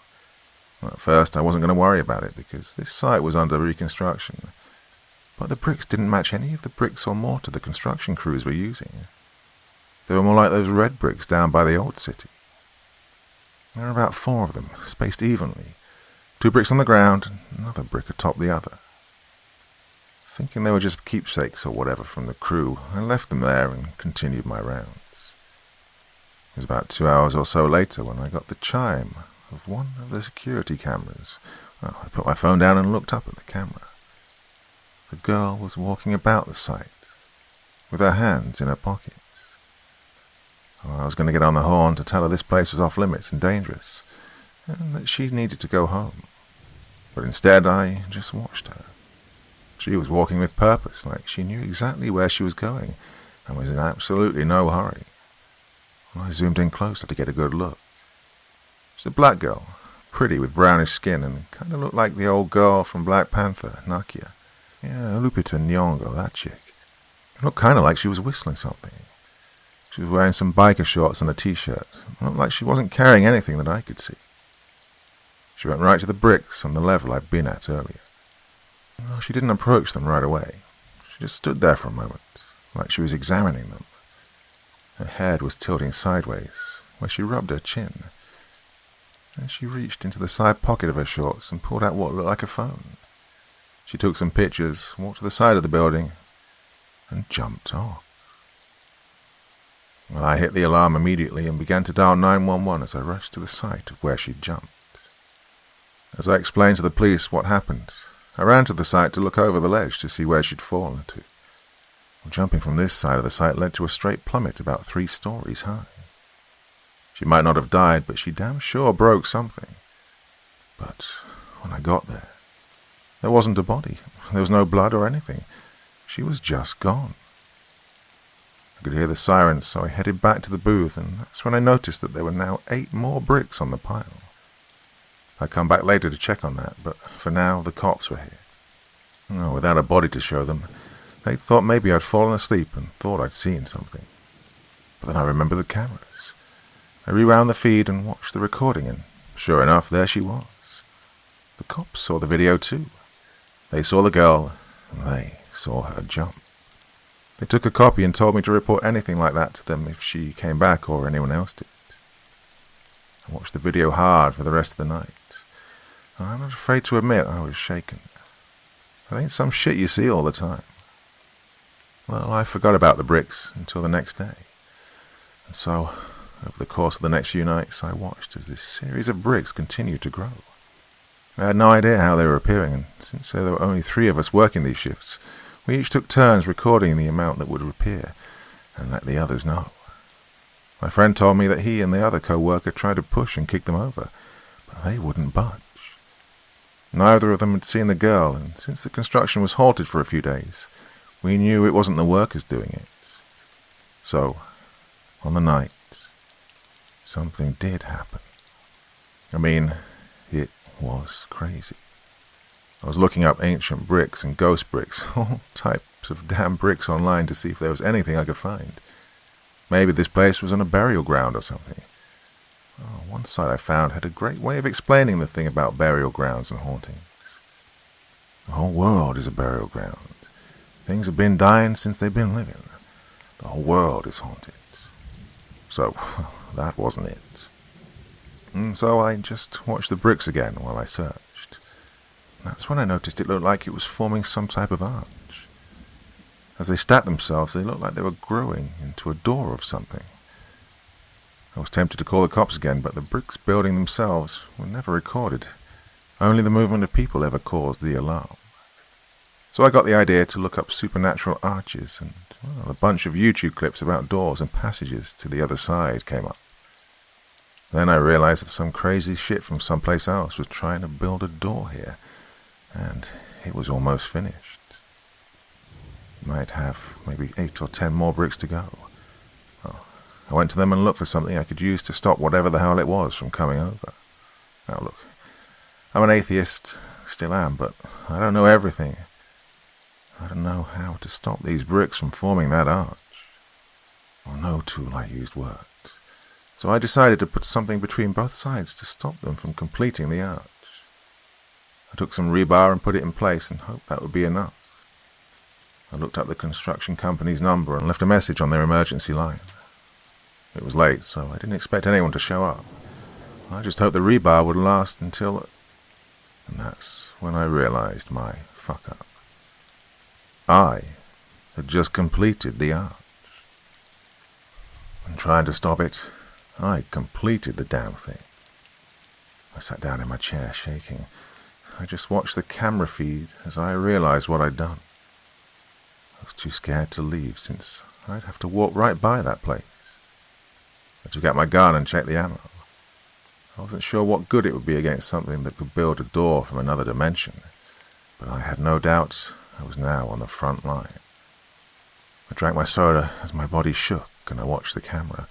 S2: Well, at first, I wasn't going to worry about it because this site was under reconstruction. But the bricks didn't match any of the bricks or mortar the construction crews were using. They were more like those red bricks down by the old city. There were about 4 of them, spaced evenly. 2 bricks on the ground and another brick atop the other. Thinking they were just keepsakes or whatever from the crew, I left them there and continued my rounds. It was about 2 hours or so later when I got the chime of one of the security cameras. Well, I put my phone down and looked up at the camera. The girl was walking about the site, with her hands in her pockets. I was going to get on the horn to tell her this place was off limits and dangerous, and that she needed to go home. But instead, I just watched her. She was walking with purpose, like she knew exactly where she was going, and was in absolutely no hurry. I zoomed in closer to get a good look. She's a black girl, pretty with brownish skin, and kind of looked like the old girl from Black Panther, Nakia. Yeah, Lupita Nyong'o, that chick. It looked kind of like she was whistling something. She was wearing some biker shorts and a t-shirt. It looked like she wasn't carrying anything that I could see. She went right to the bricks on the level I'd been at earlier. Well, she didn't approach them right away. She just stood there for a moment, like she was examining them. Her head was tilting sideways, where she rubbed her chin. Then she reached into the side pocket of her shorts and pulled out what looked like a phone. She took some pictures, walked to the side of the building, and jumped off.
S1: Well, I hit the alarm immediately and began to dial 911 as I rushed to the site of where she'd jumped. As I explained to the police what happened, I ran to the site to look over the ledge to see where she'd fallen to. Jumping from this side of the site led to a straight plummet about 3 stories high. She might not have died, but she damn sure broke something. But when I got there wasn't a body. There was no blood or anything. She was just gone. I could hear the sirens, so I headed back to the booth, and that's when I noticed that there were now 8 more bricks on the pile. I'd come back later to check on that, but for now the cops were here. Without a body to show them, they thought maybe I'd fallen asleep and thought I'd seen something. But then I remembered the cameras. I rewound the feed and watched the recording, and sure enough, there she was. The cops saw the video too. They saw the girl, and they saw her jump. They took a copy and told me to report anything like that to them if she came back or anyone else did. I watched the video hard for the rest of the night. I'm not afraid to admit I was shaken. That ain't some shit you see all the time. Well, I forgot about the bricks until the next day. And so, over the course of the next few nights, I watched as this series of bricks continued to grow. I had no idea how they were appearing, and since there were only 3 of us working these shifts, we each took turns recording the amount that would appear, and let the others know. My friend told me that he and the other co-worker tried to push and kick them over, but they wouldn't budge. Neither of them had seen the girl, and since the construction was halted for a few days, we knew it wasn't the workers doing it. So, on the night, something did happen. I mean, it was crazy. I was looking up ancient bricks and ghost bricks, all types of damn bricks online to see if there was anything I could find. Maybe this place was on a burial ground or something. One site I found had a great way of explaining the thing about burial grounds and hauntings. The whole world is a burial ground. Things have been dying since they've been living. The whole world is haunted. So, that wasn't it. And so I just watched the bricks again while I searched. That's when I noticed it looked like it was forming some type of arch. As they stacked themselves, they looked like they were growing into a door of something. I was tempted to call the cops again, but the bricks building themselves were never recorded. Only the movement of people ever caused the alarm. So I got the idea to look up supernatural arches, and a bunch of YouTube clips about doors and passages to the other side came up. Then I realized that some crazy shit from someplace else was trying to build a door here, and it was almost finished. Might have maybe 8 or 10 more bricks to go. I went to them and looked for something I could use to stop whatever the hell it was from coming over. Now look, I'm an atheist, still am, but I don't know everything. I don't know how to stop these bricks from forming that arch. Well, no tool I used worked. So I decided to put something between both sides to stop them from completing the arch. I took some rebar and put it in place and hoped that would be enough. I looked up the construction company's number and left a message on their emergency line. It was late, so I didn't expect anyone to show up. I just hoped the rebar would last until... And that's when I realized my fuck-up. I had just completed the arch. And trying to stop it, I completed the damn thing. I sat down in my chair, shaking. I just watched the camera feed as I realized what I'd done. I was too scared to leave, since I'd have to walk right by that place. I took out my gun and checked the ammo. I wasn't sure what good it would be against something that could build a door from another dimension, but I had no doubt I was now on the front line. I drank my soda as my body shook, and I watched the camera,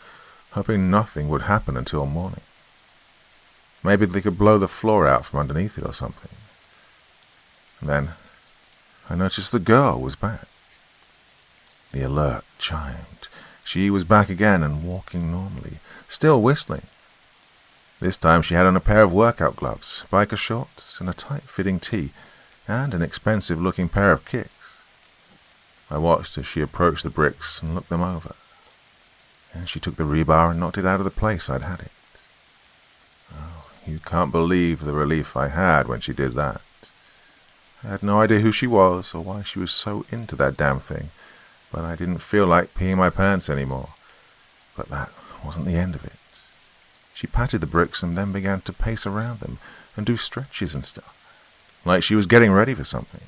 S1: hoping nothing would happen until morning. Maybe they could blow the floor out from underneath it or something. And then I noticed the girl was back. The alert chimed. She was back again and walking normally, still whistling. This time she had on a pair of workout gloves, biker shorts, and a tight-fitting tee, and an expensive-looking pair of kicks. I watched as she approached the bricks and looked them over. And she took the rebar and knocked it out of the place I'd had it. Oh, you can't believe the relief I had when she did that. I had no idea who she was or why she was so into that damn thing, but I didn't feel like peeing my pants anymore. But that wasn't the end of it. She patted the bricks and then began to pace around them and do stretches and stuff, like she was getting ready for something.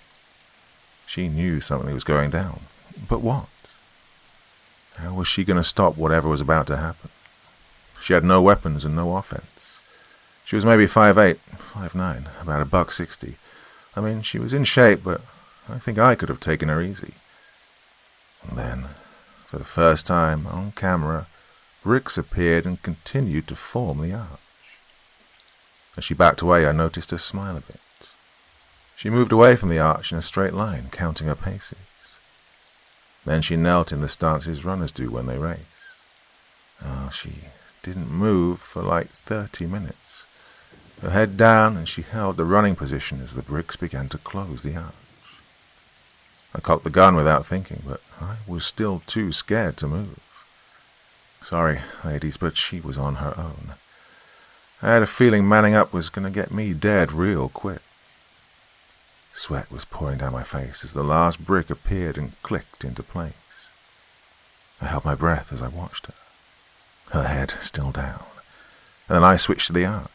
S1: She knew something was going down, but what? How was she going to stop whatever was about to happen? She had no weapons and no offense. She was maybe 5'8", 5'9", about $160. I mean, she was in shape, but I think I could have taken her easy. And then, for the first time on camera, bricks appeared and continued to form the arch. As she backed away, I noticed her smile a bit. She moved away from the arch in a straight line, counting her paces. Then she knelt in the stances runners do when they race. She didn't move for like 30 minutes. Her head down, and she held the running position as the bricks began to close the arch. I cocked the gun without thinking, but I was still too scared to move. Sorry, ladies, but she was on her own. I had a feeling manning up was going to get me dead real quick. Sweat was pouring down my face as the last brick appeared and clicked into place. I held my breath as I watched her, her head still down, and then I switched to the arch.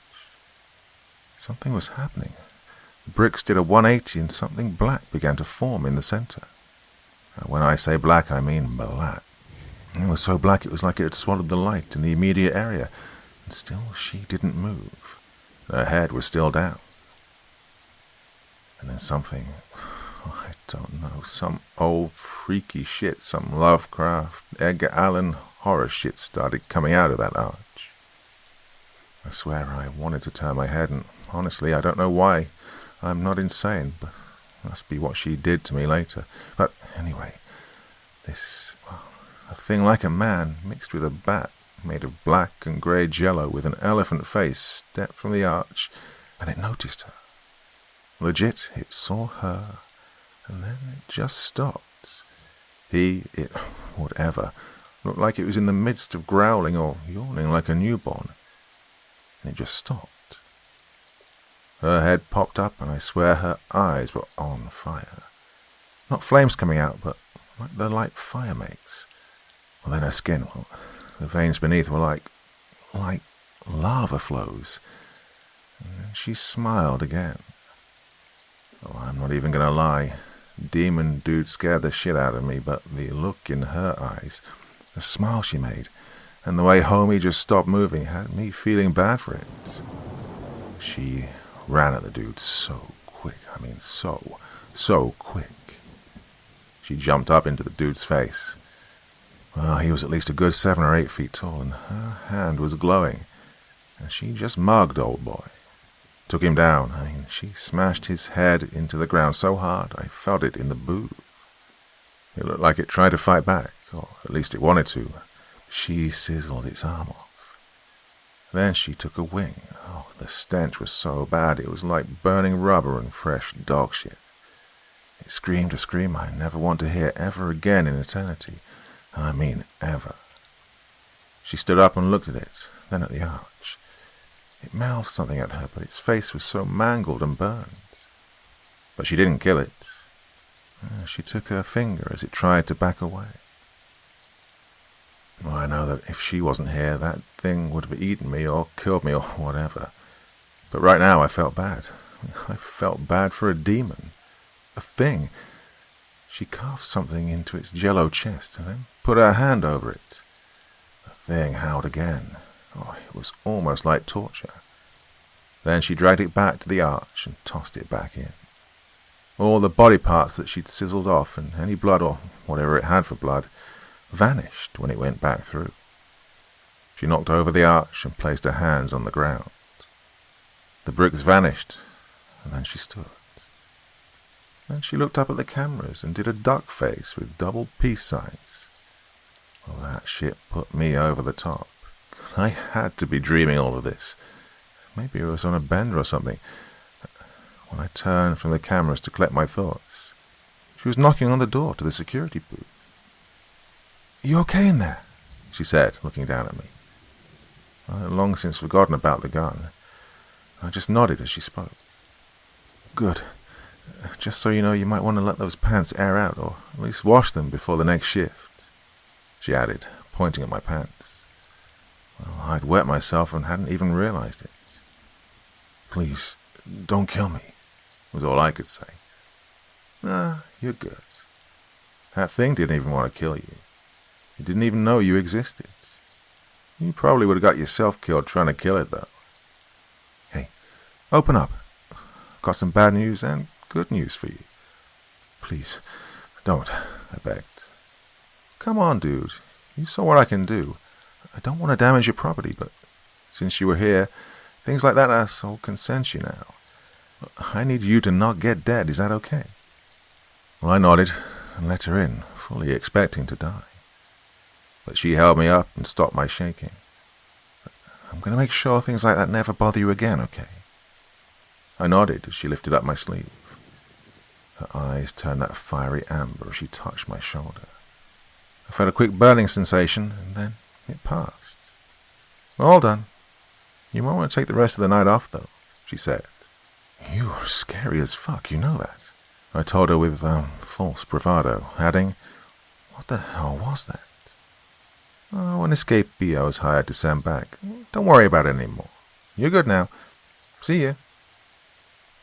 S1: Something was happening. The bricks did a 180 and something black began to form in the center. When I say black, I mean black. It was so black it was like it had swallowed the light in the immediate area, and still she didn't move. Her head was still down. And then something, I don't know, some old freaky shit, some Lovecraft, Edgar Allan horror shit started coming out of that arch. I swear I wanted to turn my head, and honestly I don't know why. I'm not insane, but must be what she did to me later. But anyway, a thing like a man mixed with a bat, made of black and grey jello with an elephant face, stepped from the arch, and it noticed her. Legit, it saw her, and then it just stopped. Whatever, looked like it was in the midst of growling or yawning like a newborn, and it just stopped. Her head popped up, and I swear her eyes were on fire. Not flames coming out, but like the light fire makes. Well, then her skin, the veins beneath were like lava flows. And she smiled again. Well, I'm not even going to lie. Demon dude scared the shit out of me, but the look in her eyes, the smile she made, and the way homie just stopped moving had me feeling bad for it. She ran at the dude so quick. I mean, so quick. She jumped up into the dude's face. Well, he was at least a good 7 or 8 feet tall, and her hand was glowing, and she just mugged old boy. Took him down. I mean, she smashed his head into the ground so hard I felt it in the booth. It looked like it tried to fight back, or at least it wanted to. She sizzled its arm off. Then she took a wing. Oh, the stench was so bad it was like burning rubber and fresh dog shit. It screamed a scream I never want to hear ever again in eternity. I mean, ever. She stood up and looked at it, then at the arch. It mouthed something at her, but its face was so mangled and burned. But she didn't kill it. She took her finger as it tried to back away. Well, I know that if she wasn't here, that thing would have eaten me or killed me or whatever. But right now I felt bad. I felt bad for a demon. A thing. She carved something into its jello chest and then put her hand over it. The thing howled again. Oh, it was almost like torture. Then she dragged it back to the arch and tossed it back in. All the body parts that she'd sizzled off and any blood or whatever it had for blood vanished when it went back through. She knocked over the arch and placed her hands on the ground. The bricks vanished, and then she stood. Then she looked up at the cameras and did a duck face with double peace signs. Well, that shit put me over the top. I had to be dreaming all of this. Maybe it was on a bender or something. When I turned from the cameras to collect my thoughts, she was knocking on the door to the security booth. "You okay in there?" she said, looking down at me. I had long since forgotten about the gun. I just nodded as she spoke. "Good. Just so you know, you might want to let those pants air out, or at least wash them before the next shift," she added, pointing at my pants. Well, I'd wet myself and hadn't even realized it. "Please, don't kill me," was all I could say. "Ah, you're good. That thing didn't even want to kill you. It didn't even know you existed. You probably would have got yourself killed trying to kill it, though. Hey, open up. I've got some bad news and good news for you. Please, don't," I begged. "Come on, dude. You saw what I can do. I don't want to damage your property, but since you were here, things like that are so consensual now. I need you to not get dead. Is that okay?" Well, I nodded and let her in, fully expecting to die. But she held me up and stopped my shaking. "I'm going to make sure things like that never bother you again, okay?" I nodded as she lifted up my sleeve. Her eyes turned that fiery amber as she touched my shoulder. I felt a quick burning sensation, and then it passed. "We're all done. You might want to take the rest of the night off, though," she said. "You're scary as fuck, you know that," I told her with false bravado, adding, "What the hell was that?" "Oh, an escape bee I was hired to send back. Don't worry about it anymore. You're good now. See ya."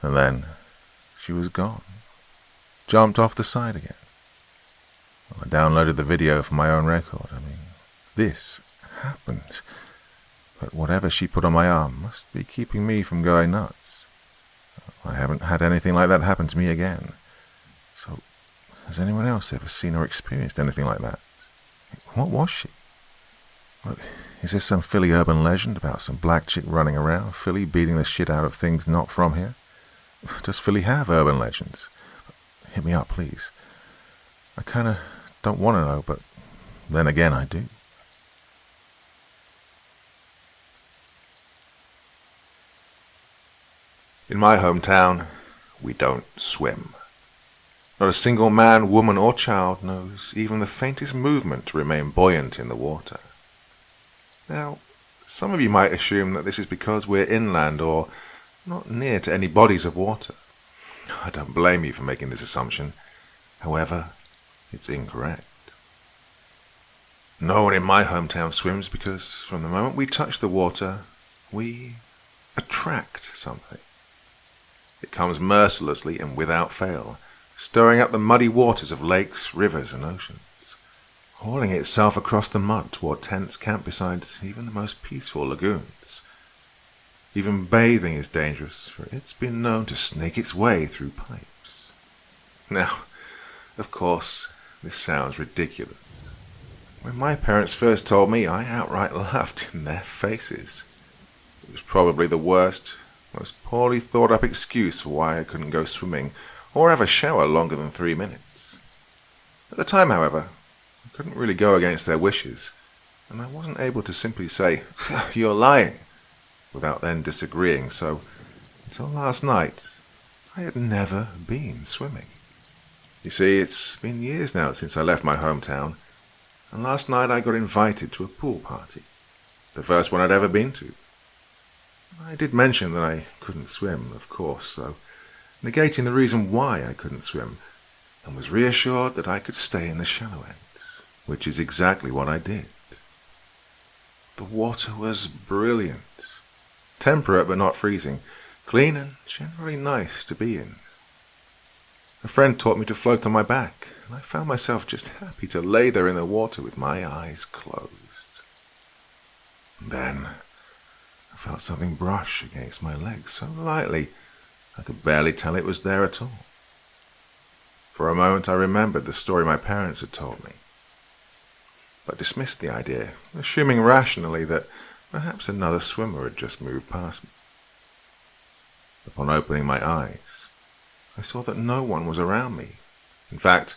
S1: And then she was gone. Jumped off the side again. Well, I downloaded the video for my own record. I mean, this happened. But whatever she put on my arm must be keeping me from going nuts. I haven't had anything like that happen to me again. So, has anyone else ever seen or experienced anything like that? What was she? Look, is this some Philly urban legend about some black chick running around Philly beating the shit out of things not from here? Does Philly have urban legends? Hit me up, please. I kinda don't want to know, but then again I do.
S2: In my hometown, we don't swim. Not a single man, woman, or child knows even the faintest movement to remain buoyant in the water. Now, some of you might assume that this is because we're inland or not near to any bodies of water. I don't blame you for making this assumption. However, it's incorrect. No one in my hometown swims because from the moment we touch the water, we attract something. It comes mercilessly and without fail, stirring up the muddy waters of lakes, rivers, and oceans, hauling itself across the mud toward tents camped beside even the most peaceful lagoons. Even bathing is dangerous, for it's been known to snake its way through pipes. Now, of course, this sounds ridiculous. When my parents first told me, I outright laughed in their faces. It was probably the worst, most poorly thought up excuse for why I couldn't go swimming or have a shower longer than 3 minutes. At the time, however, I couldn't really go against their wishes, and I wasn't able to simply say, "You're lying," without then disagreeing, so until last night, I had never been swimming. You see, it's been years now since I left my hometown, and last night I got invited to a pool party, the first one I'd ever been to. I did mention that I couldn't swim, of course, though, negating the reason why I couldn't swim, and was reassured that I could stay in the shallow end, which is exactly what I did. The water was brilliant. Temperate but not freezing, clean and generally nice to be in. A friend taught me to float on my back, and I found myself just happy to lay there in the water with my eyes closed. And then I felt something brush against my legs so lightly I could barely tell it was there at all. For a moment I remembered the story my parents had told me, but dismissed the idea, assuming rationally that perhaps another swimmer had just moved past me. Upon opening my eyes, I saw that no one was around me. In fact,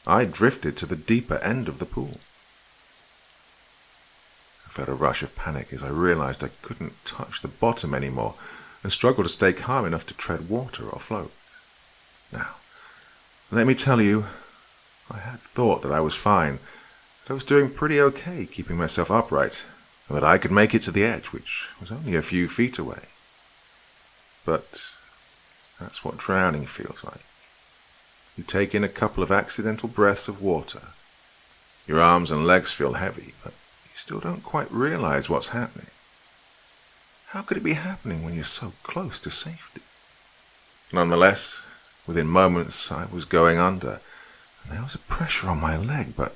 S2: I drifted to the deeper end of the pool. I felt a rush of panic as I realized I couldn't touch the bottom anymore and struggled to stay calm enough to tread water or float. Now, let me tell you, I had thought that I was fine, that I was doing pretty okay keeping myself upright, and that I could make it to the edge, which was only a few feet away. But that's what drowning feels like. You take in a couple of accidental breaths of water. Your arms and legs feel heavy, but you still don't quite realize what's happening. How could it be happening when you're so close to safety? Nonetheless, within moments I was going under, and there was a pressure on my leg, but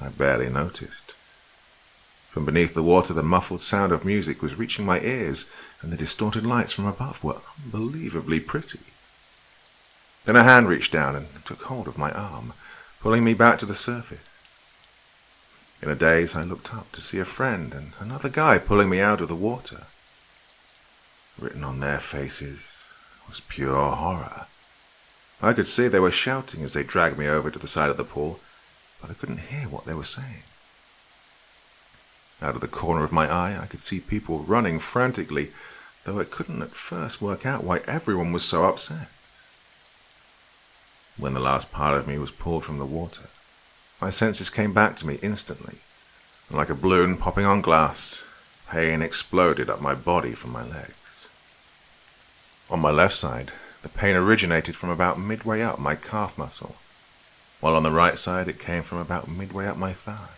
S2: I barely noticed. From beneath the water, the muffled sound of music was reaching my ears, and the distorted lights from above were unbelievably pretty. Then a hand reached down and took hold of my arm, pulling me back to the surface. In a daze, I looked up to see a friend and another guy pulling me out of the water. Written on their faces was pure horror. I could see they were shouting as they dragged me over to the side of the pool, but I couldn't hear what they were saying. Out of the corner of my eye, I could see people running frantically, though I couldn't at first work out why everyone was so upset. When the last part of me was pulled from the water, my senses came back to me instantly, and like a balloon popping on glass, pain exploded up my body from my legs. On my left side, the pain originated from about midway up my calf muscle, while on the right side it came from about midway up my thigh.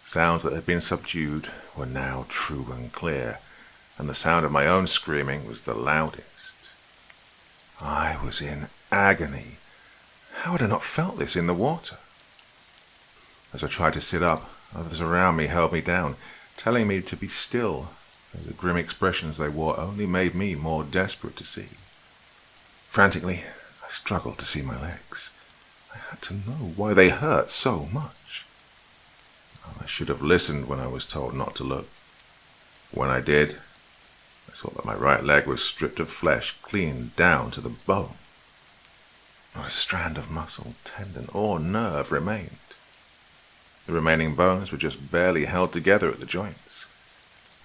S2: Sounds that had been subdued were now true and clear, and the sound of my own screaming was the loudest. I was in agony. How had I not felt this in the water? As I tried to sit up, others around me held me down, telling me to be still, though the grim expressions they wore only made me more desperate to see. Frantically, I struggled to see my legs. I had to know why they hurt so much. I should have listened when I was told not to look. For when I did, I saw that my right leg was stripped of flesh clean down to the bone. Not a strand of muscle, tendon, or nerve remained. The remaining bones were just barely held together at the joints.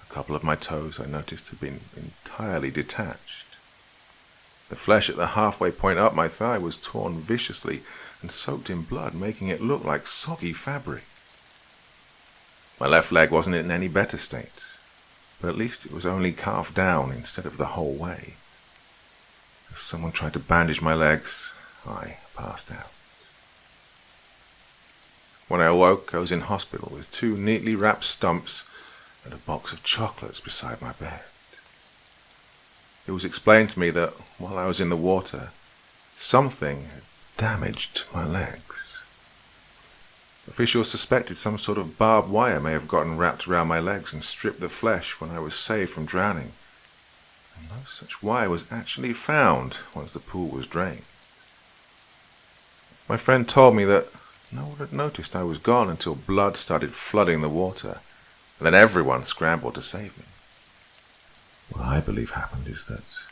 S2: A couple of my toes, I noticed, had been entirely detached. The flesh at the halfway point up my thigh was torn viciously and soaked in blood, making it look like soggy fabric. My left leg wasn't in any better state, but at least it was only calf down instead of the whole way. As someone tried to bandage my legs, I passed out. When I awoke, I was in hospital with 2 neatly wrapped stumps and a box of chocolates beside my bed. It was explained to me that while I was in the water, something had damaged my legs. Officials suspected some sort of barbed wire may have gotten wrapped around my legs and stripped the flesh when I was saved from drowning. And no such wire was actually found once the pool was drained. My friend told me that no one had noticed I was gone until blood started flooding the water, and then everyone scrambled to save me. What I believe happened is that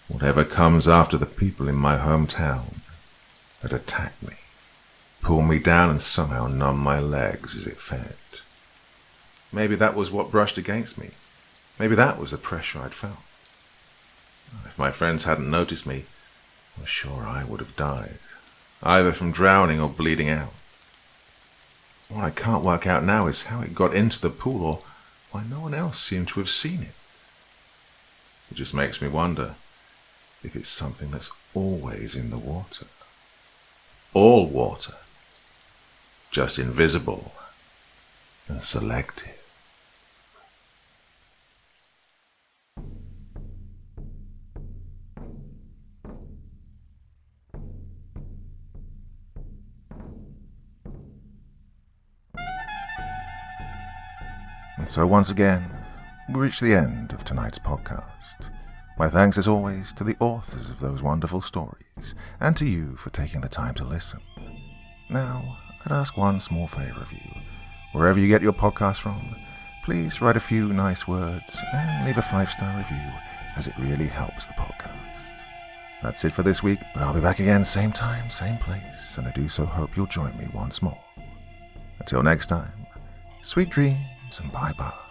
S2: whatever comes after the people in my hometown had attacked me, pull me down and somehow numb my legs as it fed. Maybe that was what brushed against me. Maybe that was the pressure I'd felt. If my friends hadn't noticed me, I'm sure I would have died, either from drowning or bleeding out. What I can't work out now is how it got into the pool or why no one else seemed to have seen it. It just makes me wonder if it's something that's always in the water. All water. Just invisible and selective. And so once again, we reach the end of tonight's podcast. My thanks as always to the authors of those wonderful stories, and to you for taking the time to listen. Now, I'd ask one small favor of you. Wherever you get your podcast from, please write a few nice words and leave a 5-star review, as it really helps the podcast. That's it for this week, but I'll be back again same time, same place, and I do so hope you'll join me once more. Until next time, sweet dreams and bye-bye.